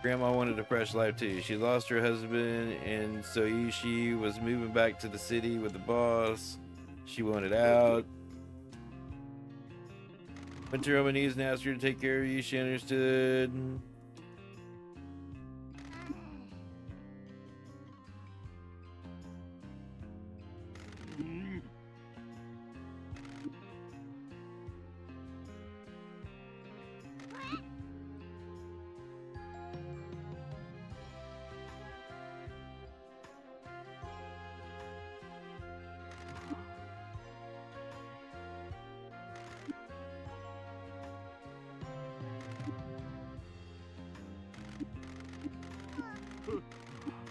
Grandma wanted a fresh life too. She lost her husband, and so she was moving back to the city with the boss. She wanted out. Went to her on my knees and asked her to take care of you. She understood.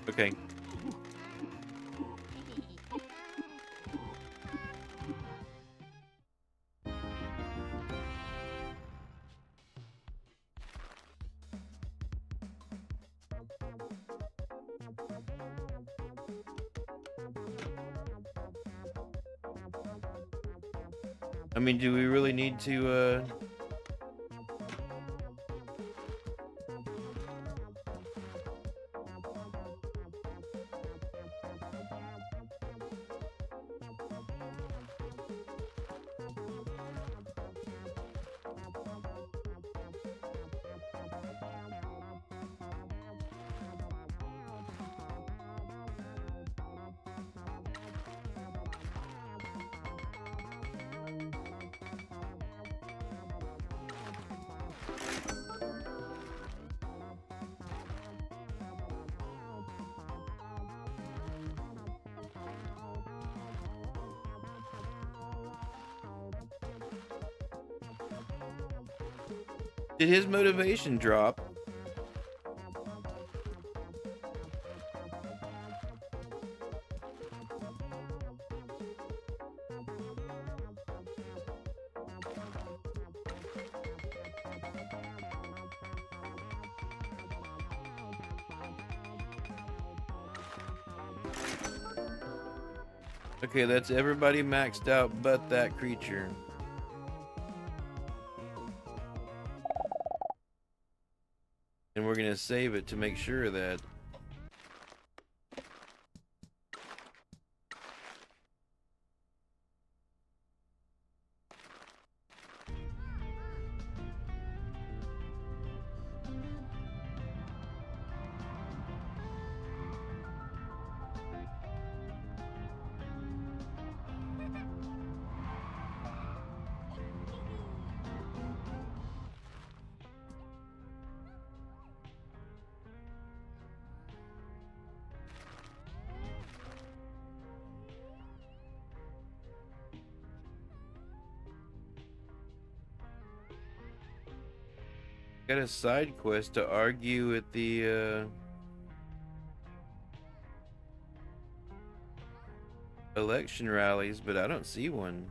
Okay. I mean, do we really need to, did his motivation drop? Okay, that's everybody maxed out but that creature. And we're gonna save it to make sure that got a side quest to argue at the election rallies, but I don't see one.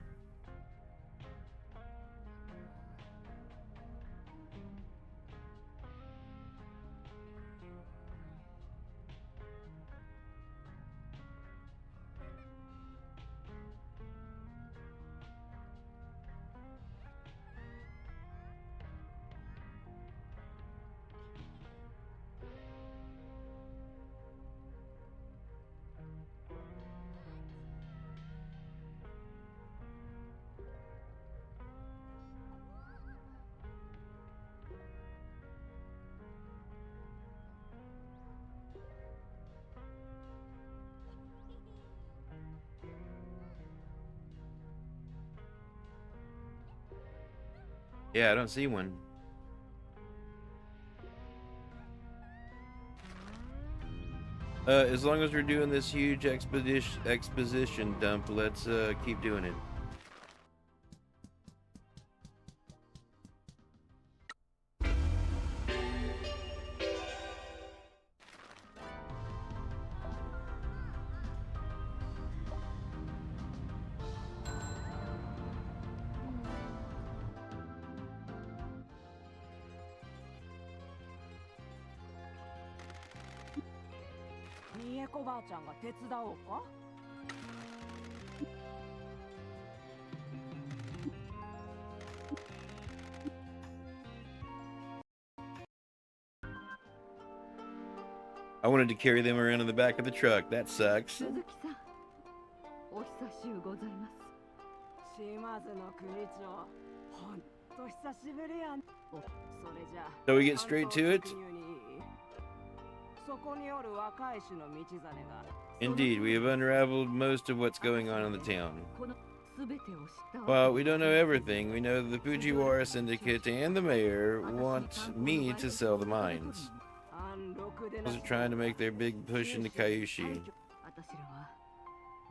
Yeah, I don't see one. As long as we're doing this huge exposition dump, let's keep doing it. I wanted to carry them around in the back of the truck. That sucks. So we get straight to it? Indeed, we have unraveled most of what's going on in the town. Well, we don't know everything. We know the Fujiwara Syndicate and the mayor want me to sell the mines. Those are trying to make their big push into Kyushi.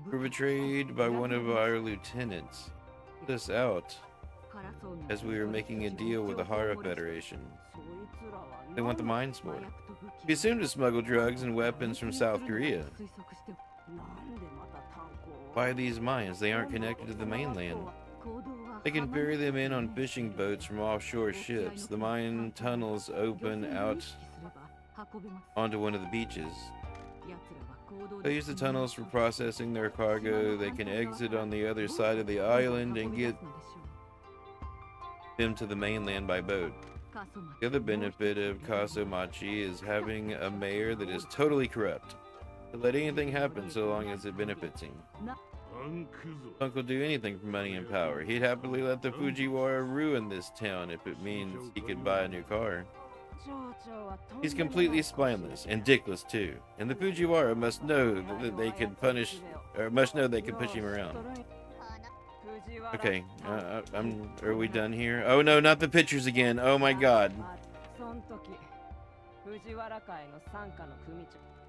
We were betrayed by one of our lieutenants. Put us out as we were making a deal with the Hara Federation. They want the mines more. We assumed to smuggle drugs and weapons from South Korea. Why these mines? They aren't connected to the mainland. They can ferry them in on fishing boats from offshore ships. The mine tunnels open out onto one of the beaches. They use the tunnels for processing their cargo. They can exit on the other side of the island and get them to the mainland by boat. The other benefit of Kasomachi is having a mayor that is totally corrupt. To let anything happen so long as it benefits him. Punk will do anything for money and power. He'd happily let the Fujiwara ruin this town if it means he could buy a new car. He's completely spineless and dickless too, and the Fujiwara must know that they can push him around. Okay, are we done here? Oh no, not the pictures again. Oh my god.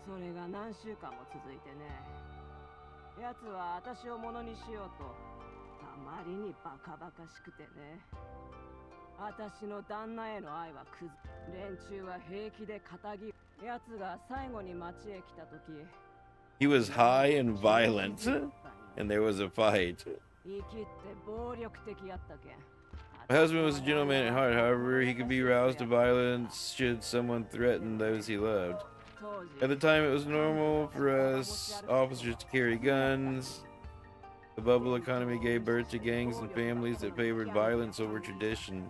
それが何週間も続いてね。奴は私をものにしようと、あまりにバカバカしくてね。私の旦那への愛はクズ。連中は平気で仇奴が最後に町へ来た時。He was high and violent, and there was a fight. 生きって暴力的やったけん。 My husband was a gentleman at heart, however, he could be roused to violence should someone threaten those he loved. At the time, it was normal for us officers to carry guns. The bubble economy gave birth to gangs and families that favored violence over tradition.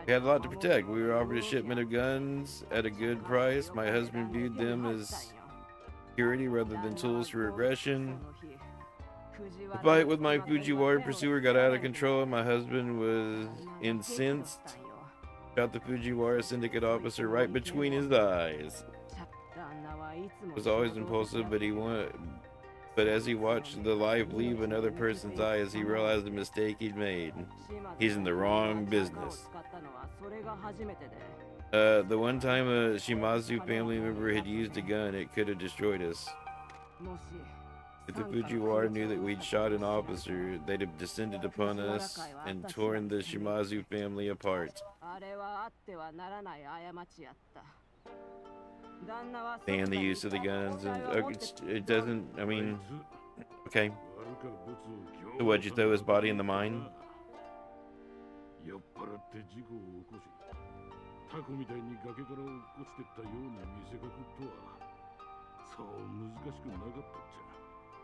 We had a lot to protect. We were offered a shipment of guns at a good price. My husband viewed them as security rather than tools for aggression. The fight with my Fujiwara pursuer got out of control and my husband was incensed. Shot the Fujiwara syndicate officer right between his eyes. He was always impulsive, but as he watched the life leave another person's eyes, he realized the mistake he'd made. He's in the wrong business. The one time a Shimazu family member had used a gun, it could have destroyed us. If the Fujiwara knew that we'd shot an officer, they'd have descended upon us and torn the Shimazu family apart. And the use of the guns, and it doesn't, I mean, okay. So what'd you throw his body in the mine? He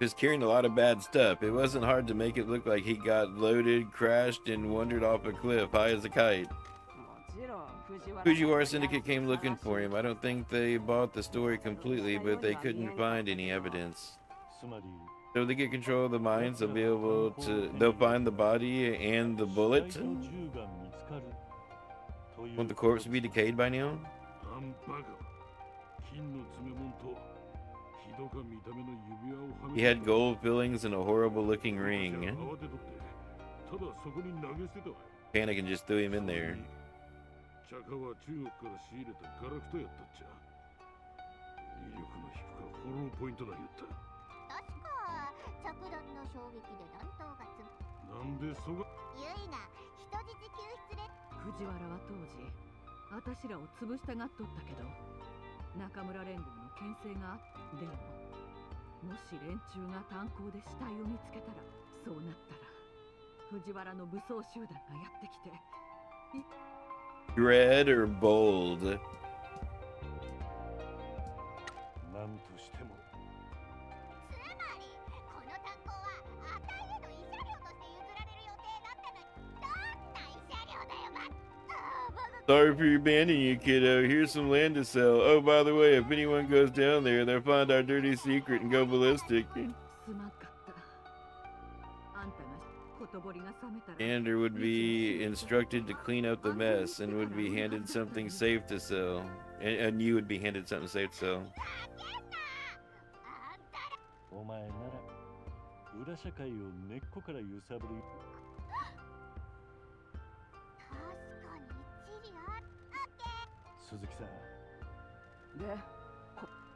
was carrying a lot of bad stuff. It wasn't hard to make it look like he got loaded, crashed, and wandered off a cliff high as a kite. Fujiwara Syndicate came looking for him. I don't think they bought the story completely, but they couldn't find any evidence. So if they get control of the mines, they'll find the body and the bullet. Won't the corpse be decayed by now? He had gold fillings and a horrible looking ring. Panic and just threw him in there. Red or bold? Sorry for abandoning you, kiddo. Here's some land to sell. Oh, by the way, if anyone goes down there, they'll find our dirty secret and go ballistic. Ander would be instructed to clean up the mess and would be handed something safe to sell. And you would be handed something safe to sell. Suzuki-san.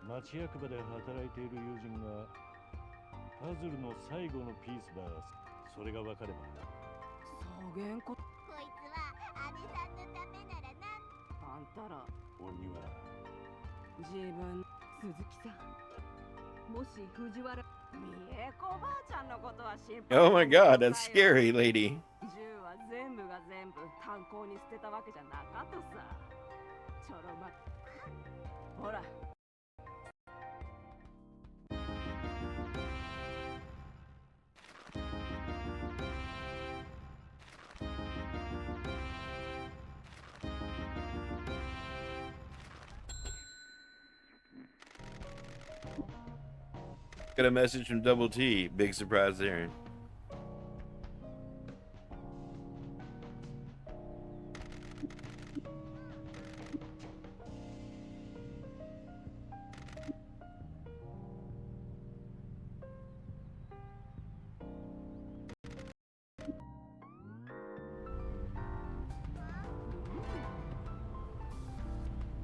町役場で働いている友人がパズルの最後のピースだ。それが分かれば。そげんこ。こいつは姉さんのためならなんあんたら。俺には。自分。鈴木さん。もし藤原。三重子ばあちゃんのことは心配。Oh my god, that's scary, lady. 銃は全部が全部炭鉱に捨てたわけじゃなかったさ。ちょろま。ほら。Got a message from Double T. Big surprise there.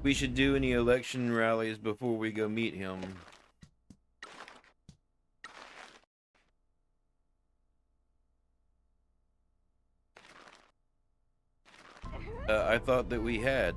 We should do any election rallies before we go meet him. I thought that we had.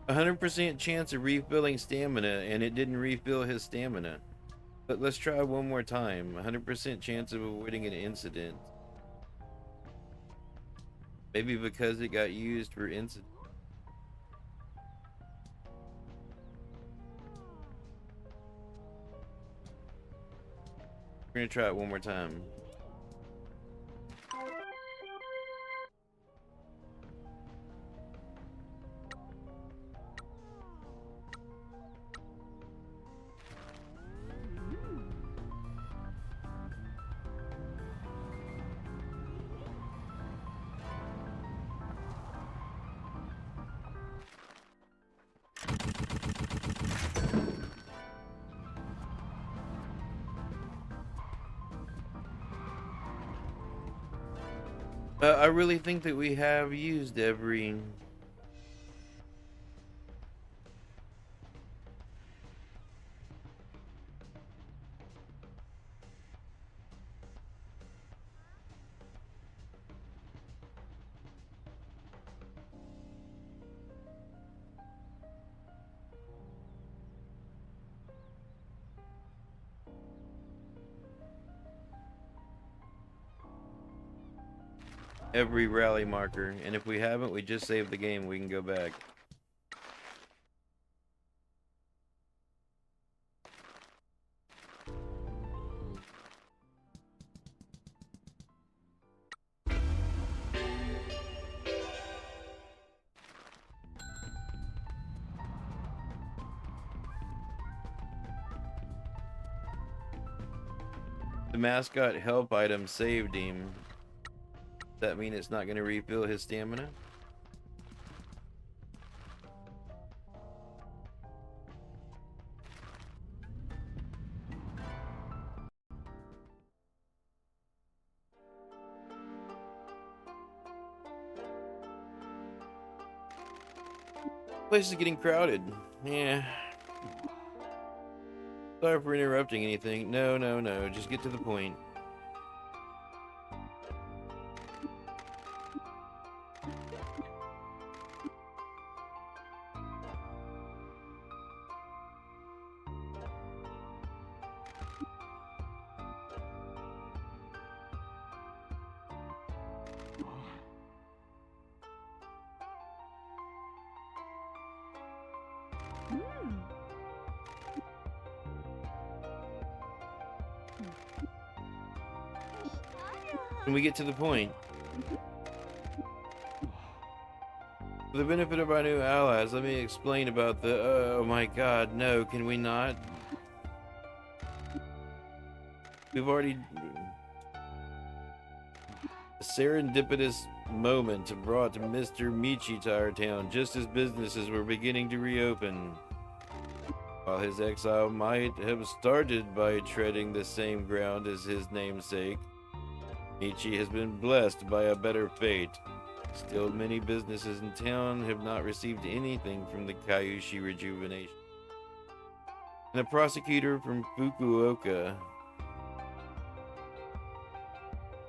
A 100% chance of refilling stamina, and it didn't refill his stamina. But let's try one more time. 100% chance of avoiding an incident. Maybe because it got used for incident. We're gonna try it one more time. I really think that we have used every... every rally marker, and if we haven't, we just save the game. We can go back. The mascot help item saved him. Does that mean it's not going to refill his stamina? Place is getting crowded. Yeah. Sorry for interrupting anything. No, no, no. Just get to the point. Can we get to the point? For the benefit of our new allies, let me explain about the... oh my god, no, can we not? We've already... A serendipitous moment brought Mr. Michi to our town just as businesses were beginning to reopen. While his exile might have started by treading the same ground as his namesake, Michi has been blessed by a better fate. Still, many businesses in town have not received anything from the Kyushi rejuvenation. And a prosecutor from Fukuoka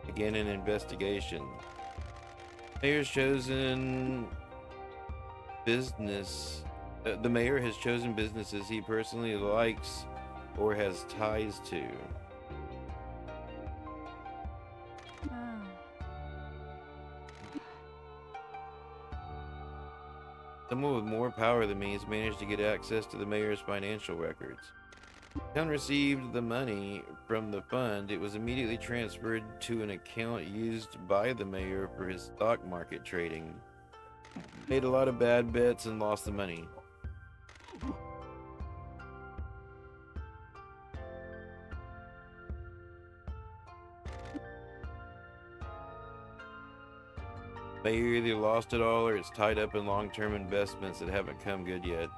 began an investigation. The mayor has chosen businesses he personally likes or has ties to. Someone with more power than me has managed to get access to the mayor's financial records. Town received the money from the fund. It was immediately transferred to an account used by the mayor for his stock market trading. Made a lot of bad bets and lost the money. Mayor either lost it all or it's tied up in long-term investments that haven't come good yet.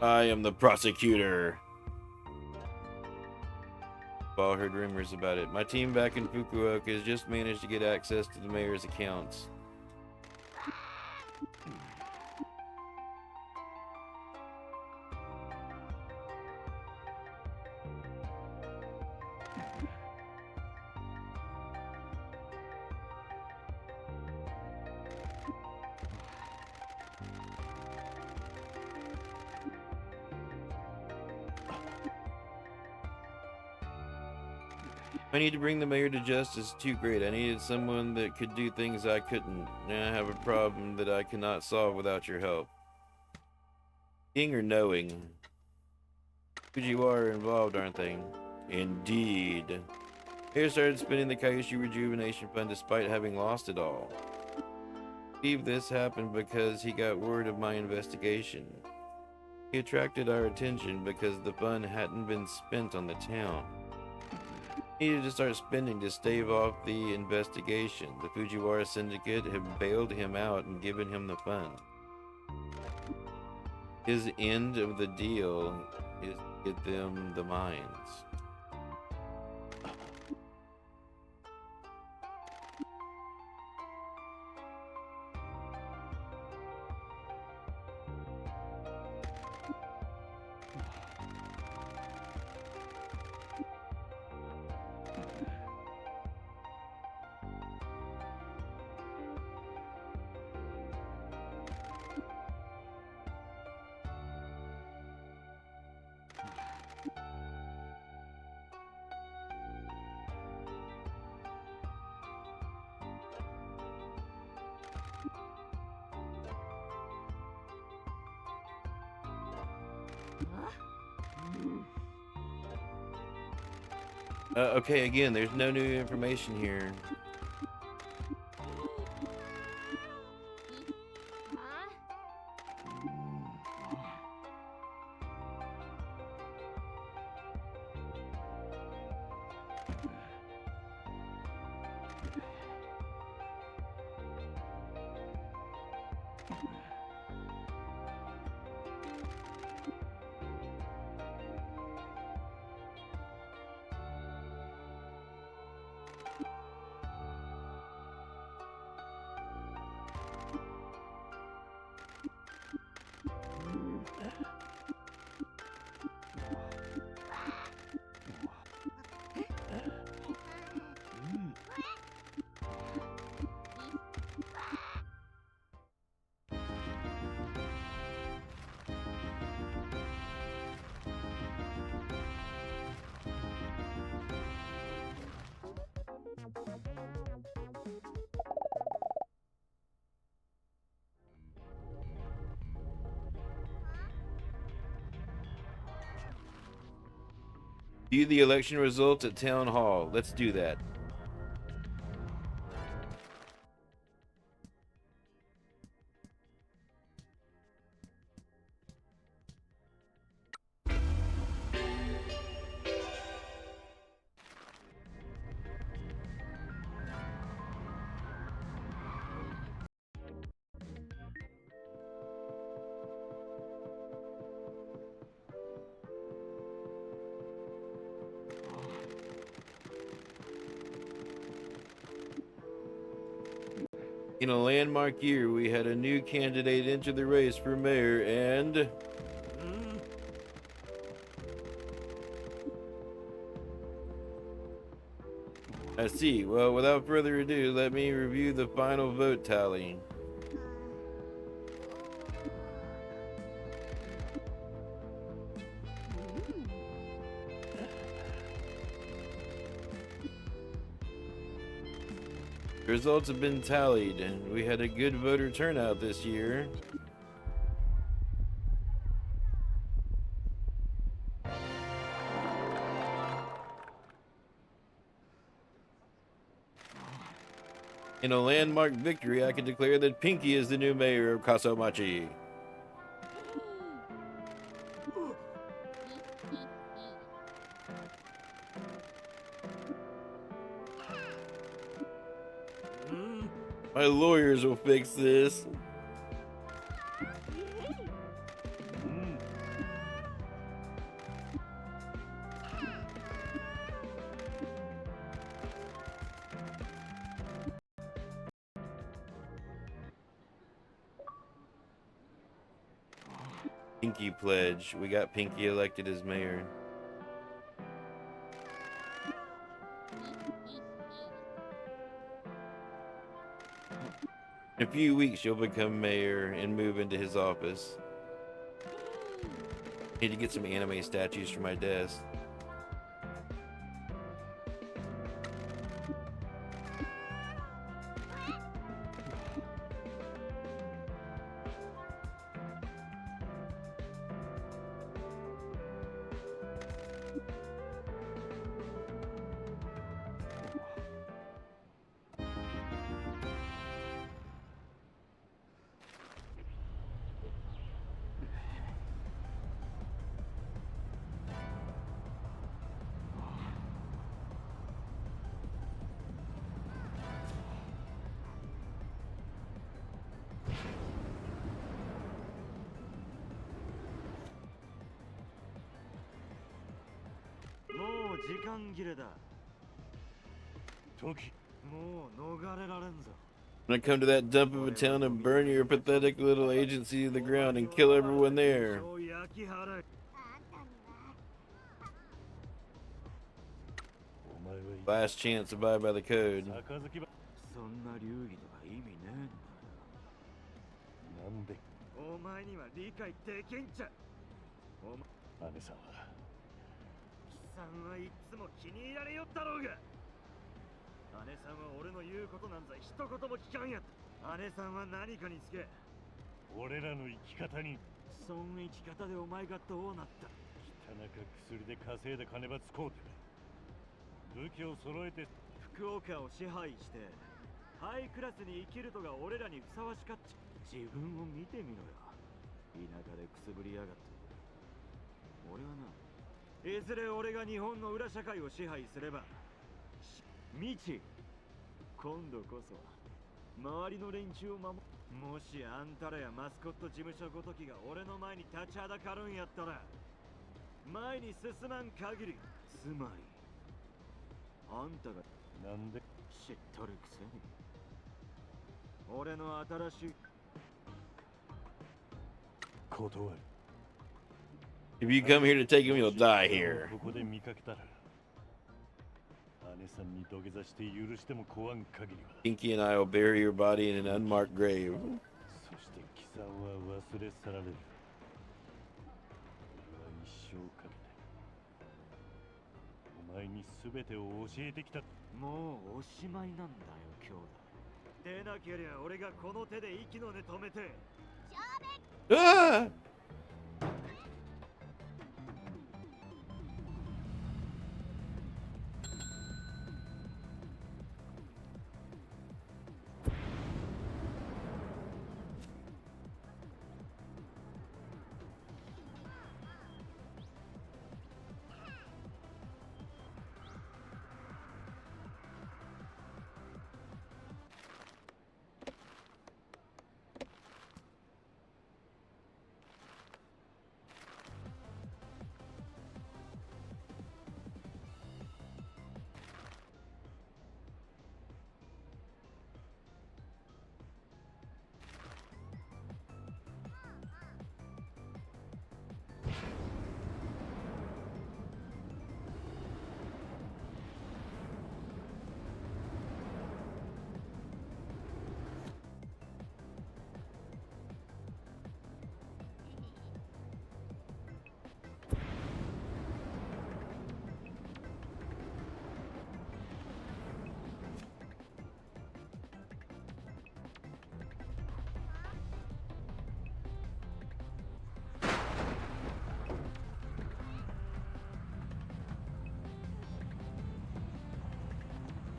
I am the prosecutor. I've all heard rumors about it. My team back in Fukuoka has just managed to get access to the mayor's accounts. I need to bring the mayor to justice. Too great. I needed someone that could do things I couldn't. Now I have a problem that I cannot solve without your help. Seeing or knowing? Fujiwara are involved, aren't they? Indeed. Mayor started spending the Kaiushi Rejuvenation Fund despite having lost it all. I believe this happened because he got word of my investigation. He attracted our attention because the fund hadn't been spent on the town. Needed to start spending to stave off the investigation. The Fujiwara syndicate had bailed him out and given him the fund. His end of the deal is to get them the mines. Okay, again, there's no new information here. View the election results at Town Hall. Let's do that. In a landmark year, we had a new candidate enter the race for mayor, and I see. Well, without further ado, let me review the final vote tally. The results have been tallied, and we had a good voter turnout this year. In a landmark victory, I can declare that Pinky is the new mayor of Kasomachi. My lawyers will fix this. Pinky pledge. We got Pinky elected as mayor. In a few weeks, you'll become mayor and move into his office. Need to get some anime statues for my desk. When I come to that dump of a town and burn your pathetic little agency to the ground and kill everyone there. Last chance, abide by the code. そんな流儀とか意味ねえんだよ。なんでお前には理解できんちゃ。姉さんは貴さんはいつも気に入られよったろうが。姉さんは俺の言うことなんざ一言も聞かんやった。姉さんは何かにつけ。俺らの生き方にそん生き方でお前がどうなった。汚か薬で稼いだ金ば使うて武器を揃えて福岡を支配してハイクラスに生きるとが俺らにふさわしかっち。自分を見てみろよ。田舎でくすぶりやがって。俺はないずれ俺が日本の裏社会を支配すれば未知今度こそ周りの連中を守る。もしあんたらやマスコット事務所ごときが俺の前に立ちはだかるんやったら前に進まん限り、つまりあんたがなんで知っとるくせに俺の新しい断る。 If you come here to take him, you'll die here. ここで見かけたら姉さんに土下座して許しても壊ん限りは Pinky and I will bury your body in an unmarked grave. そして貴さんは忘れ去られる。俺は一生かけてお前に全てを教えてきた。もうおしまいなんだよ兄弟。出なけりゃ俺がこの手で息の根止めて。 Ah!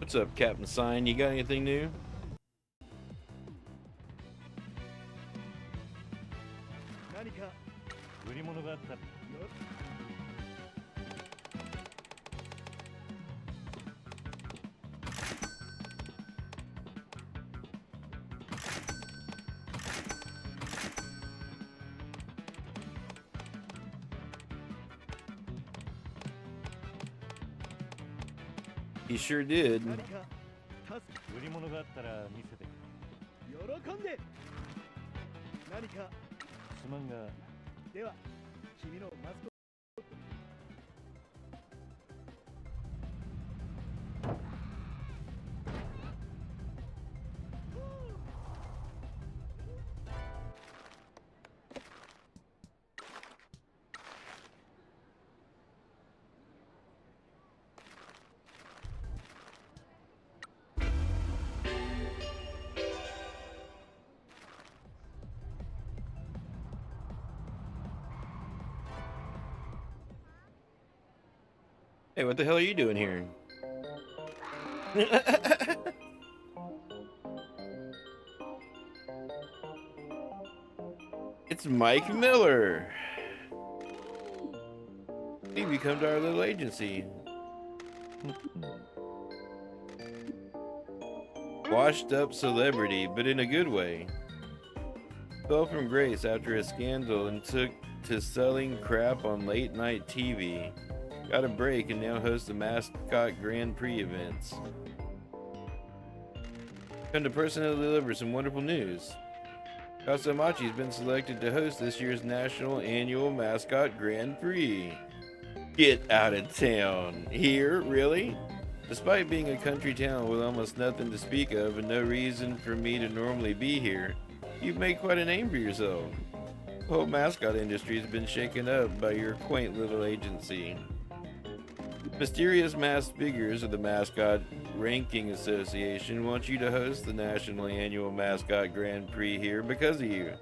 What's up, Captain Sign? You got anything new? He sure did. 何か助売り物があったら見せてくれ。け喜んで何かすまんが、では君のマスコット Hey, what the hell are you doing here? It's Mike Miller. Maybe come to our little agency. Washed up celebrity, but in a good way. Fell from grace after a scandal and took to selling crap on late night TV. Got a break and now hosts the Mascot Grand Prix events. Come to personally deliver some wonderful news. Kasamachi has been selected to host this year's national annual Mascot Grand Prix. Get out of town. Here, really? Despite being a country town with almost nothing to speak of and no reason for me to normally be here, you've made quite a name for yourself. The whole mascot industry has been shaken up by your quaint little agency. Mysterious Masked Figures of the Mascot Ranking Association want you to host the national annual Mascot Grand Prix here because of you.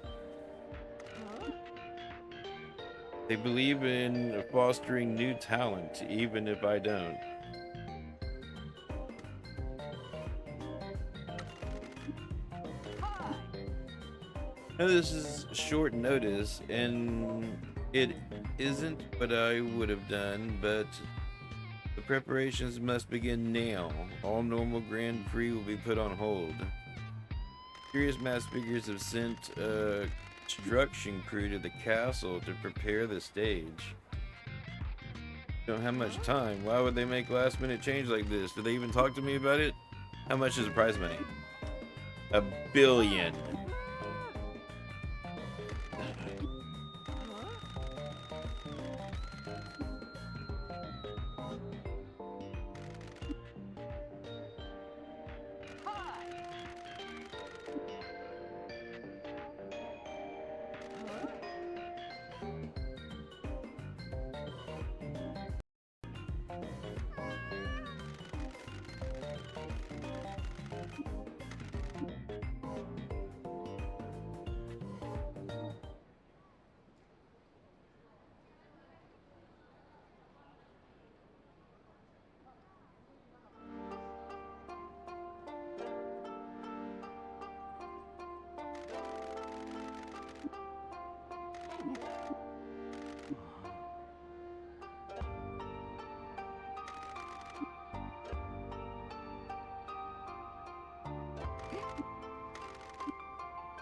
They believe in fostering new talent, even if I don't. Now, this is short notice, and it isn't what I would have done, but the preparations must begin now. All normal Grand Prix will be put on hold. Curious Masked Figures have sent a construction crew to the castle to prepare the stage. Don't have much time. Why would they make last minute change like this? Did they even talk to me about it? How much is the prize money? $1 billion.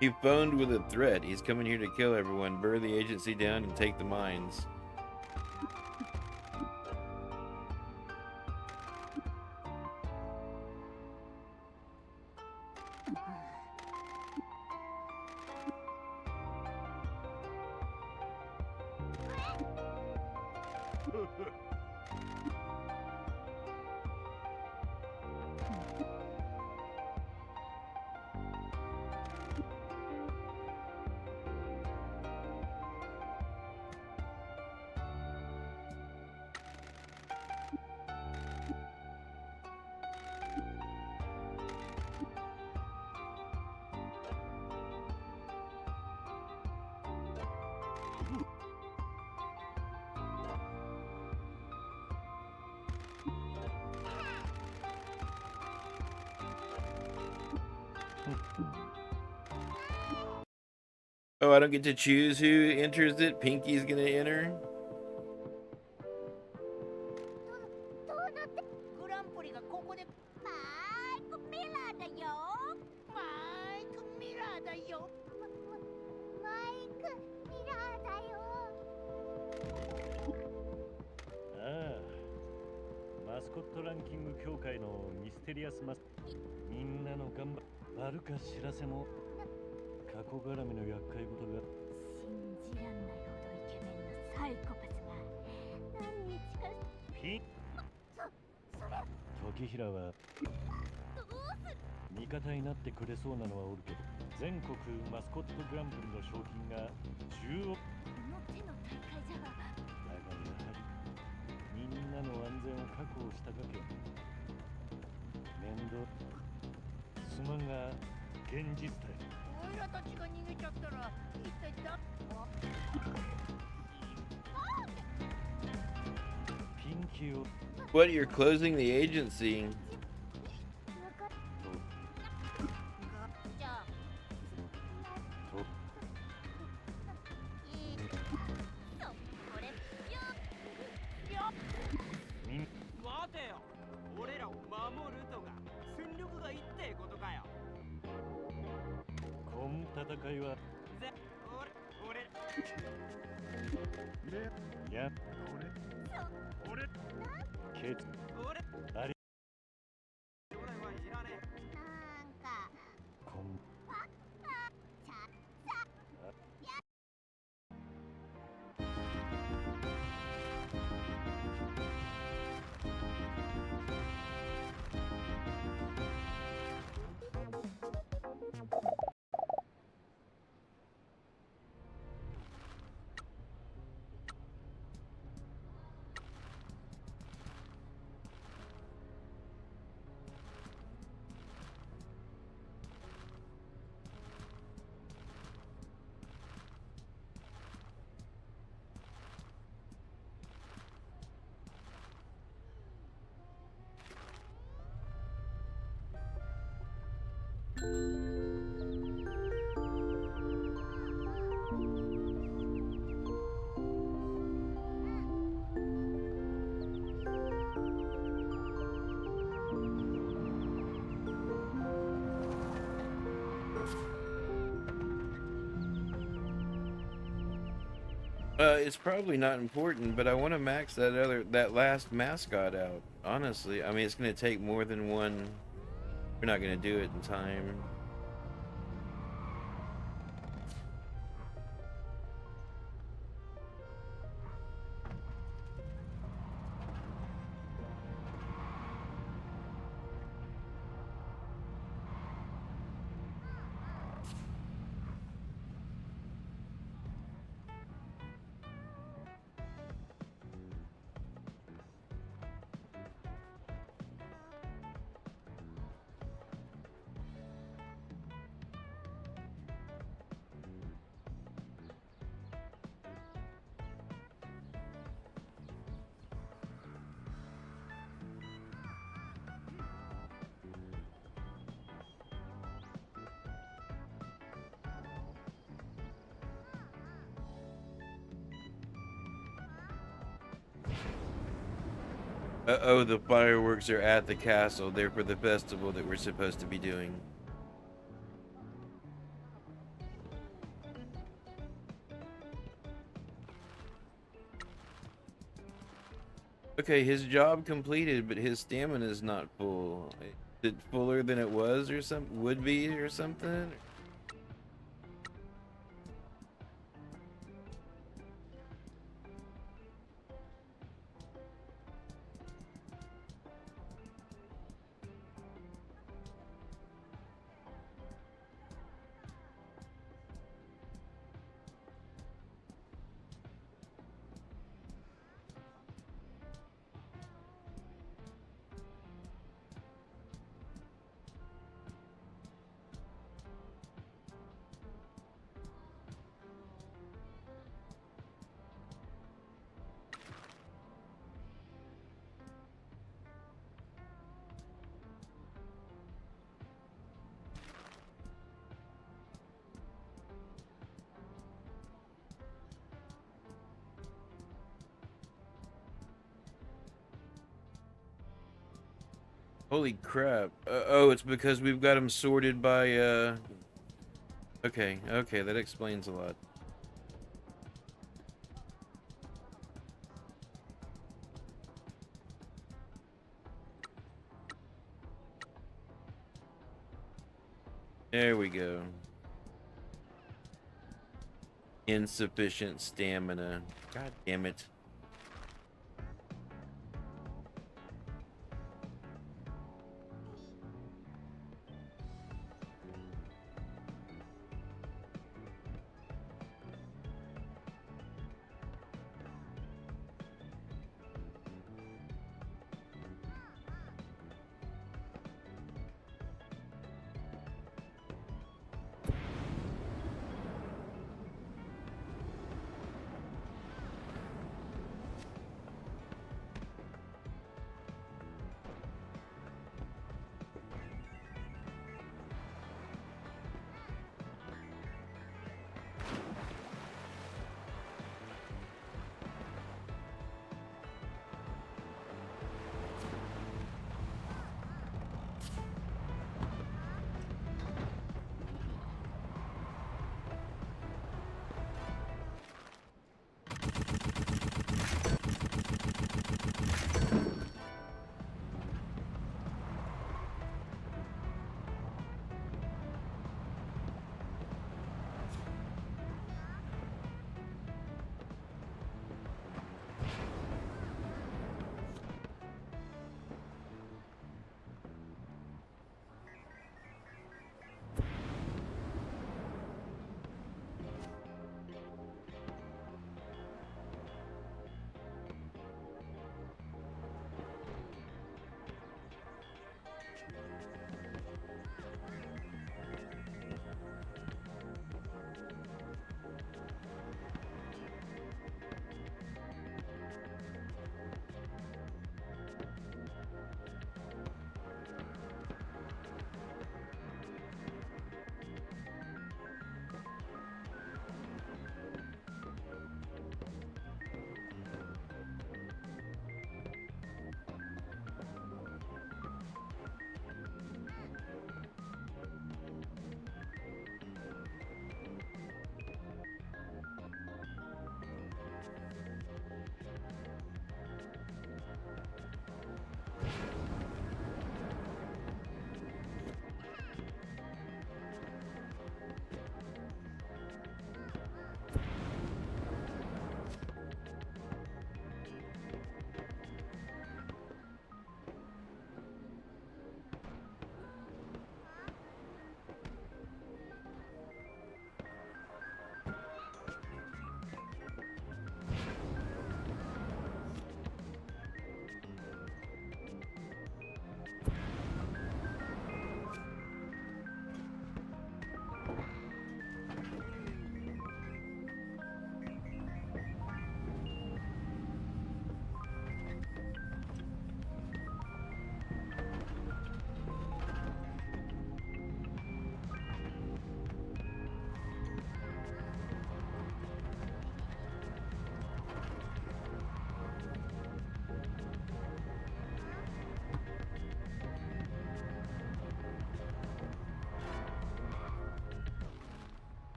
He phoned with a threat. He's coming here to kill everyone, burn the agency down, and take the mines. Oh, I don't get to choose who enters it? Pinky's gonna enter? どうなってグランプリがここでマイク・ミラーだよマイク・ミラーだよマイク・ミラーだよああ、マスコットランキング協会のミステリアスマスみんなの頑張あるか知らせも過去絡みの厄介事が信じらんないほどイケメンのサイコパスが何日かピンそれ時平は味方になってくれそうなのはおるけど全国マスコットグランプリの賞金が10億この手の大会じゃがだがやはりみんなの安全を確保したかけ面倒すまんが現実だよおいらたちが逃げちゃったら一体だピンキーを What? You're closing the agency? じゃあとこれみん待てよ、俺らを守るとか戦力がいいってことかよ。こん戦いは俺やケツあり俺はいらねなんかこんIt's probably not important, but I want to max that last mascot out. Honestly, I mean, it's going to take more than one. We're not going to do it in time. Uh-oh, the fireworks are at the castle. They're for the festival that we're supposed to be doing. Okay, his job completed, but his stamina is not full. Is it fuller than it was or something? Would be or something? Holy crap. Oh, it's because we've got them sorted by, Okay, that explains a lot. There we go. Insufficient stamina. God damn it.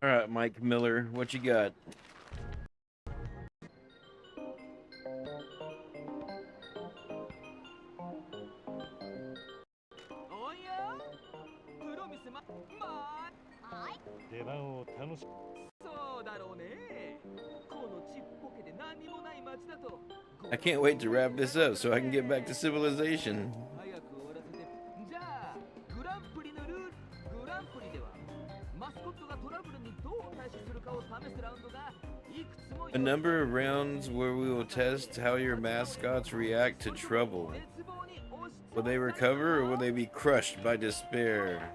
All right, Mike Miller, what you got?おやプロミスまはい。出番を楽しそうだろうねこのちっぽけで何にもない町だと I can't wait to wrap this up so I can get back to civilization. 早く終わらせてじゃあグランプリのルールグランプリではマスコットがトラブルにどう対処するかを試すラウンドがいくつも A number of rounds where we will test how your mascots react to trouble. Will they recover or will they be crushed by despair?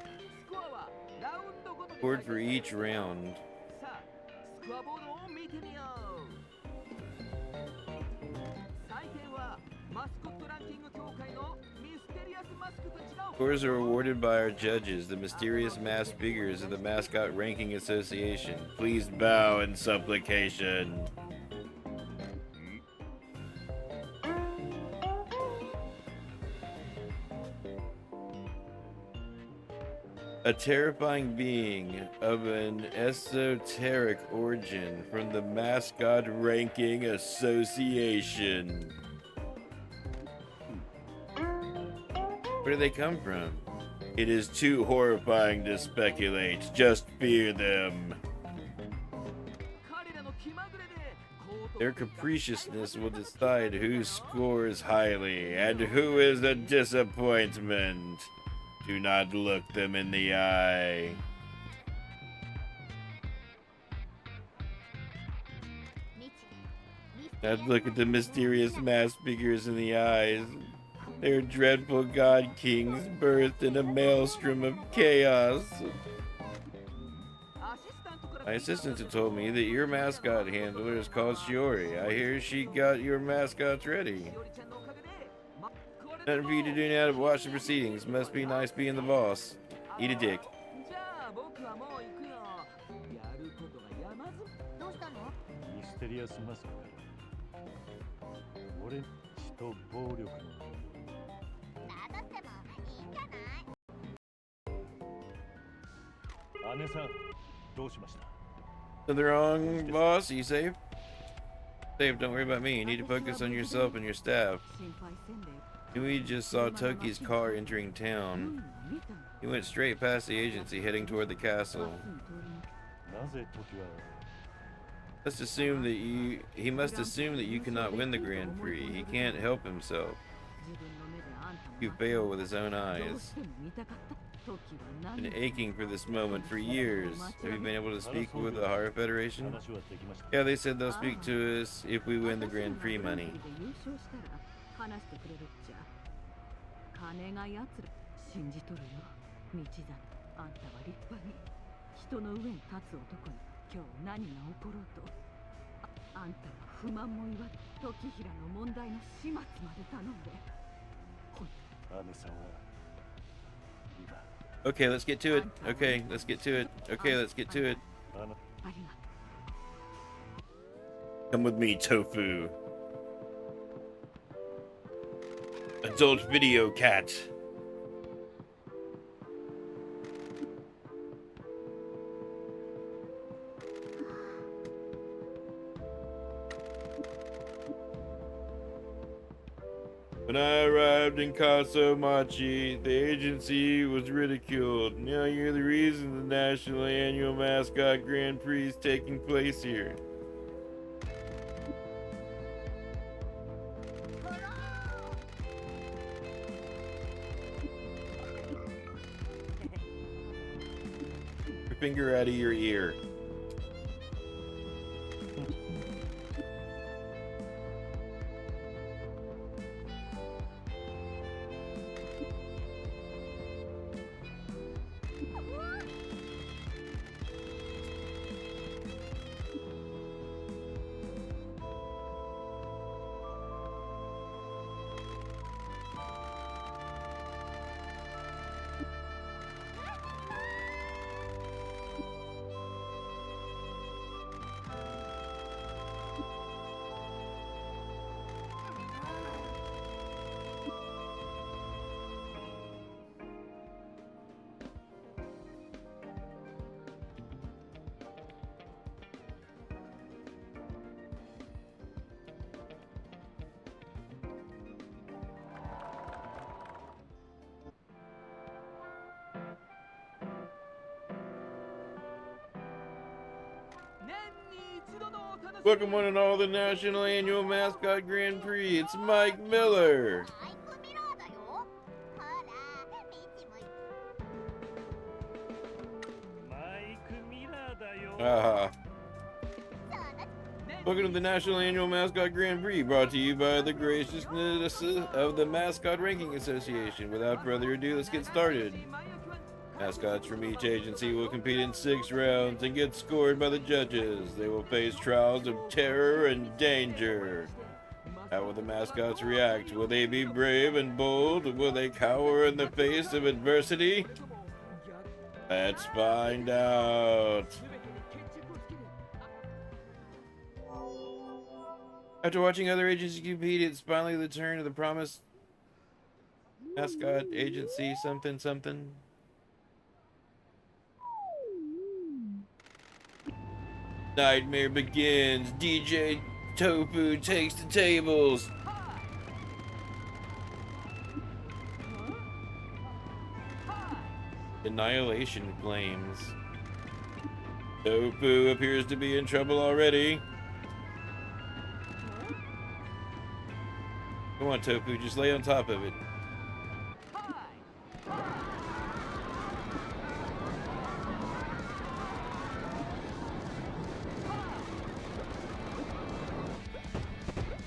Scored for each round. さあスコアボードを見てみよう採点はマスコットランキング協会のミステリアスマスクたちが Scores are awarded by our judges, the mysterious masked figures of the Mascot Ranking Association. Please bow in supplication. A terrifying being of an esoteric origin from the Mascot Ranking Association. Where do they come from? It is too horrifying to speculate. Just fear them. Their capriciousness will decide who scores highly and who is a disappointment. Do not look them in the eye. Not look at the mysterious masked figures in the eyes. They're dreadful god kings birthed in a maelstrom of chaos. My assistant had told me that your mascot handler is called Shiori. I hear she got your mascots ready. Nothing for you to do now to watch the proceedings. Must be nice being the boss. Eat a dick. ミステリアスマスク。俺、血と暴力の。名乗ってもいいんじゃない？姉さん、どうしました？ Something wrong, boss? Are you safe? Safe, don't worry about me. You need to focus on yourself and your staff. We just saw Toki's car entering town. He went straight past the agency, heading toward the castle. なぜ時は He must assume that you cannot win the Grand Prix. He can't help himself. You fail with his own eyes. Been aching for this moment for years. Have you been able to speak with the Hara Federation? Yeah, they said they'll speak to us if we win the Grand Prix money. 金が奴ら信じとるよ。道だ。あんたは立派に人の上に立つ男に今日何が起ころうと。あんたは不満も言わず時平の問題の始末まで頼んで。姉さんは今 Okay, let's get to it. Okay, let's get to it. Okay, let's get to it. ありがとう。 Come with me, Tofu. Adult video cat. When I arrived in Kasomachi, the agency was ridiculed. Now you're the reason the National Annual Mascot Grand Prix is taking place here. Your finger out of your ear. Welcome one and all to the National Annual Mascot Grand Prix. It's Mike Miller. マイクミラーだよ。ほら、ミッチも。 Ah. Welcome to the National Annual Mascot Grand Prix, brought to you by the graciousness of the Mascot Ranking Association. Without further ado, let's get started. Mascots from each agency will compete in 6 rounds and get scored by the judges. They will face trials of terror and danger. How will the mascots react? Will they be brave and bold? Will they cower in the face of adversity? Let's find out. After watching other agencies compete, it's finally the turn of the promised mascot agency something something. Nightmare begins. DJ Tofu takes the tables. Annihilation flames. Tofu appears to be in trouble already. Come on, Tofu, just lay on top of it.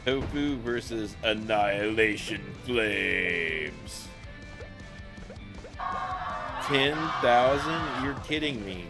Tofu versus Annihilation Flames. 10,000? You're kidding me.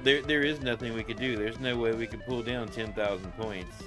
There is nothing we could do. There's no way we could pull down 10,000 points.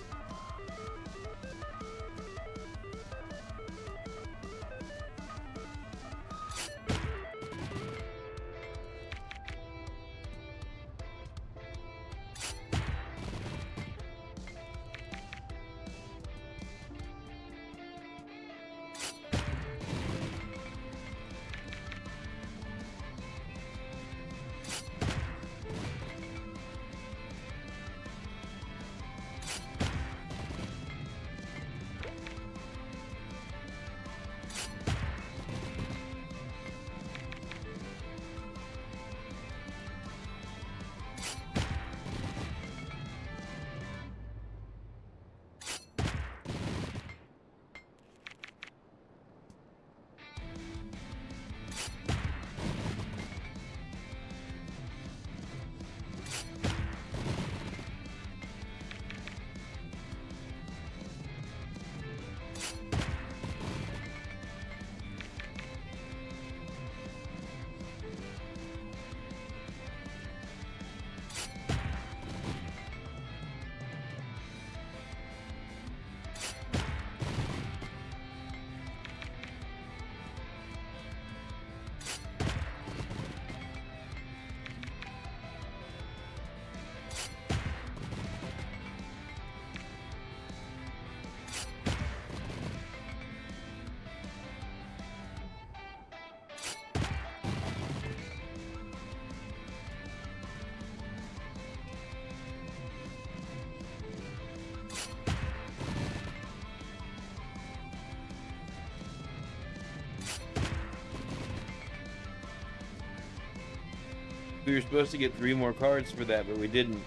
We were supposed to get 3 more cards for that, but we didn't.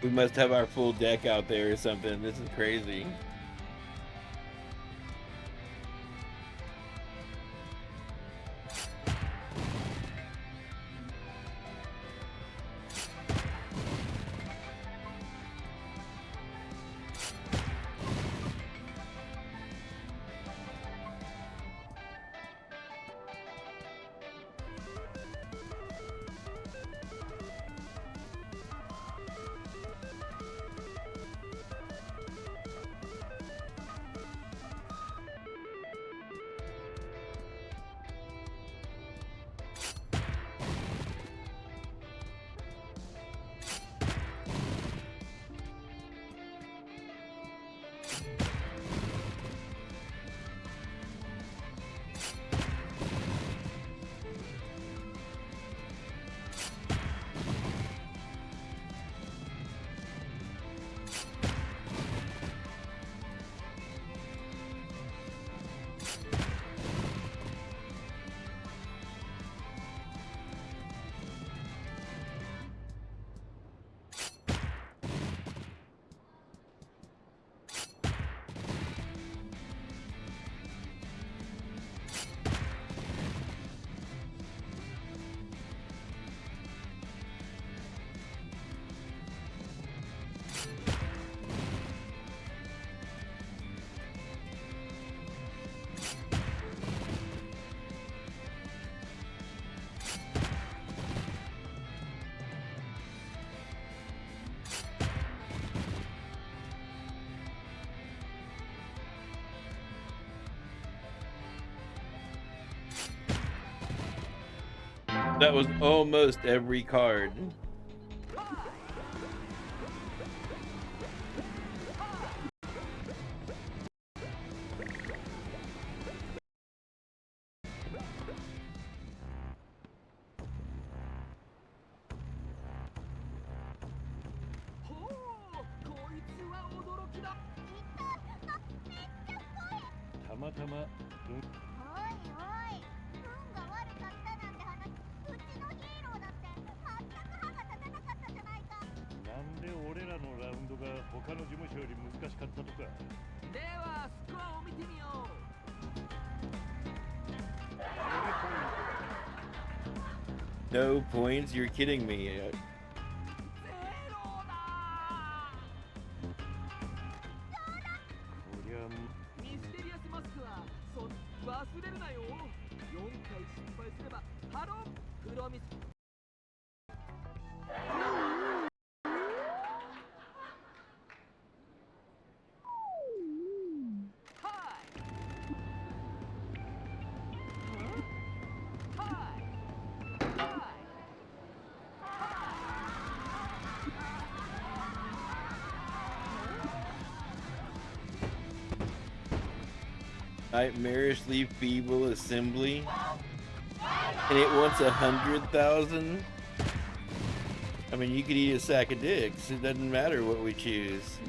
We must have our full deck out there or something. This is crazy. That was almost every card. No points? You're kidding me. Nightmarishly feeble assembly, and it wants 100,000. I mean, you could eat a sack of dicks. It doesn't matter what we choose.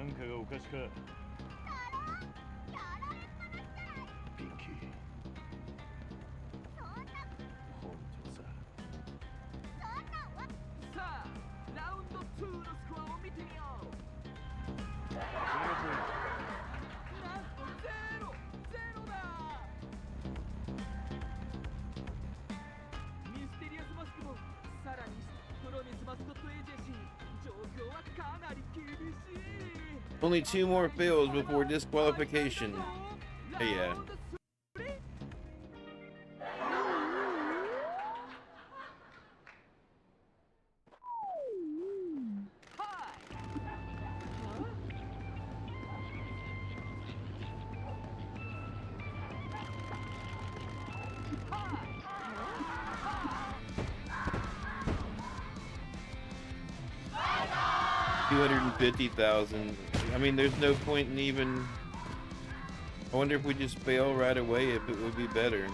なんかがおかしか。やられっぱなしじゃない。ピンキー、そんな本当さ。そんなんわさあラウンド2のスコアを見てみよう。なんとゼロだ。ミステリアスマスクもさらにプロミスマスコットエージェンシー、状況はかなり厳しい。 Only 2 more fails before disqualification. Hey, yeah. $250,000. I mean, there's no point in even. I wonder if we just fail right away, if it would be better.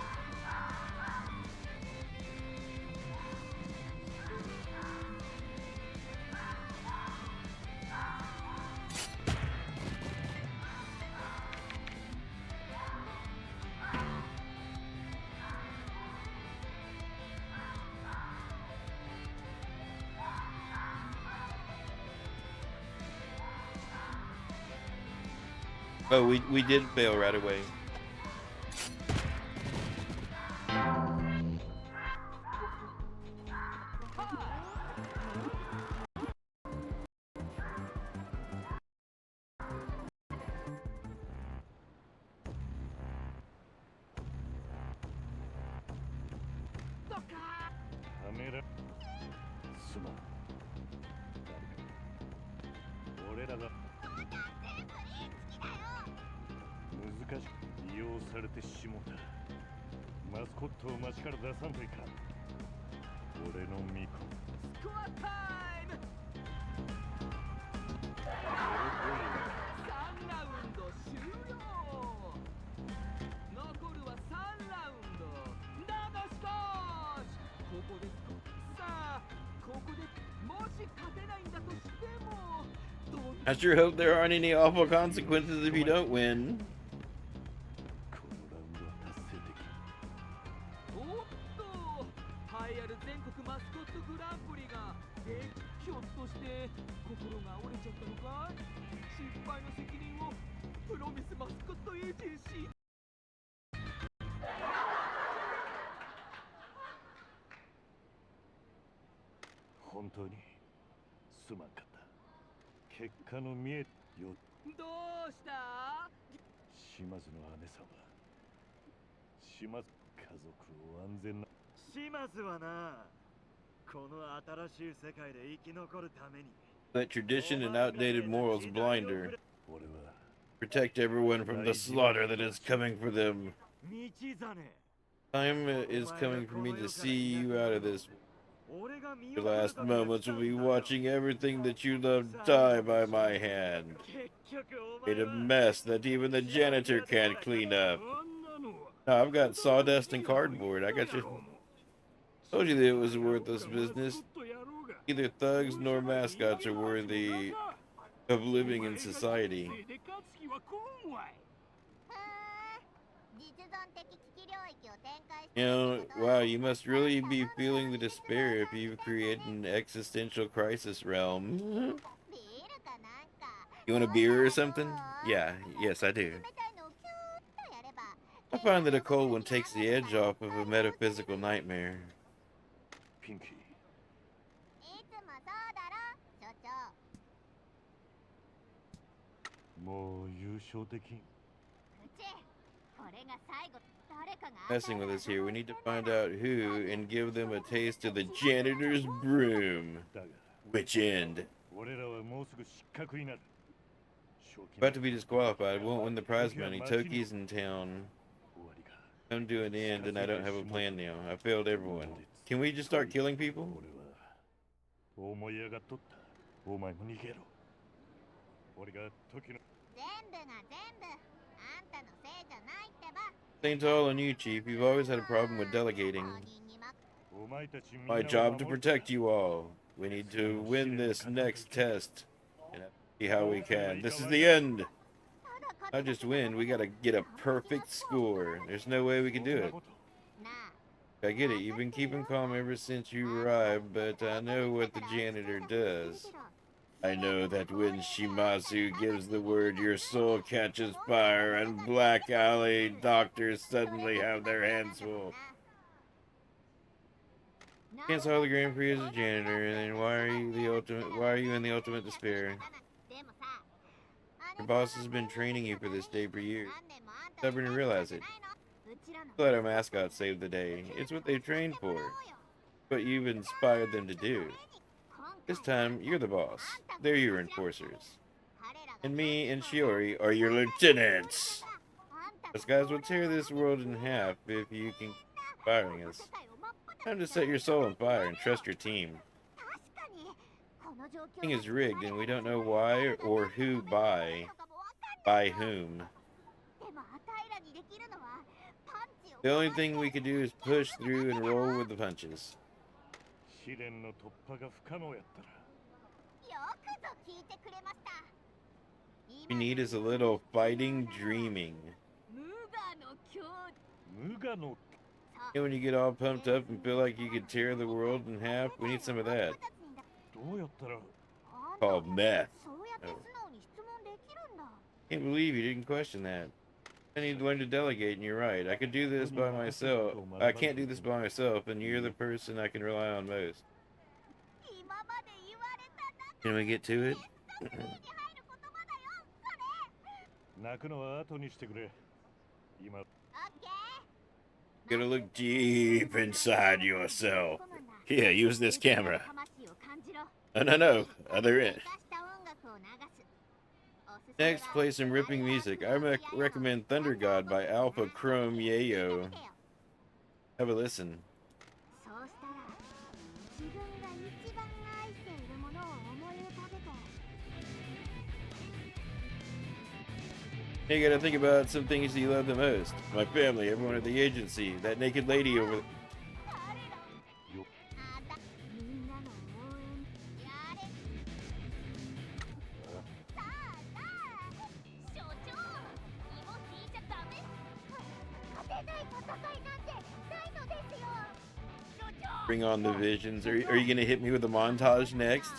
Oh, we did fail right away. Mascot を街から出さんといかん。俺の巫女。スコアタイム。3ラウンド終了。残るは3ラウンドだがしかしここでさあここでもし勝てないんだとしても I sure hope there aren't any awful consequences if you don't win. このラウンドは達成的。おっと栄えある全国マスコットグランプリがひょっとして心が折れちゃったのかい。失敗の責任をプロミスマスコットエージェンシー。本当にすまんかった。結果の見えよ。どうした島津の姉様。島津家族を安全な。島津はな、この新しい世界で生き残るために Let tradition and outdated morals blind her. 俺は Protect everyone from the slaughter that is coming for them. 道真 Time is coming for me to see you out of this. 俺が身 Your を last moments will be watching everything that you love die by my hand. 結局お Made 前 a は mess that even the janitor can't clean up. No, I've got sawdust and cardboard. I got you. Told you that it was a worthless business. Neither thugs nor mascots are worthy of living in society. 実存的危機領域を展開して You know, wow, you must really be feeling the despair if you've created an existential crisis realm. ビールかなんか You want a beer or something? Yeah, yes, I do. 冷たいのをキューッとやれば I find that a cold one takes the edge off of a metaphysical nightmare. ピンキー。いつもそうだろ所長。もう優勝できん。うちこれが最後。誰かが Messing with us here, we need to find out who and give them a taste of the janitor's broom. だが Which end? 俺らはもうすぐ失格になる。賞金 About to be disqualified, won't win the prize money. Toki's in town. 終わりか。 Come to an end, and I don't have a plan now. I failed everyone. Can we just start killing people? 俺は思い上がっとった。お前も逃げろ。俺が時の。全部が全部あんたのせいじゃないってば。 Thanks all on you, Chief. You've always had a problem with delegating. 他人に任お前たちみんなを My 守る。 job to protect you all. We need to win this next test. See how we can. This is the end. Not just win, we gotta get a perfect score. There's no way we can do it. I get it, you've been keeping calm ever since you arrived, but I know what the janitor does. I know that when Shimazu gives the word, your soul catches fire, and Black Alley doctors suddenly have their hands full. Cancel all the Grand Prix as a janitor, and then why are you in the ultimate despair? Your boss has been training you for this day for years. Stubborn to realize it. Let our mascot save the day. It's what they trained for. What you've inspired them to do. This time, you're the boss. They're your enforcers. And me and Shiori are your lieutenants. Us guys will tear this world in half if you can keep firing us. Time to set your soul on fire and trust your team. The thing is rigged and we don't know why or who by whom. The only thing we can do is push through and roll with the punches. We need is a little fighting dreaming. And when you get all pumped up and feel like you could tear the world in half, we need some of that. Called meth. Oh. Can't believe you didn't question that. I need to learn to delegate, and you're right. I could do this by myself. I can't do this by myself, and you're the person I can rely on most. Can we get to it? Gotta look deep inside yourself. Here, use this camera. Oh, no, other end. Next, play some ripping music. I recommend Thunder God by Alpha Chrome Yayo. Have a listen. You gotta think about some things you love the most. My family, everyone at the agency, that naked lady over there. Bring on the visions. Are you gonna hit me with a montage next?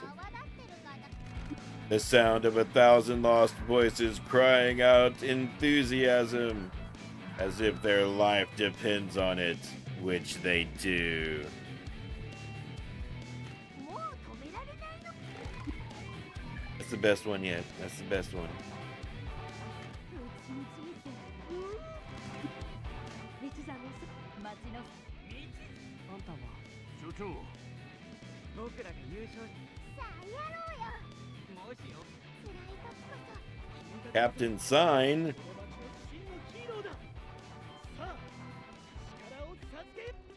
The sound of 1,000 lost voices crying out enthusiasm, as if their life depends on it, which they do. That's the best one yet. That's the best one. Captain Sign.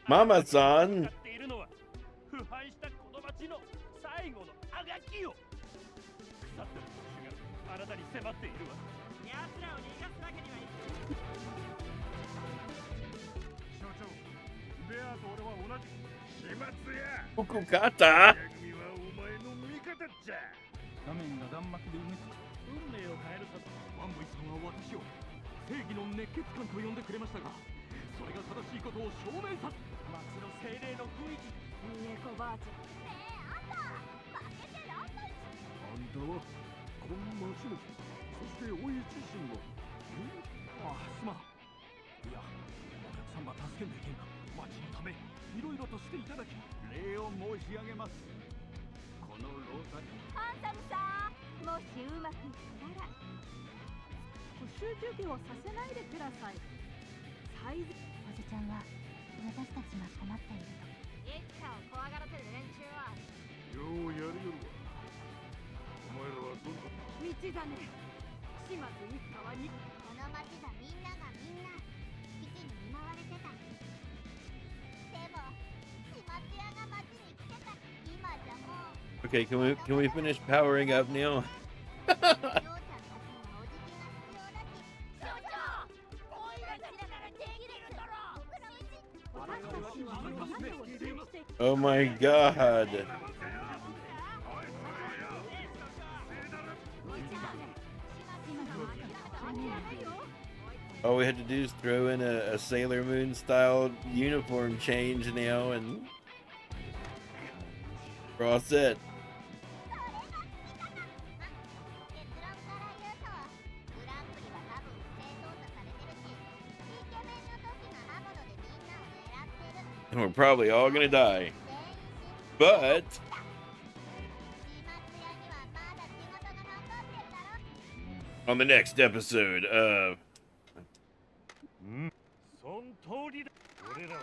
Mama-san. Fukukata. 画面が弾幕で埋め尽く運命を変えるかとワンボイさんは私を正義の熱血漢と呼んでくれましたが、それが正しいことを証明させ街の精霊の雰囲気猫ばあちゃんあんたはこの街もそしておい自身もああすまんいやお客様助けんでいけんが街のためいろいろとしていただき礼を申し上げます。このロータリーハンサムさん、もしうまくいったら補習授業させないでください。サイズおじちゃんは私たちが困っていると一家を怖がらせる連中はようやるよるわ。お前らはどんな道真島津一家はにこの町がみんながみんな危機に見舞われてた。でも島津屋が町に来てた今じゃもう Okay, can we finish powering up now? Oh my god. All we had to do is throw in a Sailor Moon style uniform change now, and we're all set. 結論から言うとグランプリは多分不正操作されてるしイケメンの時の刃物でみんなを狙ってる And we're probably all gonna die. 全員死ん But 始末屋にはまだ仕事が残ってるだろ on the next episode of そん通りだ。俺らは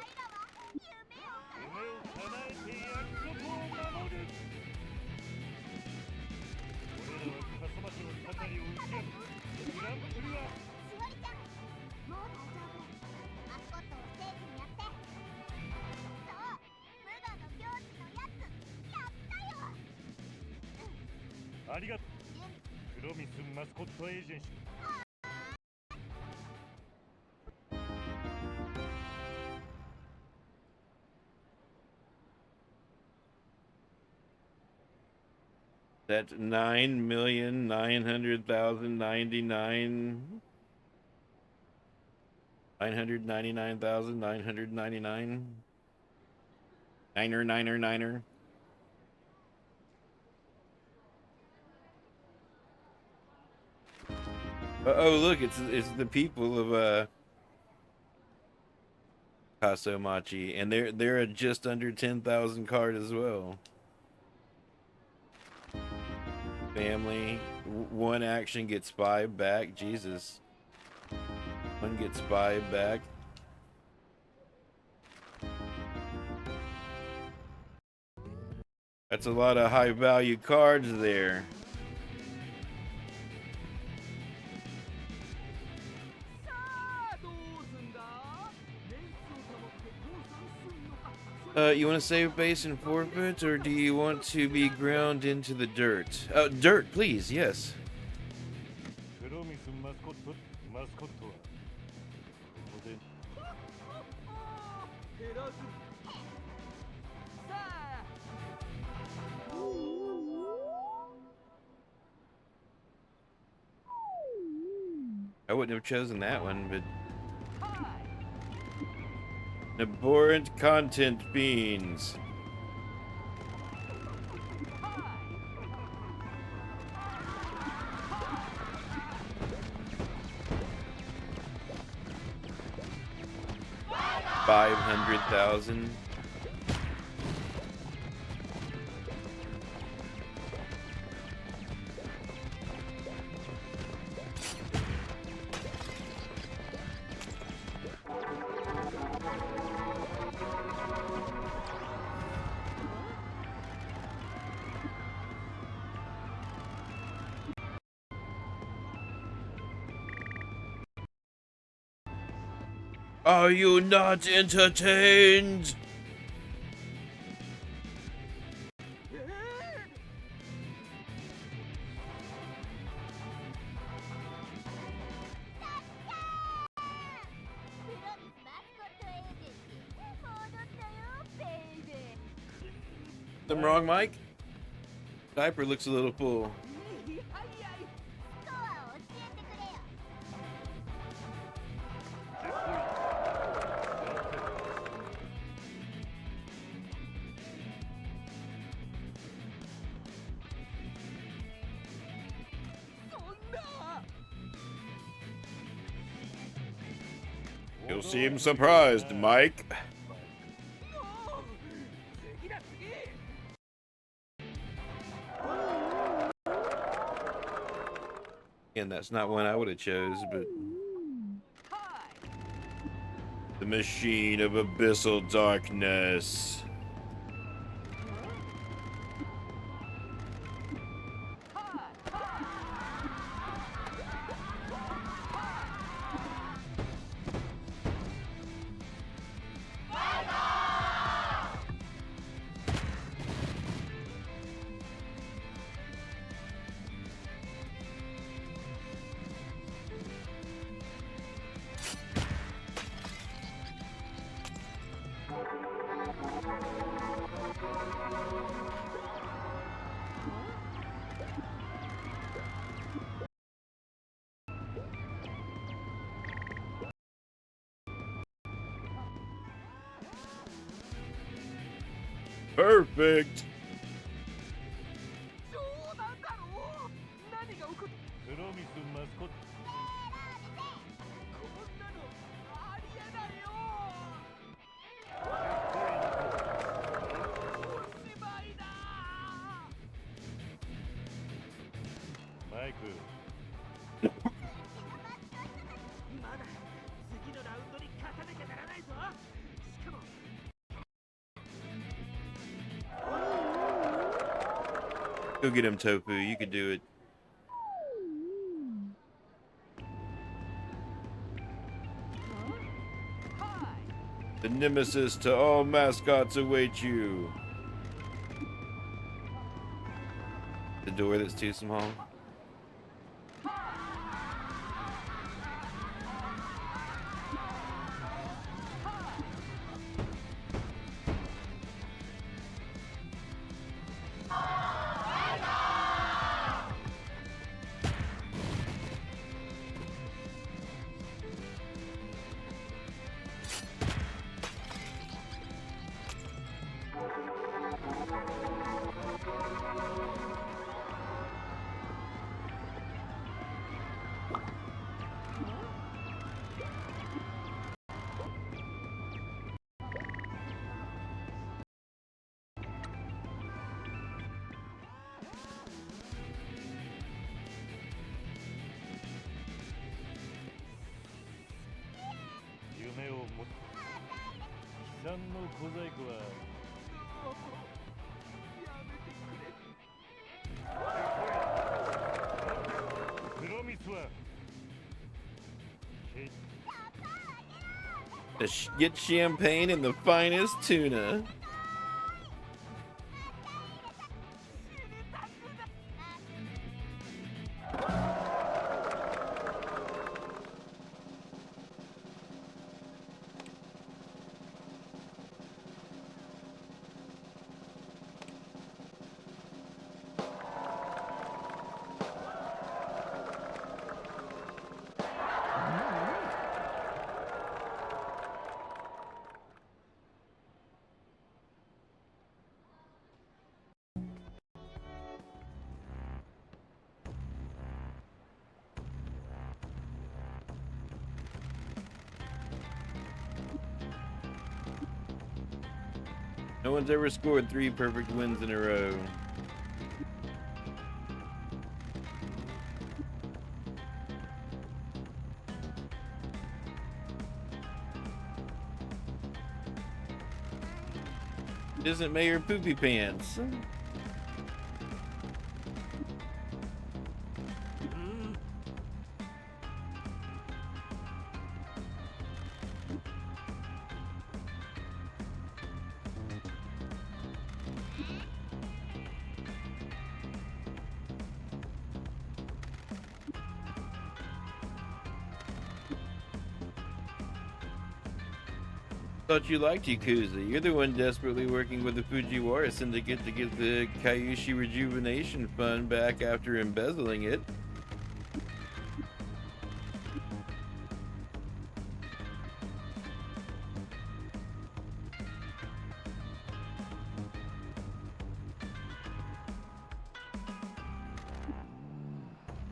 夢を叶えて約束を守る。俺らは笠間市の係を打ち破る。グランプリはしおりちゃんもう大丈夫マスコットをステージにやってそう無我の境地のやつやったよありがとう。プロミスマスコットエージェンシー。that's 9,900,099 999,999 niner. Oh, look, it's the people of Kasomachi, and they're at just under 10,000 card as well. Family, one action gets 5 back. Jesus, one gets 5 back. That's a lot of high value cards there. You want to save base and forfeit, or do you want to be ground into the dirt? Dirt, please, yes. プロミスマスコットはここで I wouldn't have chosen that one, but abhorrent content beans. $500,000. Are you not entertained? Something wrong, Mike? Diaper looks a little full. You'll seem surprised, Mike. And that's not one I would have chose, but the machine of abyssal darkness. Perfect. 冗談だろう。何が起こっプロミスマスコット。こんなのありえないよ。おしまいだ。マイク、まだ次のラウンドに勝たなきゃならないぞ。しかも Go get him, Tofu. You can do it. The nemesis to all mascots await you. The door that's too small. Get champagne and the finest tuna. No one's ever scored 3 perfect wins in a row. Isn't Mayor Poopy Pants? Thought you liked Yakuza. You're the one desperately working with the Fujiwara Syndicate to get the Kyushi Rejuvenation Fund back after embezzling it.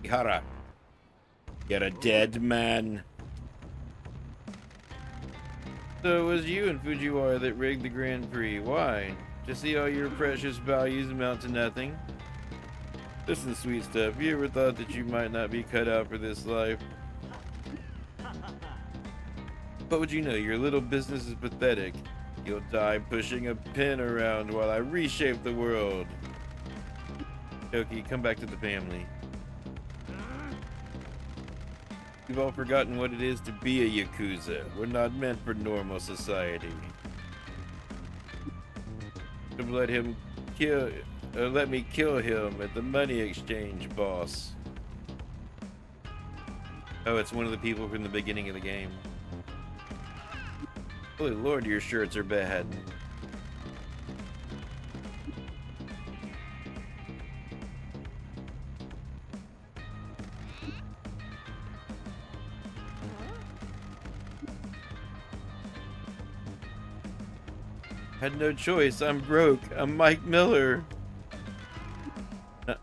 Ihara, you're a dead man. So it was you and Fujiwara that rigged the Grand Prix. Why? To see all your precious values amount to nothing? Listen, sweet stuff, you ever thought that you might not be cut out for this life? What would you know? Your little business is pathetic. You'll die pushing a pin around while I reshape the world. Koki, come back to the family. We've all forgotten what it is to be a Yakuza. We're not meant for normal society. Let me kill him at the money exchange, boss. Oh, it's one of the people from the beginning of the game. Holy Lord, your shirts are bad. Had no choice. I'm broke. I'm Mike Miller. You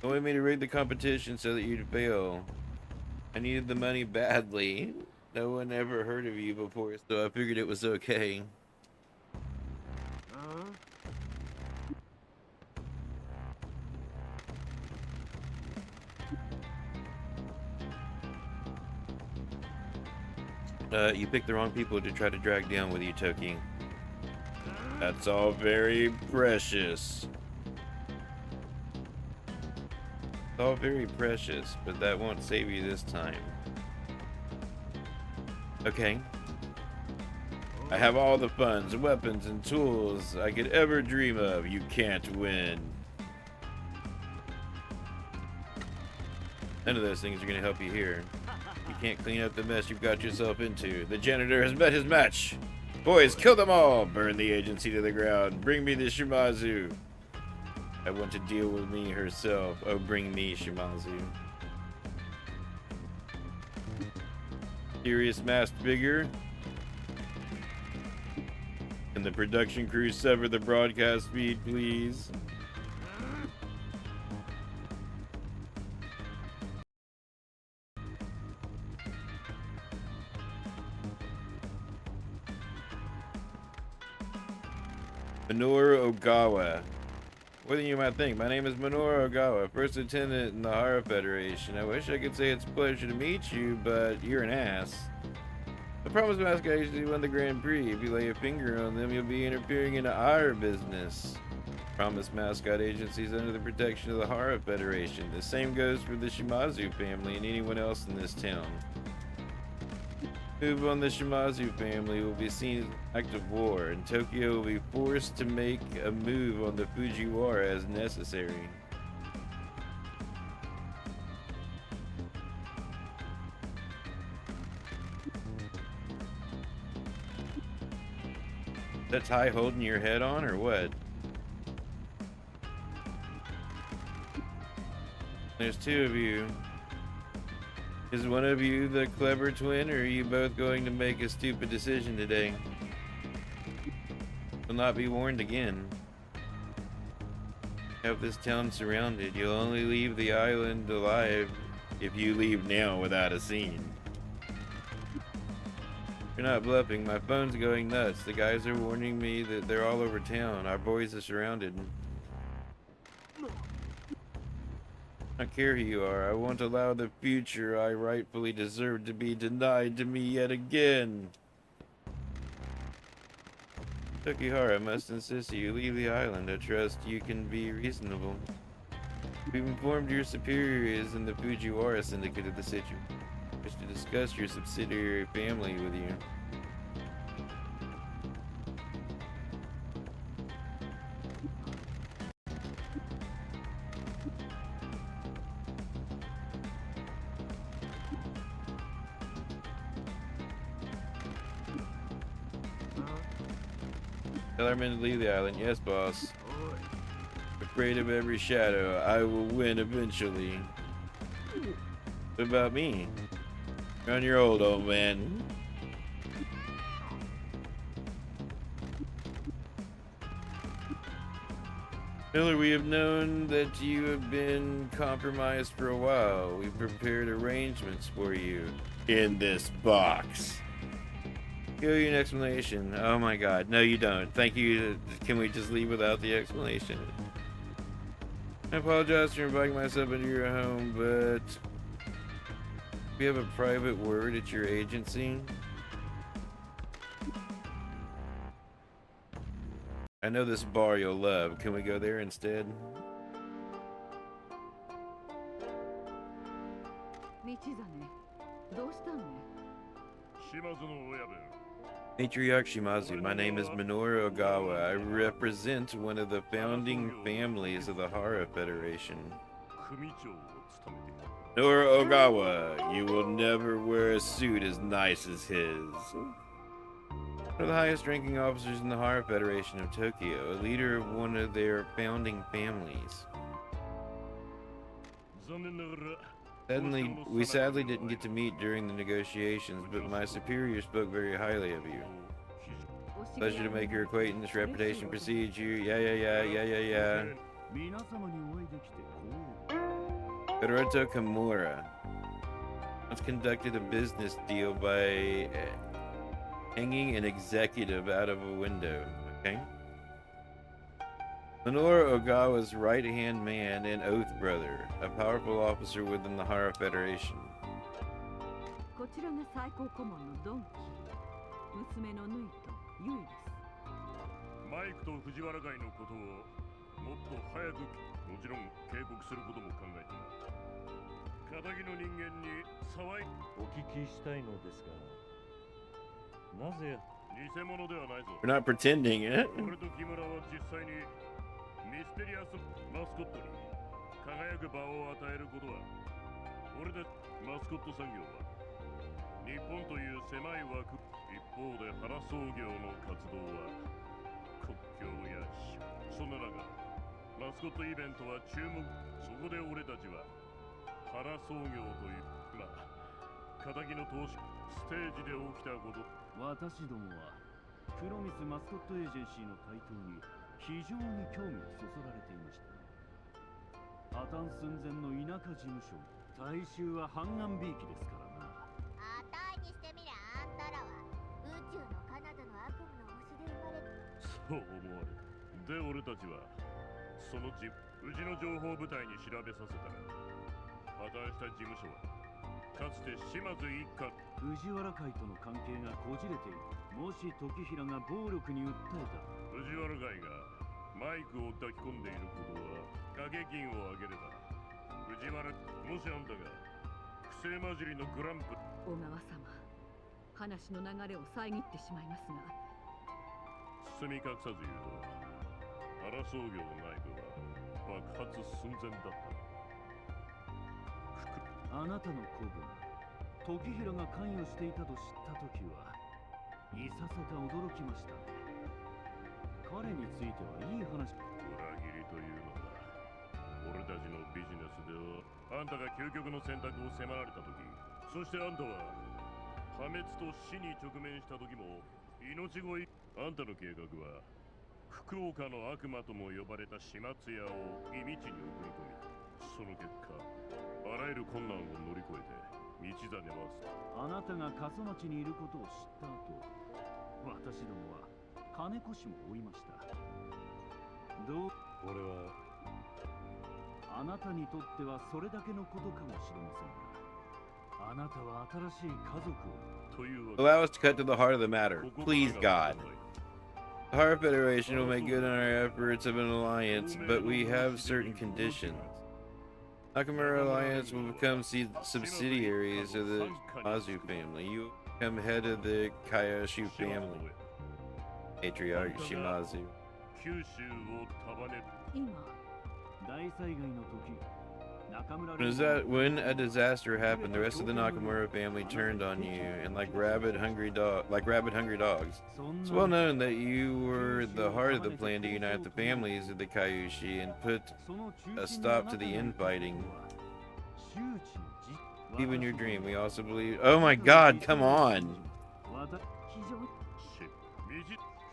wanted me to rig the competition so that you'd fail. I needed the money badly. No one ever heard of you before, so I figured it was okay. You picked the wrong people to try to drag down with you, Toki. That's all very precious. It's all very precious, but that won't save you this time. Okay. I have all the funds, weapons, and tools I could ever dream of. You can't win. None of those things are going to help you here. You can't clean up the mess you've got yourself into. The janitor has met his match. Boys, kill them all. Burn the agency to the ground. Bring me the Shimazu. I want to deal with me herself. Oh, bring me Shimazu. Serious masked figure. Can the production crew sever the broadcast feed, please? Minoru Ogawa. More than you might think. My name is Minoru Ogawa, first lieutenant in the Hara Federation. I wish I could say it's a pleasure to meet you, but you're an ass. I promised Mascot usually won the Grand Prix. If you lay a finger on them, you'll be interfering into our business. Promised Mascot agencies under the protection of the Hara Federation. The same goes for the Shimazu family and anyone else in this town. Move on the Shimazu family will be seen as an act of war, and Tokyo will be forced to make a move on the Fujiwara as necessary. That tie holding your head on, or what? There's two of you. Is one of you the clever twin, or are you both going to make a stupid decision today? Will not be warned again. Have this town surrounded. You'll only leave the island alive if you leave now without a scene. You're not bluffing. My phone's going nuts. The guys are warning me that they're all over town. Our boys are surrounded. I don't care who you are. I won't allow the future I rightfully deserve to be denied to me yet again. Tokihara must insist that you leave the island. I trust you can be reasonable. We've informed your superiors in the Fujiwara syndicate of the situation. I wish to discuss your subsidiary family with you. Tell our men to leave the island. Yes, boss. Afraid of every shadow. I will win eventually. What about me? You're on your old man. Miller, we have known that you have been compromised for a while. We prepared arrangements for you in this box. Give you an explanation. Oh my god. No, you don't. Thank you. Can we just leave without the explanation? I apologize for inviting myself into your home, but we have a private word at your agency. I know this bar you'll love. Can we go there instead? Matriarch Shimazu, my name is Minoru Ogawa. I represent one of the founding families of the Hara Federation. Minoru Ogawa, you will never wear a suit as nice as his. One of the highest ranking officers in the Hara Federation of Tokyo, a leader of one of their founding families. We sadly didn't get to meet during the negotiations, but my superior spoke very highly of you. Pleasure to make your acquaintance. Reputation precedes you. Yeah. 皆様にお会いできて光栄。 Hiroto Kimura once conducted a business deal by hanging an executive out of a window. Okay. Minoru Ogawa's right-hand man and oath brother, a powerful officer within the Hara Federation. こちらが最高顧問のドンキー、娘のヌイとユイです。マイクと藤原会のことをもっと早く、もちろん警告することも考えてな。仇の人間に騒いお聞きしたいのですが、なぜ偽物ではないぞ。 We're not pretending it. 俺と木村は実際にミステリアスマスコットに輝く場を与えることは、俺たちマスコット産業は日本という狭い枠、一方で原創業の活動は国境やそんな中、マスコットイベントは注目。そこで俺たちは原創業という仇の投資ステージで起きたこと。私どもはプロミスマスコットエージェンシーの台頭に非常に興味をそそられていました。破綻寸前の田舎事務所、大衆は半眼びいきですからな。あたいにしてみりゃあんたらは宇宙の彼方の悪夢の星で生まれる。そう思われる。で俺たちはそのうちの情報部隊に調べさせたら、破綻した事務所はかつて島津一家藤原会との関係がこじれている。もし時平が暴力に訴えた、藤原会がマイクを抱き込んでいることは掛け金を上げれば、藤原、もしあんたが不正混じりのグランプ小川様、話の流れを遮ってしまいますが、包み隠さず言うと、原創業の内部は爆発寸前だった。あなたの子分時平が関与していたと知ったときはいささか驚きましたね。彼についてはいい話。裏切りというのだ。俺たちのビジネスでは、あんたが究極の選択を迫られたとき、そしてあんたは破滅と死に直面したときも命乞い。あんたの計画は福岡の悪魔とも呼ばれた始末屋を忌道に送り込み、その結果あらゆる困難を乗り越えて道真はあなたが笠町にいることを知った後、私どもは金越も追いました。どう俺はあなたにとってはそれだけのことかもしれませんが、あなたは新しい家族をというわけ Allow us to cut to the heart of the matter. Please, God. The Hara Federation will make good on our efforts of an alliance, but we have certain conditions. Nakamura Alliance will become subsidiaries of the Shimazu family. You will become head of the Kayoshu family. Matriarch Shimazu. 九州を束ねる。今、大災害の時、中村 When a disaster happened, the rest of the Nakamura family turned on you, and like rabid, hungry dogs. It's well known that you were the heart of the plan to unite the families of the Kayushi and put a stop to the infighting. Even in your dream, we also believe. Oh my God! Come on! 非常に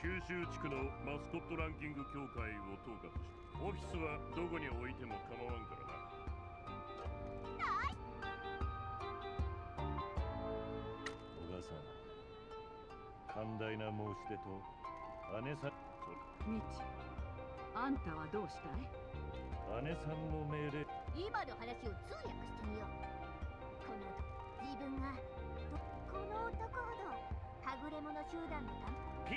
九州地区のマスコットランキング協会を統括し、オフィスはどこに置いても構わんからな。小川さん、寛大な申し出と姉さん、みち、あんたはどうしたい？姉さんの命令。今の話を通訳してみよう。この自分がこの男ほどはぐれ者集団のため。二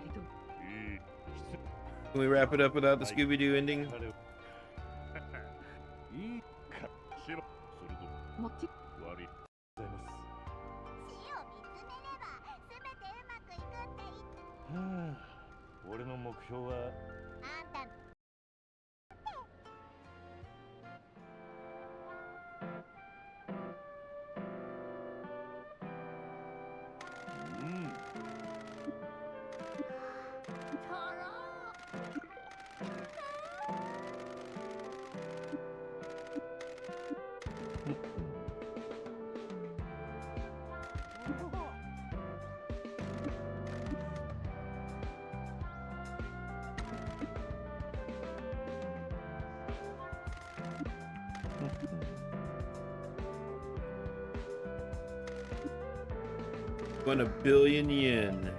人とも Can we wrap it up without the Scooby-Doo ending? いいか、しば、それともち悪い。ございます。死を見つめれば全てうまくいくって言っはあ、俺の目標はあんた Won 1,000,000,000 yen.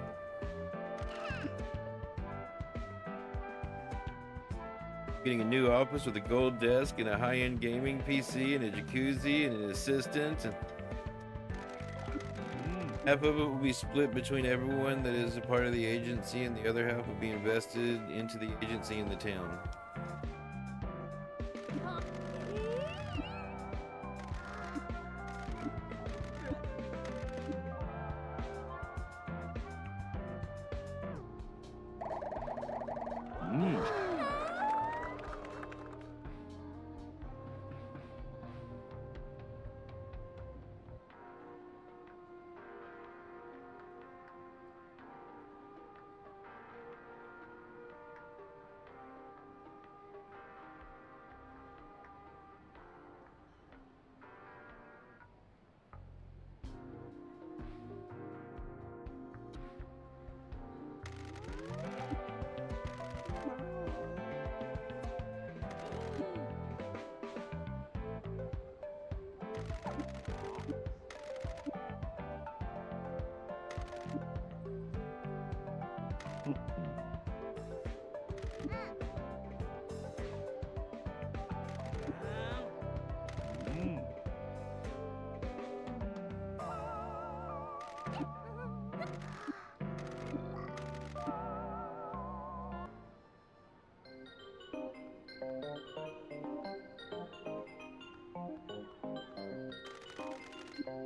Getting a new office with a gold desk and a high-end gaming PC and a jacuzzi and an assistant. And half of it will be split between everyone that is a part of the agency, and the other half will be invested into the agency in the town.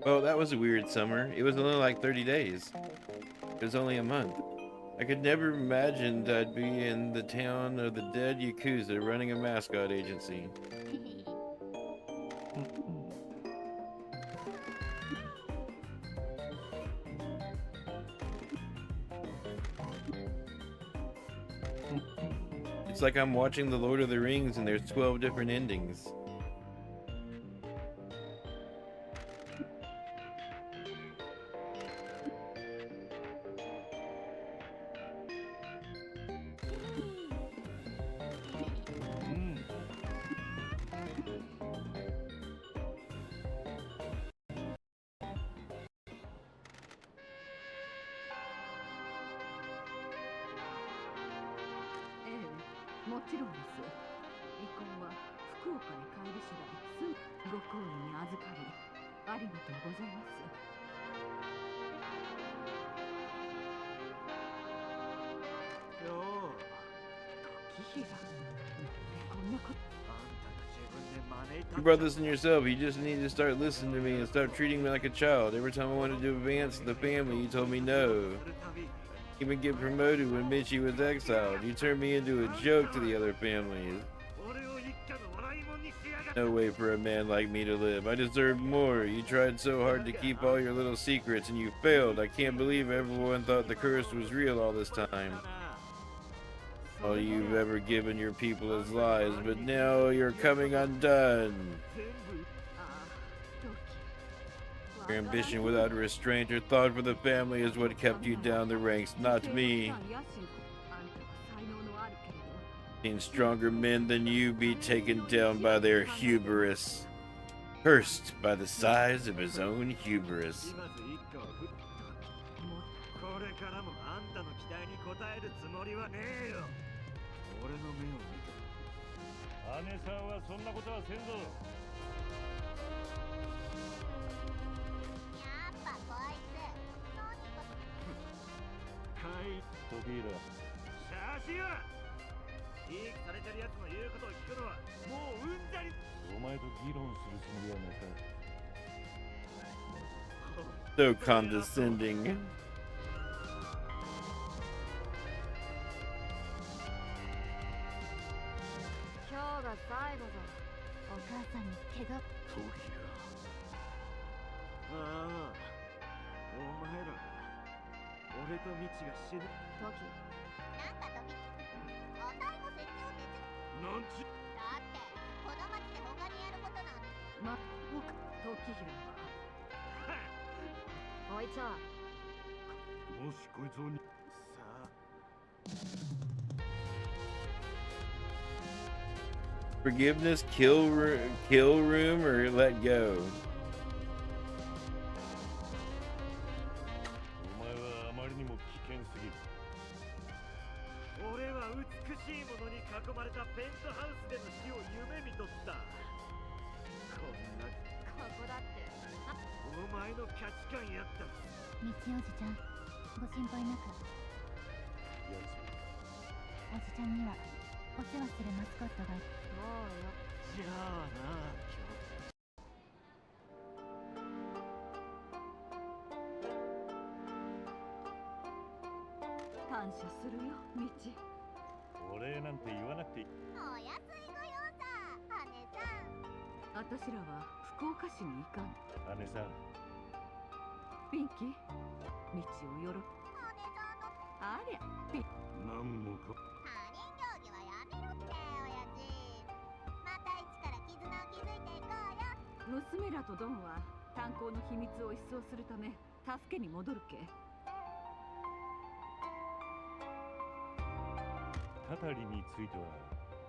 Well, that was a weird summer. It was only like 30 days. It was only a month. I could never imagined I'd be in the town of the dead Yakuza running a Mascot agency. It's like I'm watching The Lord of the Rings and there's 12 different endings. Your brothers and yourself, you just need to start listening to me and stop treating me like a child. Every time I wanted to advance the family, you told me no. Even get promoted when Michi was exiled. You turned me into a joke to the other families. No way for a man like me to live. I deserve more. You tried so hard to keep all your little secrets and you failed. I can't believe everyone thought the curse was real all this time. All you've ever given your people is lies, but now you're coming undone. Your ambition without restraint or thought for the family is what kept you down the ranks, not me. Seen stronger men than you be taken down by their hubris. Cursed by the size of his own hubris. So condescending. Forgiveness, kill room, or let go. 囲まれたペントハウスでの死を夢見とった。こんなここだってお前の価値観やった。道おじちゃん、ご心配なく。おじちゃんにはお世話するマスコットがいる。もうよ。じゃあな、感謝するよ、道。お礼なんて言わなくていい。お安いご用さ、姉さん。私らは福岡市に行かん。姉さん、ピンキー、道をよろ。姉さんのありゃ、ピン。なんもか。他人行儀はやめろって、親父。また一から絆を築いていこうよ。娘らとドンは炭鉱の秘密を一掃するため助けに戻るけ。タタリについては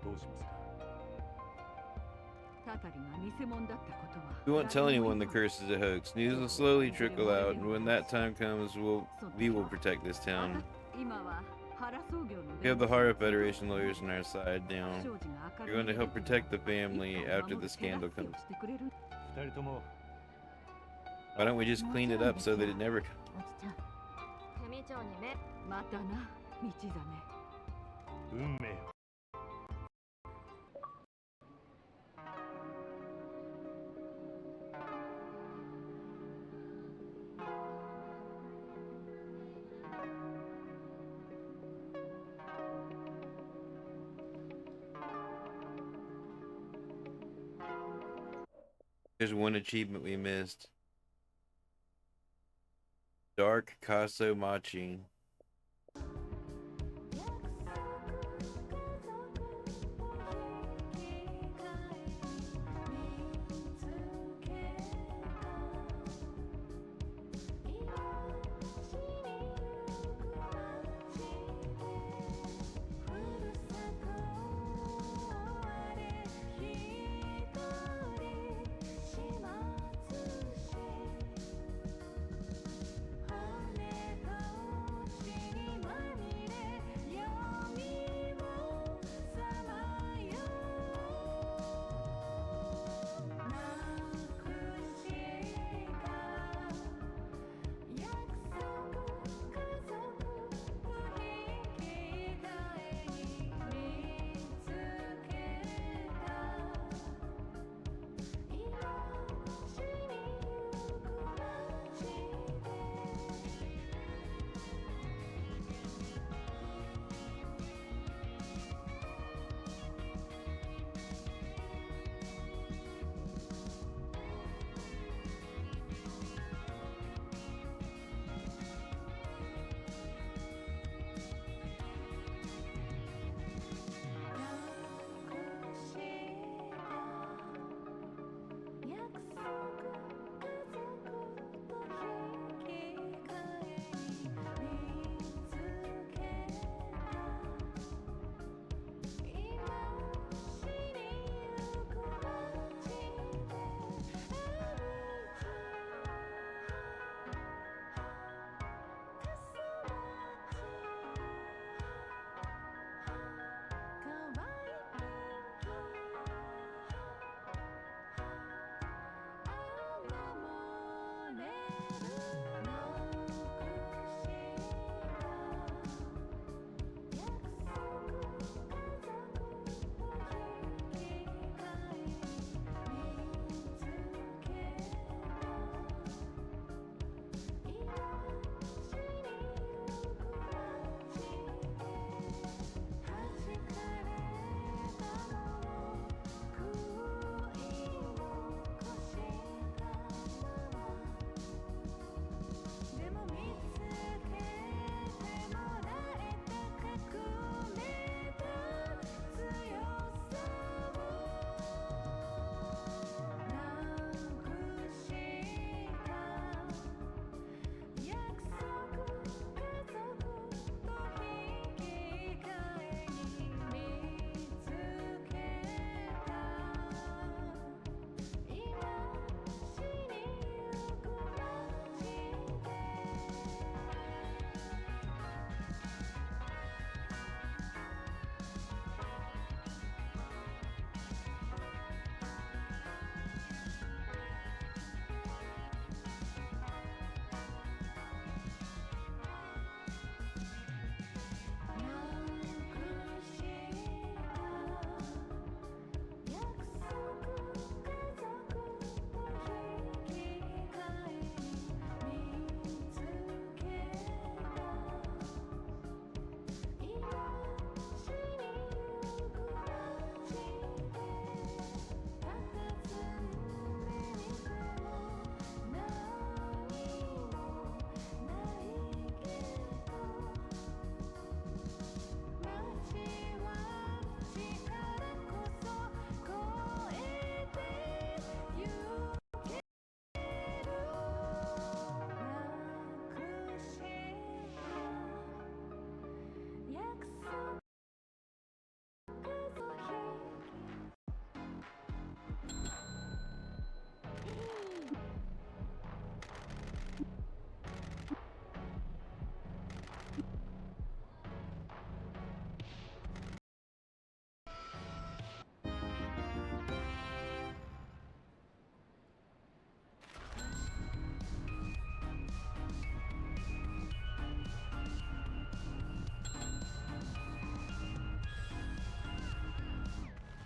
どうしますか。タタリが偽物だったことは。 We won't tell anyone the curse is a hoax. News will slowly trickle out, and when that time comes, we will protect this town. 今は原葬業の We have the Hara Federation lawyers on our side now. We're going to help protect the family after the scandal comes. 二人とも Why don't we just clean it up so that it never... おじちゃん。組長にね。またな、道真。運命よ。There's one achievement we missed. Dark Kaso Machi.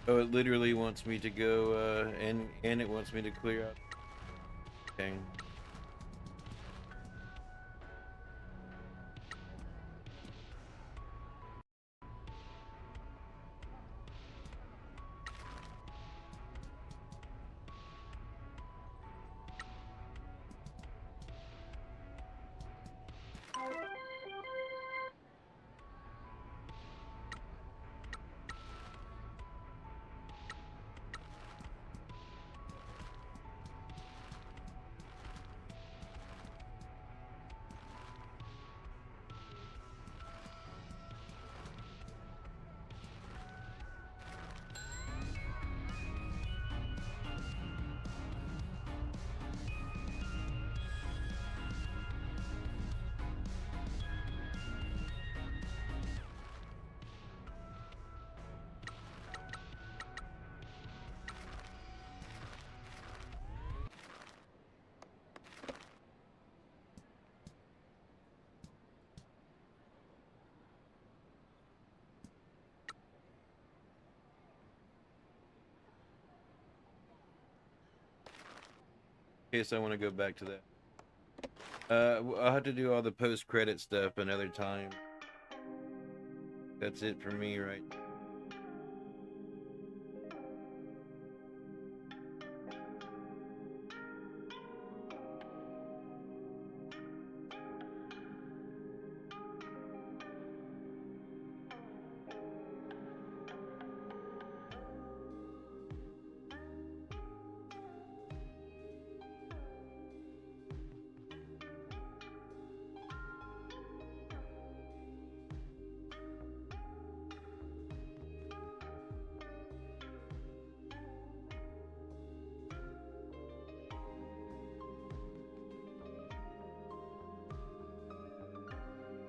Oh, it literally wants me to go, and it wants me to clear out. Dang. In case I want to go back to that. I'll have to do all the post-credit stuff another time. That's it for me, right?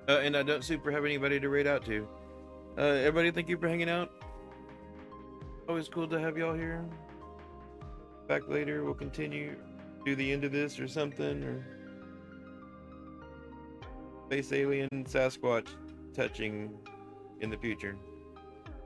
And I don't super have anybody to raid out to. Everybody, thank you for hanging out. Always cool to have y'all here. Back later, we'll continue, do the end of this or something, or space alien Sasquatch touching in the future.